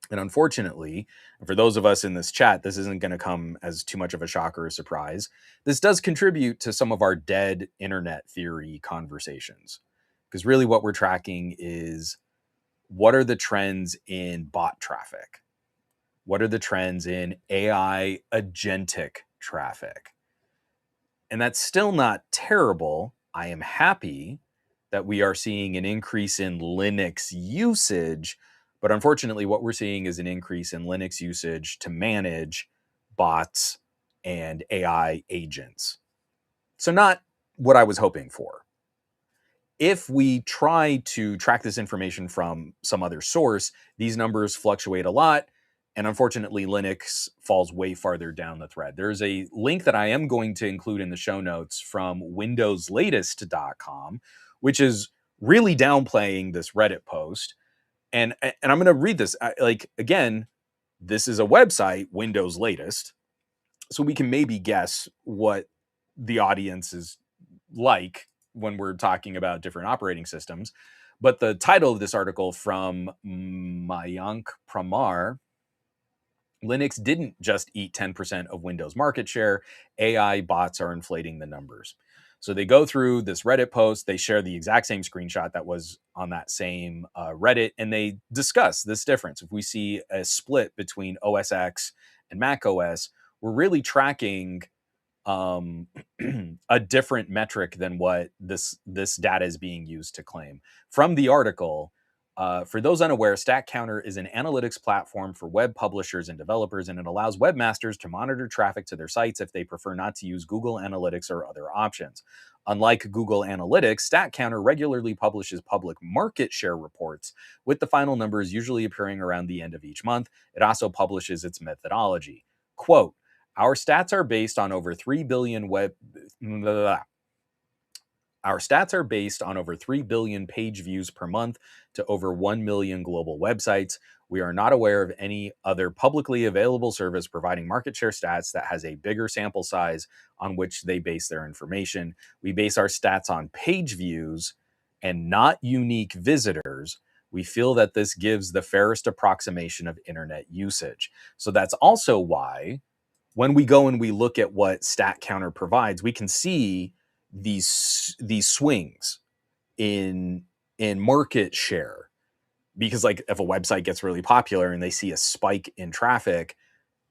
And unfortunately, for those of us in this chat, this isn't going to come as too much of a shock or a surprise. This does contribute to some of our dead internet theory conversations. Because really what we're tracking is what are the trends in bot traffic? What are the trends in AI agentic traffic? And that's still not terrible. I am happy that we are seeing an increase in Linux usage. But unfortunately, what we're seeing is an increase in Linux usage to manage bots and AI agents. So, not what I was hoping for. If we try to track this information from some other source, these numbers fluctuate a lot. And unfortunately, Linux falls way farther down the thread. There's a link that I am going to include in the show notes from windowslatest.com, which is really downplaying this Reddit post. And I'm going to read this. Again, this is a website, Windows Latest. So we can maybe guess what the audience is like when we're talking about different operating systems. But the title of this article from Mayank Pramar, Linux didn't just eat 10% of Windows market share. AI bots are inflating the numbers. So they go through this Reddit post, they share the exact same screenshot that was on that same Reddit, and they discuss this difference. If we see a split between OS X and Mac OS, we're really tracking a different metric than what this data is being used to claim. From the article, for those unaware, StatCounter is an analytics platform for web publishers and developers, and it allows webmasters to monitor traffic to their sites if they prefer not to use Google Analytics or other options. Unlike Google Analytics, StatCounter regularly publishes public market share reports, with the final numbers usually appearing around the end of each month. It also publishes its methodology. Quote, our stats are based on over 3 billion Our stats are based on over 3 billion page views per month to over 1 million global websites. We are not aware of any other publicly available service providing market share stats that has a bigger sample size on which they base their information. We base our stats on page views and not unique visitors. We feel that this gives the fairest approximation of internet usage. So that's also why when we go and we look at what StatCounter provides, we can see these swings in market share. Because like if a website gets really popular and they see a spike in traffic,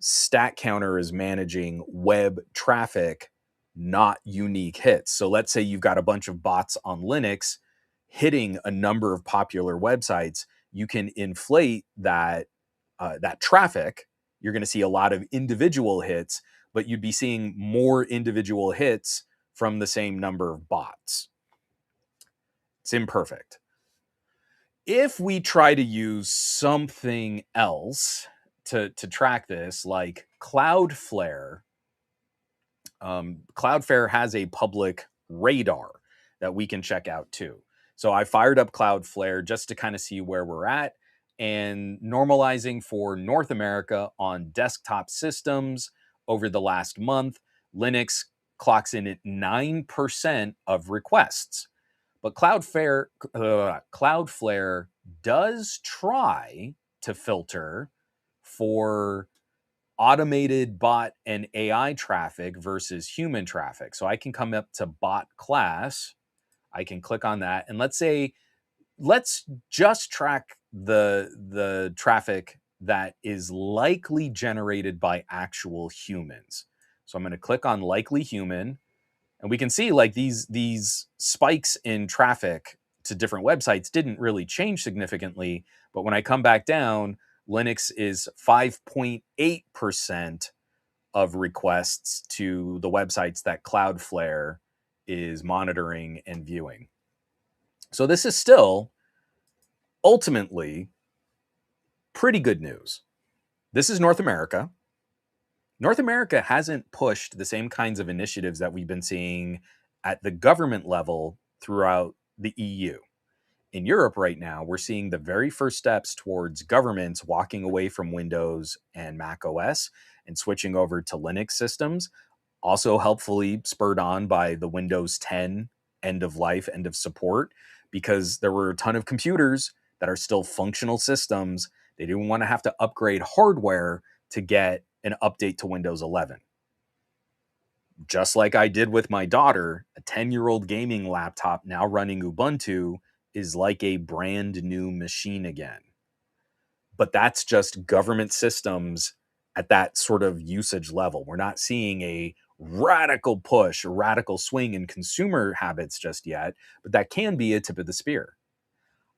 StatCounter is managing web traffic, not unique hits. So let's say you've got a bunch of bots on Linux hitting a number of popular websites, you can inflate that traffic. You're going to see a lot of individual hits, but you'd be seeing more individual hits from the same number of bots. It's imperfect. If we try to use something else to track this, like Cloudflare, Cloudflare has a public radar that we can check out too. So I fired up Cloudflare just to kind of see where we're at, and normalizing for North America on desktop systems over the last month, Linux clocks in at 9% of requests. But Cloudflare does try to filter for automated bot and AI traffic versus human traffic. So I can come up to bot class, I can click on that, and let's just track the traffic that is likely generated by actual humans. So I'm going to click on likely human, and we can see like these spikes in traffic to different websites didn't really change significantly, but when I come back down, Linux is 5.8% of requests to the websites that Cloudflare is monitoring and viewing. So this is still ultimately pretty good news. This is North America. North America hasn't pushed the same kinds of initiatives that we've been seeing at the government level throughout the EU. In Europe right now, we're seeing the very first steps towards governments walking away from Windows and Mac OS and switching over to Linux systems, also helpfully spurred on by the Windows 10 end of life, end of support, because there were a ton of computers that are still functional systems. They didn't want to have to upgrade hardware to get an update to Windows 11. Just like I did with my daughter, a 10-year-old gaming laptop now running Ubuntu is like a brand new machine again. But that's just government systems at that sort of usage level. We're not seeing a radical push, a radical swing in consumer habits just yet, but that can be a tip of the spear.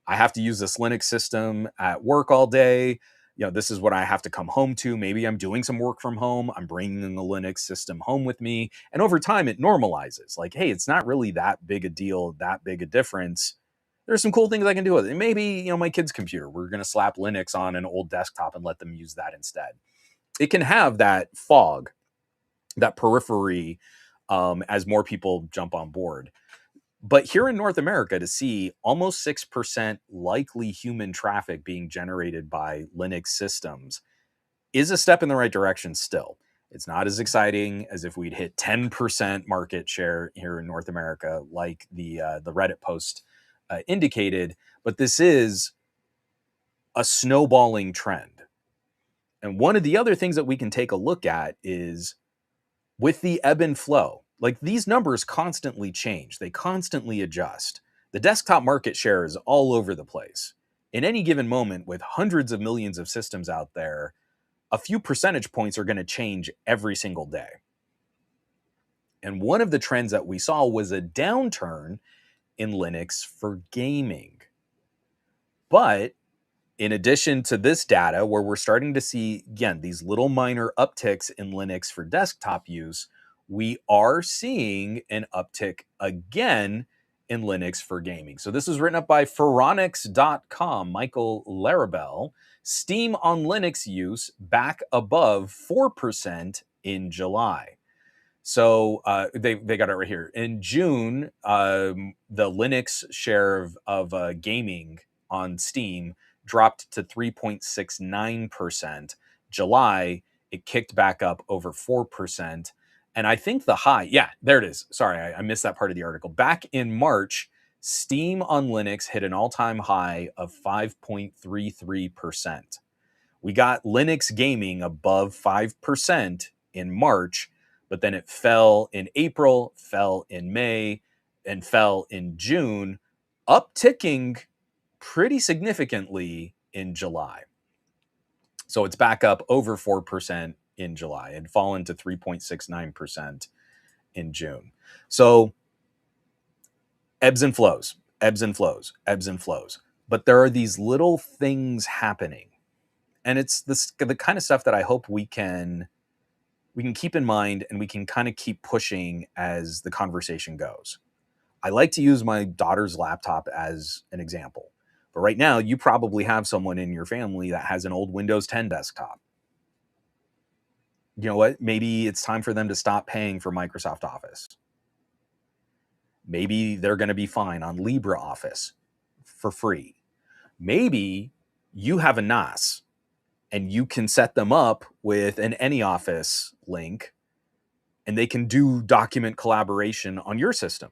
I have to use this Linux system at work all day. This is what I have to come home to. Maybe I'm doing some work from home. I'm bringing the Linux system home with me. And over time, it normalizes. Like, hey, it's not really that big a deal, that big a difference. There's some cool things I can do with it. And maybe, my kid's computer, we're going to slap Linux on an old desktop and let them use that instead. It can have that fog, that periphery, as more people jump on board. But here in North America, to see almost 6% likely human traffic being generated by Linux systems is a step in the right direction still. It's not as exciting as if we'd hit 10% market share here in North America, like the Reddit post indicated, but this is a snowballing trend. And one of the other things that we can take a look at is with the ebb and flow. Like, these numbers constantly change, they constantly adjust. The desktop market share is all over the place. In any given moment, with hundreds of millions of systems out there, a few percentage points are going to change every single day. And one of the trends that we saw was a downturn in Linux for gaming. But in addition to this data, where we're starting to see, again, these little minor upticks in Linux for desktop use, we are seeing an uptick again in Linux for gaming. So this was written up by Phoronix.com, Michael Larabelle. Steam on Linux use back above 4% in July. So they got it right here. In June, the Linux share of gaming on Steam dropped to 3.69%. July, it kicked back up over 4%. And I think the high, yeah, there it is. Sorry, I missed that part of the article. Back in March, Steam on Linux hit an all-time high of 5.33%. We got Linux gaming above 5% in March, but then it fell in April, fell in May, and fell in June, upticking pretty significantly in July. So it's back up over 4% in July and fallen to 3.69% in June. So ebbs and flows, ebbs and flows, ebbs and flows. But there are these little things happening. And it's the kind of stuff that I hope we can keep in mind, and we can kind of keep pushing as the conversation goes. I like to use my daughter's laptop as an example. But right now, you probably have someone in your family that has an old Windows 10 desktop. You know what? Maybe it's time for them to stop paying for Microsoft Office. Maybe they're going to be fine on LibreOffice for free. Maybe you have a NAS and you can set them up with an AnyOffice link and they can do document collaboration on your system.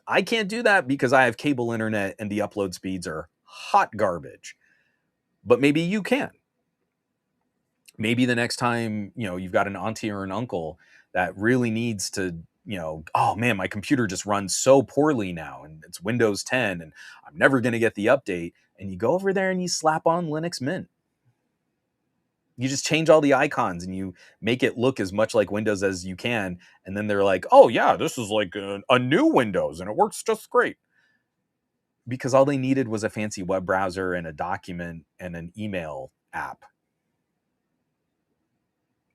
I can't do that because I have cable internet and the upload speeds are hot garbage. But maybe you can. Maybe the next time, you've got an auntie or an uncle that really needs to, oh man, my computer just runs so poorly now and it's Windows 10 and I'm never going to get the update. And you go over there and you slap on Linux Mint. You just change all the icons and you make it look as much like Windows as you can. And then they're like, oh yeah, this is like a new Windows and it works just great. Because all they needed was a fancy web browser and a document and an email app.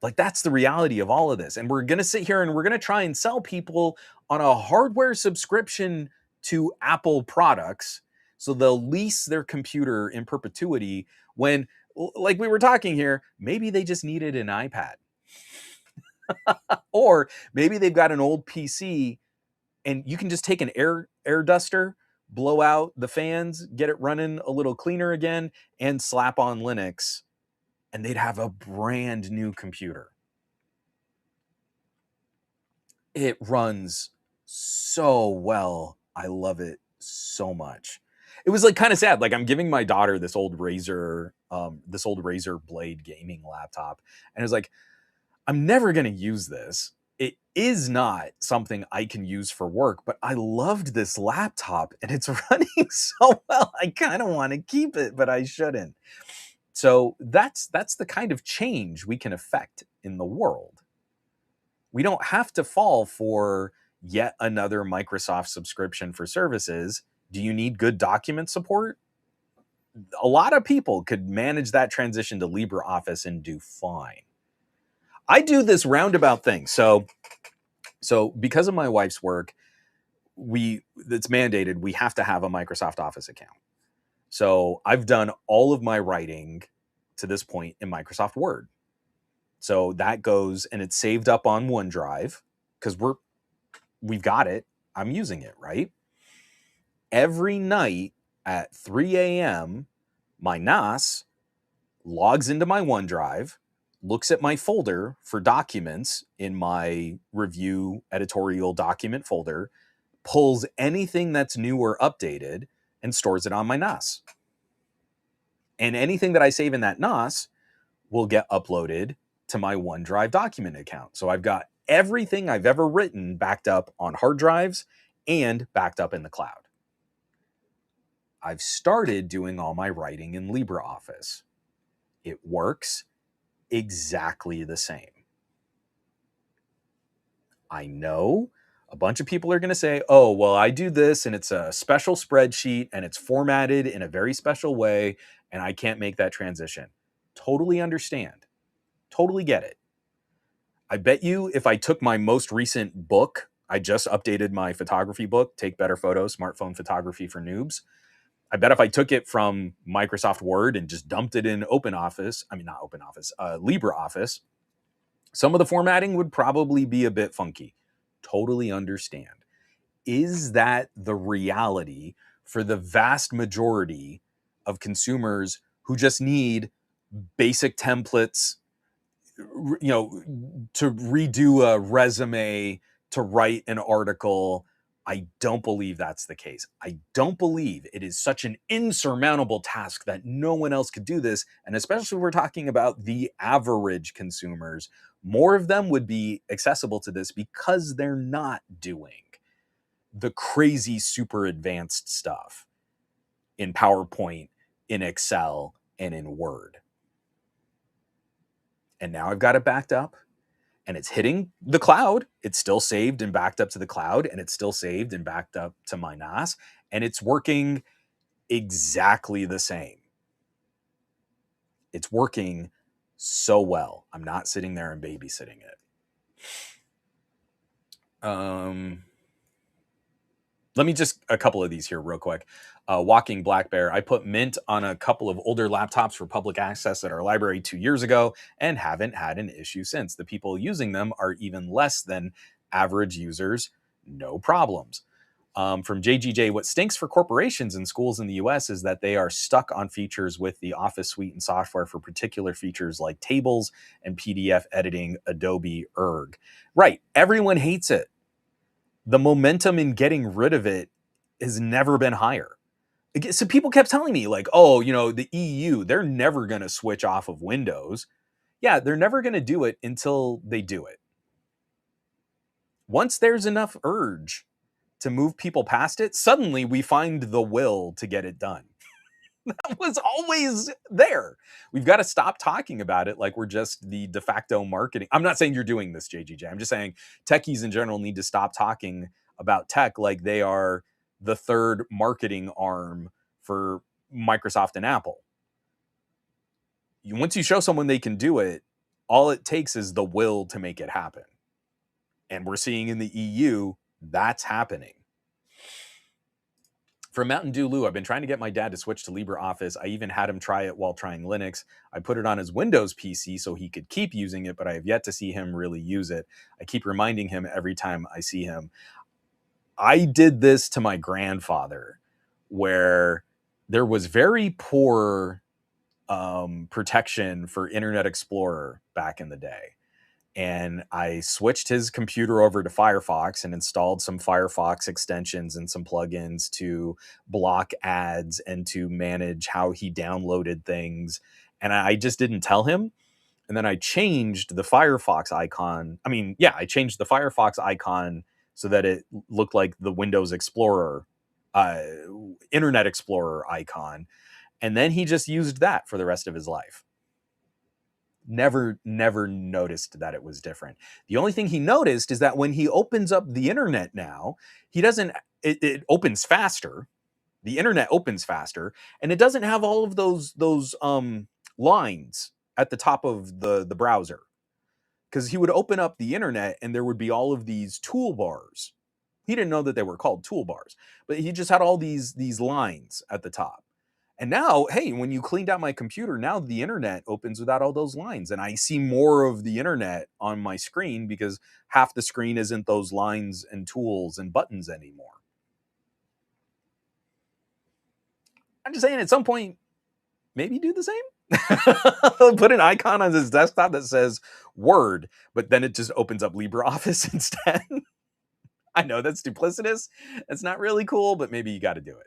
Like, that's the reality of all of this. And we're going to sit here and we're going to try and sell people on a hardware subscription to Apple products so they'll lease their computer in perpetuity when, like we were talking here, maybe they just needed an iPad. Or maybe they've got an old PC and you can just take an air duster, blow out the fans, get it running a little cleaner again, and slap on Linux, and they'd have a brand new computer. It runs so well. I love it so much. It was like kind of sad. Like, I'm giving my daughter this old Razer Blade gaming laptop, and it was like, I'm never going to use this. It is not something I can use for work, but I loved this laptop and it's running so well. I kind of want to keep it, but I shouldn't. So that's the kind of change we can affect in the world. We don't have to fall for yet another Microsoft subscription for services. Do you need good document support? A lot of people could manage that transition to LibreOffice and do fine. I do this roundabout thing. So because of my wife's work, it's mandated we have to have a Microsoft Office account. So I've done all of my writing to this point in Microsoft Word. So that goes and it's saved up on OneDrive because we've got it. I'm using it, right? Every night at 3 a.m., my NAS logs into my OneDrive, looks at my folder for documents in my review editorial document folder, pulls anything that's new or updated, and stores it on my NAS. And anything that I save in that NAS will get uploaded to my OneDrive document account. So I've got everything I've ever written backed up on hard drives and backed up in the cloud. I've started doing all my writing in LibreOffice. It works exactly the same. I know a bunch of people are going to say, oh, well, I do this and it's a special spreadsheet and it's formatted in a very special way and I can't make that transition. Totally understand. Totally get it. I bet you if I took my most recent book, I just updated my photography book, Take Better Photos, Smartphone Photography for Noobs. I bet if I took it from Microsoft Word and just dumped it in LibreOffice, some of the formatting would probably be a bit funky. Totally understand. Is that the reality for the vast majority of consumers who just need basic templates, to redo a resume, to write an article? I don't believe that's the case. I don't believe it is such an insurmountable task that no one else could do this. And especially if we're talking about the average consumers, more of them would be accessible to this because they're not doing the crazy, super advanced stuff in PowerPoint, in Excel, and in Word. And now I've got it backed up. And it's hitting the cloud. It's still saved and backed up to the cloud, and it's still saved and backed up to my NAS, and it's working exactly the same. It's working so well. I'm not sitting there and babysitting it. Let me just a couple of these here real quick. Walking Black Bear. I put Mint on a couple of older laptops for public access at our library 2 years ago and haven't had an issue since. The people using them are even less than average users. No problems. From JGJ, what stinks for corporations and schools in the US is that they are stuck on features with the Office suite and software for particular features like tables and PDF editing, Adobe Erg. Right. Everyone hates it. The momentum in getting rid of it has never been higher. So people kept telling me, like, oh, the EU, they're never going to switch off of Windows. Yeah, they're never going to do it until they do it. Once there's enough urge to move people past it, suddenly we find the will to get it done. That was always there. We've got to stop talking about it like we're just the de facto marketing. I'm not saying you're doing this, JGJ. I'm just saying techies in general need to stop talking about tech like they are the third marketing arm for Microsoft and Apple. Once you show someone they can do it, all it takes is the will to make it happen. And we're seeing in the EU, that's happening. From Mountain Dew Lou, I've been trying to get my dad to switch to LibreOffice. I even had him try it while trying Linux. I put it on his Windows PC so he could keep using it, but I have yet to see him really use it. I keep reminding him every time I see him. I did this to my grandfather, where there was very poor protection for Internet Explorer back in the day. And I switched his computer over to Firefox and installed some Firefox extensions and some plugins to block ads and to manage how he downloaded things. And I just didn't tell him. And then I changed the Firefox icon. I changed the Firefox icon so that it looked like the Windows Explorer, Internet Explorer icon. And then he just used that for the rest of his life. Never noticed that it was different. The only thing he noticed is that when he opens up the internet now, it opens faster. The internet opens faster, and it doesn't have all of those lines at the top of the browser. Because he would open up the internet and there would be all of these toolbars. He didn't know that they were called toolbars, but he just had all these lines at the top. And now, hey, when you cleaned out my computer, now the internet opens without all those lines. And I see more of the internet on my screen because half the screen isn't those lines and tools and buttons anymore. I'm just saying at some point, maybe do the same. Put an icon on his desktop that says Word, but then it just opens up LibreOffice instead. I know that's duplicitous. It's not really cool, but maybe you got to do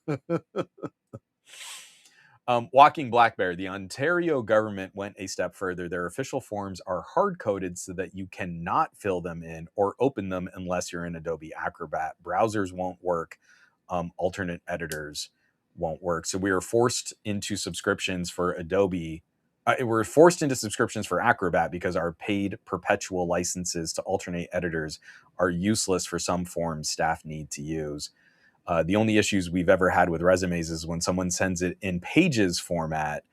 it. Walking Black Bear, the Ontario government went a step further. Their official forms are hard-coded so that you cannot fill them in or open them unless you're in Adobe Acrobat. Browsers won't work. Alternate editors won't work. So we are forced into subscriptions for Adobe. We're forced into subscriptions for Acrobat because our paid perpetual licenses to alternate editors are useless for some forms staff need to use. The only issues we've ever had with resumes is when someone sends it in Pages format,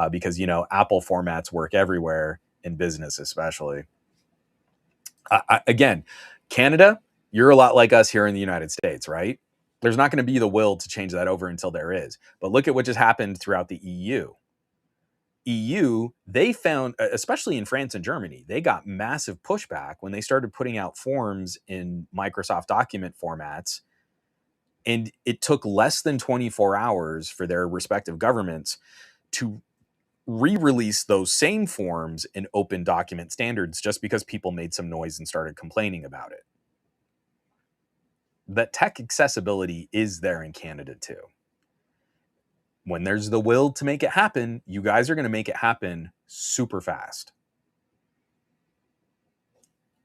because, Apple formats work everywhere, in business especially. Again, Canada, you're a lot like us here in the United States, right? There's not going to be the will to change that over until there is. But look at what just happened throughout the EU. They found, especially in France and Germany, they got massive pushback when they started putting out forms in Microsoft document formats. And it took less than 24 hours for their respective governments to re-release those same forms in open document standards just because people made some noise and started complaining about it. That tech accessibility is there in Canada too. When there's the will to make it happen, you guys are going to make it happen super fast.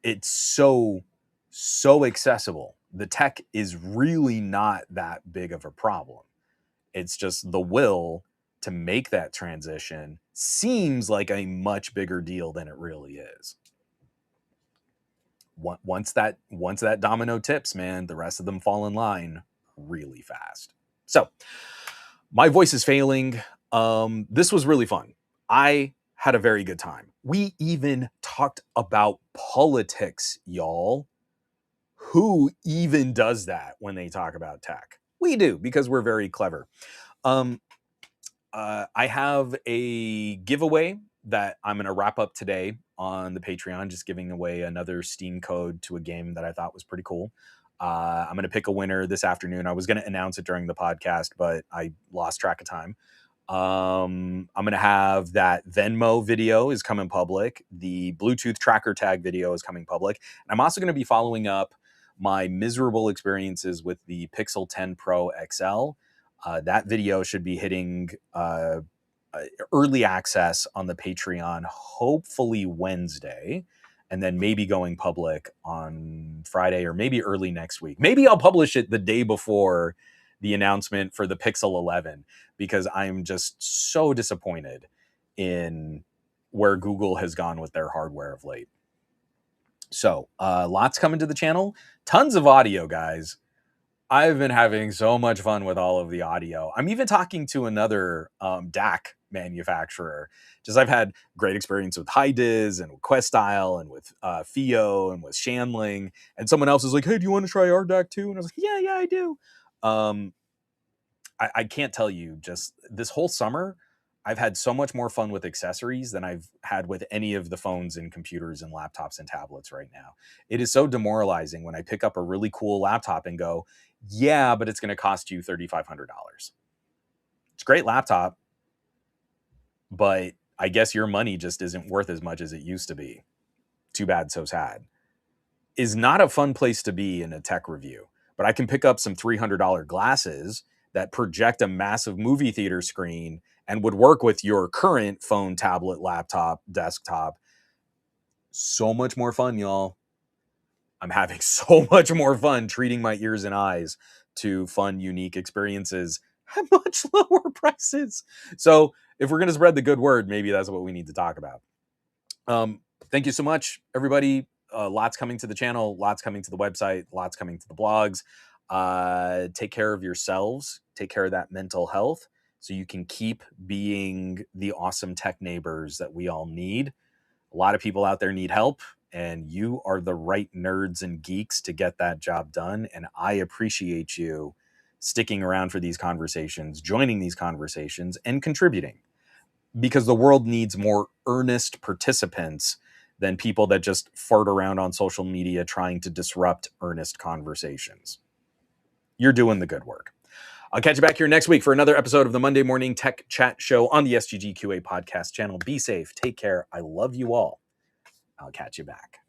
It's so accessible. The tech is really not that big of a problem. It's just the will to make that transition seems like a much bigger deal than it really is. Once that domino tips, man, the rest of them fall in line really fast. So my voice is failing. This was really fun. I had a very good time. We even talked about politics, y'all. Who even does that when they talk about tech? We do, because we're very clever. I have a giveaway that I'm going to wrap up today on the Patreon, just giving away another Steam code to a game that I thought was pretty cool. I'm going to pick a winner this afternoon. I was going to announce it during the podcast, but I lost track of time. I'm going to have that Venmo video is coming public. The Bluetooth tracker tag video is coming public. And I'm also going to be following up my miserable experiences with the Pixel 10 Pro XL. That video should be hitting early access on the Patreon, hopefully Wednesday, and then maybe going public on Friday or maybe early next week. Maybe I'll publish it the day before the announcement for the Pixel 11, because I'm just so disappointed in where Google has gone with their hardware of late. So lots coming to the channel, tons of audio, guys. I've been having so much fun with all of the audio. I'm even talking to another DAC manufacturer. Just I've had great experience with HiDiz and with QuestStyle and with FIO and with Shanling. And someone else is like, "Hey, do you want to try our DAC too?" And I was like, "Yeah, I do." I can't tell you, just this whole summer, I've had so much more fun with accessories than I've had with any of the phones and computers and laptops and tablets right now. It is so demoralizing when I pick up a really cool laptop and go, yeah, but it's going to cost you $3,500. It's a great laptop, but I guess your money just isn't worth as much as it used to be. Too bad, so sad. Is not a fun place to be in a tech review, but I can pick up some $300 glasses that project a massive movie theater screen and would work with your current phone, tablet, laptop, desktop. So much more fun, y'all. I'm having so much more fun treating my ears and eyes to fun, unique experiences at much lower prices. So if we're going to spread the good word, maybe that's what we need to talk about. Thank you so much, everybody. Lots coming to the channel, lots coming to the website, lots coming to the blogs. Take care of yourselves. Take care of that mental health so you can keep being the awesome tech neighbors that we all need. A lot of people out there need help, and you are the right nerds and geeks to get that job done. And I appreciate you sticking around for these conversations, joining these conversations, and contributing, because the world needs more earnest participants than people that just fart around on social media trying to disrupt earnest conversations. You're doing the good work. I'll catch you back here next week for another episode of the Monday Morning Tech Chat Show on the SGGQA podcast channel. Be safe. Take care. I love you all. I'll catch you back.